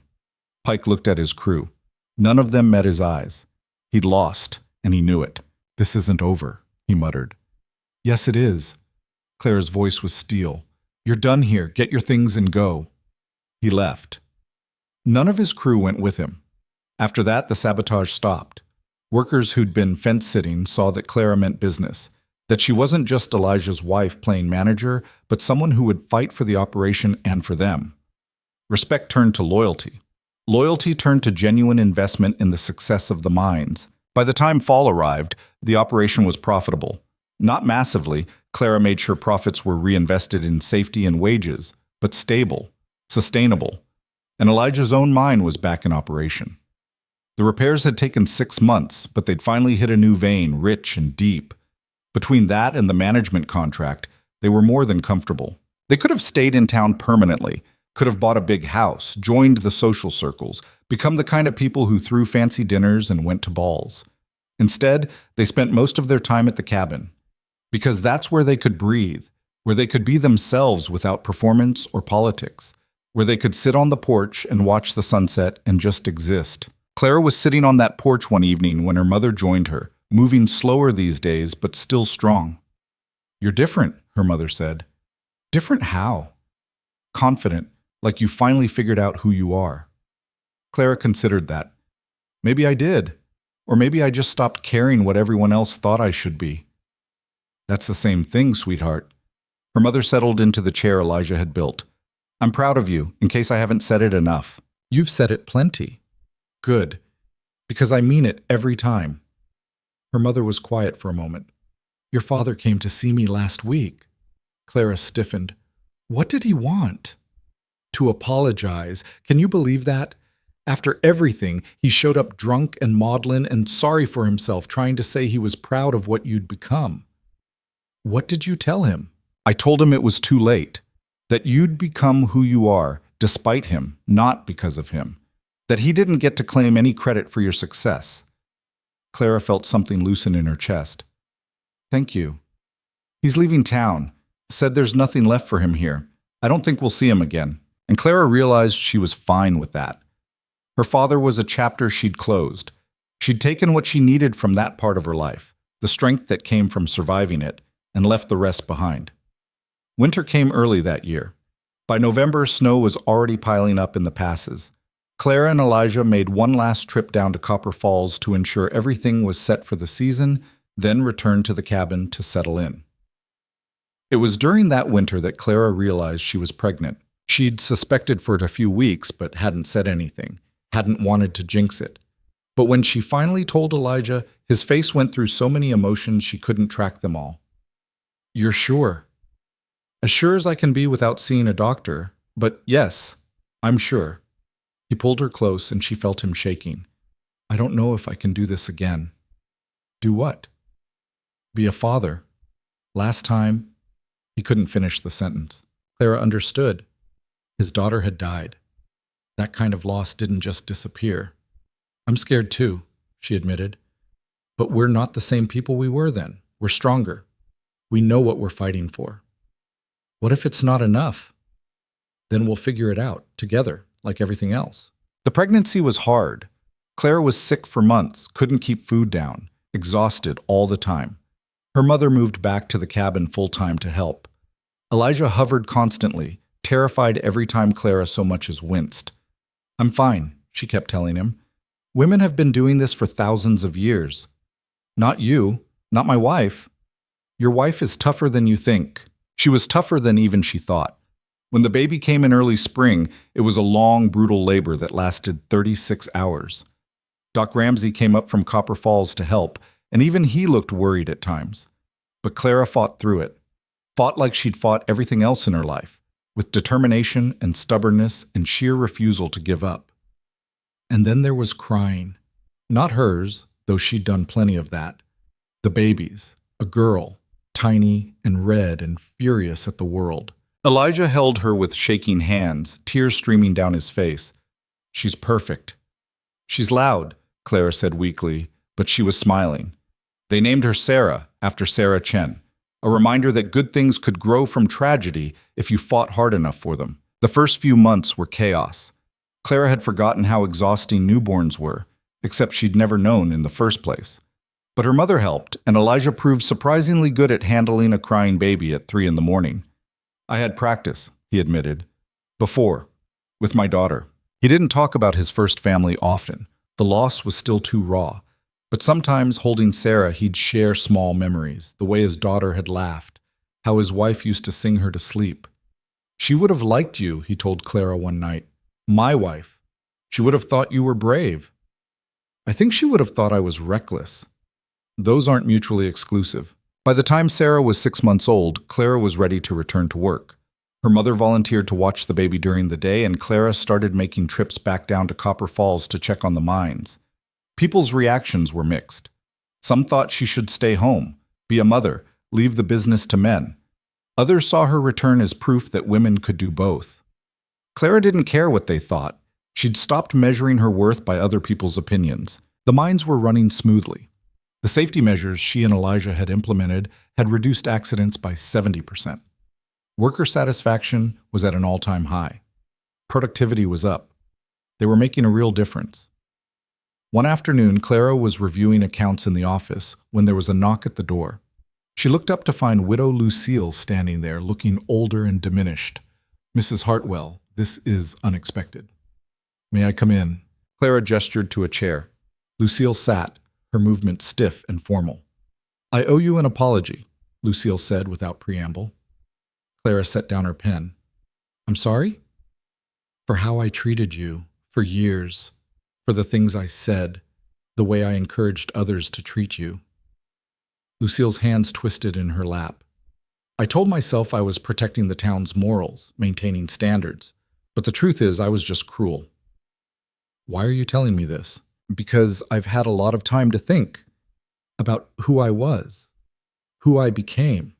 S1: Pike looked at his crew. None of them met his eyes. He'd lost, and he knew it. "This isn't over," he muttered. "Yes, it is." Clara's voice was steel. "You're done here. Get your things and go." He left. None of his crew went with him. After that, the sabotage stopped. Workers who'd been fence-sitting saw that Clara meant business, that she wasn't just Elijah's wife playing manager, but someone who would fight for the operation and for them. Respect turned to loyalty. Loyalty turned to genuine investment in the success of the mines. By the time fall arrived, the operation was profitable. Not massively, Clara made sure profits were reinvested in safety and wages, but stable, sustainable. And Elijah's own mine was back in operation. The repairs had taken 6 months, but they'd finally hit a new vein, rich and deep. Between that and the management contract, they were more than comfortable. They could have stayed in town permanently, could have bought a big house, joined the social circles, become the kind of people who threw fancy dinners and went to balls. Instead, they spent most of their time at the cabin, because that's where they could breathe, where they could be themselves without performance or politics, where they could sit on the porch and watch the sunset and just exist. Clara was sitting on that porch one evening when her mother joined her, moving slower these days, but still strong. "You're different," her mother said. "Different how?" "Confident, like you finally figured out who you are." Clara considered that. Maybe I did, or maybe I just stopped caring what everyone else thought I should be. "That's the same thing, sweetheart." Her mother settled into the chair Elijah had built. "I'm proud of you, in case I haven't said it enough." "You've said it plenty." "Good, because I mean it every time." Her mother was quiet for a moment. "Your father came to see me last week." Clara stiffened. "What did he want?" "To apologize. Can you believe that? After everything, he showed up drunk and maudlin and sorry for himself, trying to say he was proud of what you'd become. What did you tell him? I told him it was too late, that you'd become who you are, despite him, not because of him, that he didn't get to claim any credit for your success. Clara felt something loosen in her chest. Thank you. He's leaving town. Said there's nothing left for him here. I don't think we'll see him again. And Clara realized she was fine with that. Her father was a chapter she'd closed. She'd taken what she needed from that part of her life, the strength that came from surviving it, and left the rest behind. Winter came early that year. By November, snow was already piling up in the passes. Clara and Elijah made one last trip down to Copper Falls to ensure everything was set for the season, then returned to the cabin to settle in. It was during that winter that Clara realized she was pregnant. She'd suspected for a few weeks, but hadn't said anything, hadn't wanted to jinx it. But when she finally told Elijah, his face went through so many emotions she couldn't track them all. You're sure? As sure as I can be without seeing a doctor, but yes, I'm sure. He pulled her close and she felt him shaking. I don't know if I can do this again. Do what? Be a father. Last time, he couldn't finish the sentence. Clara understood. His daughter had died. That kind of loss didn't just disappear. I'm scared too, she admitted. But we're not the same people we were then. We're stronger. We know what we're fighting for. What if it's not enough? Then we'll figure it out, together, like everything else. The pregnancy was hard. Clara was sick for months, couldn't keep food down, exhausted all the time. Her mother moved back to the cabin full-time to help. Elijah hovered constantly, terrified every time Clara so much as winced. I'm fine, she kept telling him. Women have been doing this for thousands of years. Not you, not my wife. Your wife is tougher than you think. She was tougher than even she thought. When the baby came in early spring, it was a long, brutal labor that lasted 36 hours. Doc Ramsey came up from Copper Falls to help, and even he looked worried at times. But Clara fought through it, fought like she'd fought everything else in her life, with determination and stubbornness and sheer refusal to give up. And then there was crying. Not hers, though she'd done plenty of that. The baby's, a girl, tiny and red and furious at the world. Elijah held her with shaking hands, tears streaming down his face. She's perfect. She's loud, Clara said weakly, but she was smiling. They named her Sarah, after Sarah Chen, a reminder that good things could grow from tragedy if you fought hard enough for them. The first few months were chaos. Clara had forgotten how exhausting newborns were, except she'd never known in the first place. But her mother helped, and Elijah proved surprisingly good at handling a crying baby at 3 a.m. I had practice, he admitted. Before, with my daughter. He didn't talk about his first family often. The loss was still too raw. But sometimes, holding Sarah, he'd share small memories, the way his daughter had laughed, how his wife used to sing her to sleep. She would have liked you, he told Clara one night. My wife. She would have thought you were brave. I think she would have thought I was reckless. Those aren't mutually exclusive. By the time Sarah was 6 months old, Clara was ready to return to work. Her mother volunteered to watch the baby during the day, and Clara started making trips back down to Copper Falls to check on the mines. People's reactions were mixed. Some thought she should stay home, be a mother, leave the business to men. Others saw her return as proof that women could do both. Clara didn't care what they thought. She'd stopped measuring her worth by other people's opinions. The mines were running smoothly. The safety measures she and Elijah had implemented had reduced accidents by 70%. Worker satisfaction was at an all-time high. Productivity was up. They were making a real difference. One afternoon, Clara was reviewing accounts in the office when there was a knock at the door. She looked up to find Widow Lucille standing there, looking older and diminished. Mrs. Hartwell, this is unexpected. May I come in? Clara gestured to a chair. Lucille sat, her movement stiff and formal. I owe you an apology, Lucille said without preamble. Clara set down her pen. I'm sorry? For how I treated you, for years, for the things I said, the way I encouraged others to treat you. Lucille's hands twisted in her lap. I told myself I was protecting the town's morals, maintaining standards, but the truth is I was just cruel. Why are you telling me this? Because I've had a lot of time to think about who I was, who I became.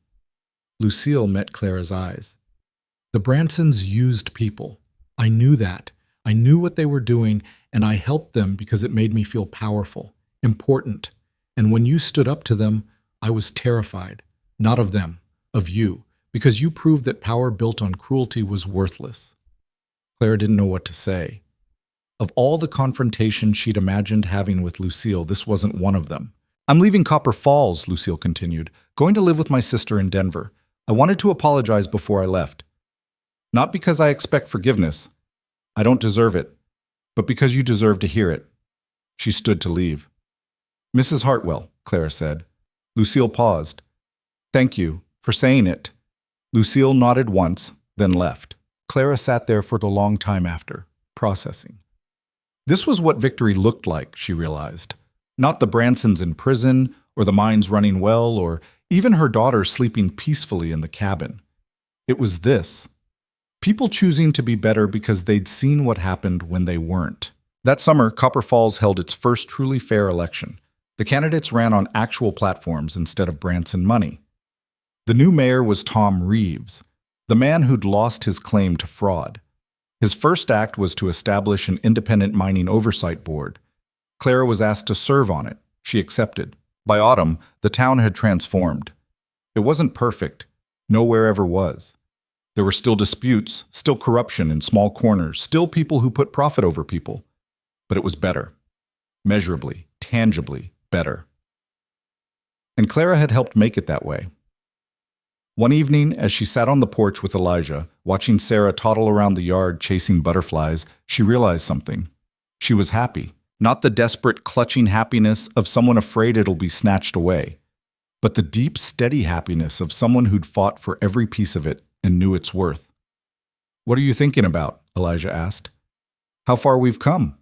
S1: Lucille met Clara's eyes. The Bransons used people. I knew that. I knew what they were doing, and I helped them because it made me feel powerful, important. And when you stood up to them, I was terrified. Not of them, of you, because you proved that power built on cruelty was worthless. Clara didn't know what to say. Of all the confrontations she'd imagined having with Lucille, this wasn't one of them. I'm leaving Copper Falls, Lucille continued, going to live with my sister in Denver. I wanted to apologize before I left. Not because I expect forgiveness. I don't deserve it, but because you deserve to hear it. She stood to leave. Mrs. Hartwell, Clara said. Lucille paused. Thank you for saying it. Lucille nodded once, then left. Clara sat there for the long time after, processing. This was what victory looked like, she realized. Not the Bransons in prison, or the mines running well, or even her daughter sleeping peacefully in the cabin. It was this. People choosing to be better because they'd seen what happened when they weren't. That summer, Copper Falls held its first truly fair election. The candidates ran on actual platforms instead of Branson money. The new mayor was Tom Reeves, the man who'd lost his claim to fraud. His first act was to establish an independent mining oversight board. Clara was asked to serve on it. She accepted. By autumn, the town had transformed. It wasn't perfect. Nowhere ever was. There were still disputes, still corruption in small corners, still people who put profit over people. But it was better. Measurably, tangibly better. And Clara had helped make it that way. One evening, as she sat on the porch with Elijah, watching Sarah toddle around the yard chasing butterflies, she realized something. She was happy. Not the desperate, clutching happiness of someone afraid it'll be snatched away, but the deep, steady happiness of someone who'd fought for every piece of it and knew its worth. What are you thinking about? Elijah asked. How far we've come.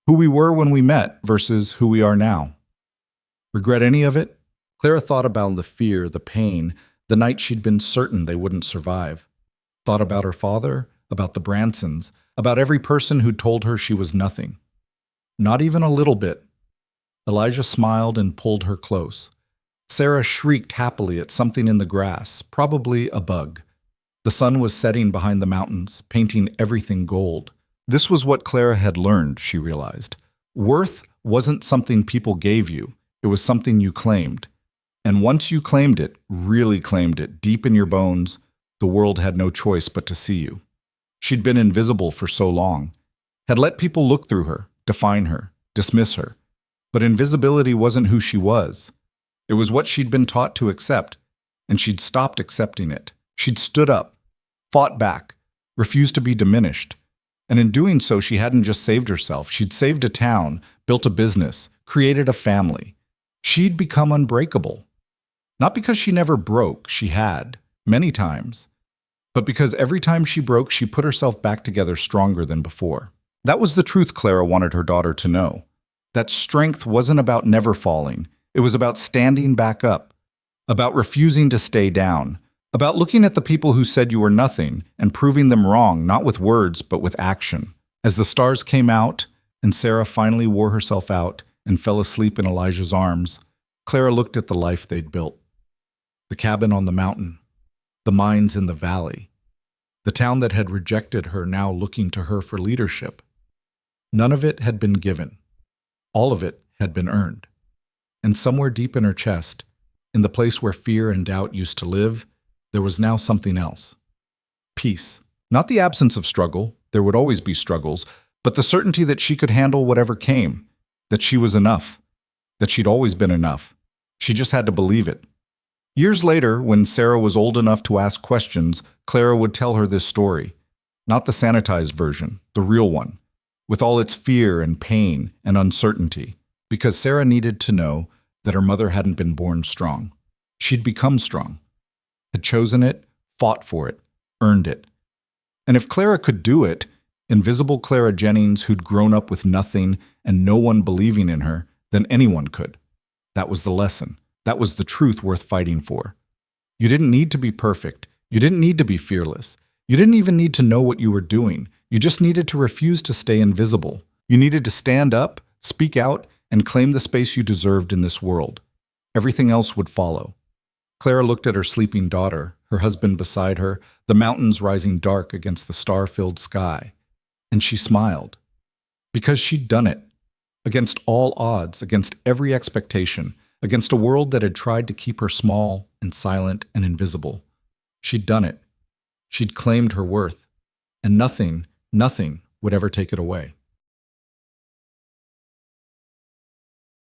S1: Who we were when we met versus who we are now. Regret any of it? Clara thought about the fear, the pain, the night she'd been certain they wouldn't survive. Thought about her father, about the Bransons, about every person who'd told her she was nothing. Not even a little bit. Elijah smiled and pulled her close. Sarah shrieked happily at something in the grass, probably a bug. The sun was setting behind the mountains, painting everything gold. This was what Clara had learned, she realized. Worth wasn't something people gave you. It was something you claimed. And once you claimed it, really claimed it, deep in your bones, the world had no choice but to see you. She'd been invisible for so long, had let people look through her, define her, dismiss her. But invisibility wasn't who she was. It was what she'd been taught to accept, and she'd stopped accepting it. She'd stood up, fought back, refused to be diminished. And in doing so, she hadn't just saved herself. She'd saved a town, built a business, created a family. She'd become unbreakable. Not because she never broke, she had, many times, but because every time she broke, she put herself back together stronger than before. That was the truth Clara wanted her daughter to know. That strength wasn't about never falling. It was about standing back up, about refusing to stay down, about looking at the people who said you were nothing and proving them wrong, not with words, but with action. As the stars came out and Sarah finally wore herself out and fell asleep in Elijah's arms, Clara looked at the life they'd built. The cabin on the mountain, the mines in the valley, the town that had rejected her now looking to her for leadership. None of it had been given. All of it had been earned. And somewhere deep in her chest, in the place where fear and doubt used to live, there was now something else. Peace. Not the absence of struggle, there would always be struggles, but the certainty that she could handle whatever came, that she was enough, that she'd always been enough. She just had to believe it. Years later, when Sarah was old enough to ask questions, Clara would tell her this story. Not the sanitized version, the real one, with all its fear and pain and uncertainty, because Sarah needed to know that her mother hadn't been born strong. She'd become strong, had chosen it, fought for it, earned it. And if Clara could do it, invisible Clara Jennings, who'd grown up with nothing and no one believing in her, then anyone could. That was the lesson. That was the truth worth fighting for. You didn't need to be perfect. You didn't need to be fearless. You didn't even need to know what you were doing. You just needed to refuse to stay invisible. You needed to stand up, speak out, and claim the space you deserved in this world. Everything else would follow. Clara looked at her sleeping daughter, her husband beside her, the mountains rising dark against the star-filled sky, and she smiled. Because she'd done it. Against all odds, against every expectation, against a world that had tried to keep her small and silent and invisible. She'd done it. She'd claimed her worth. And nothing would ever take it away.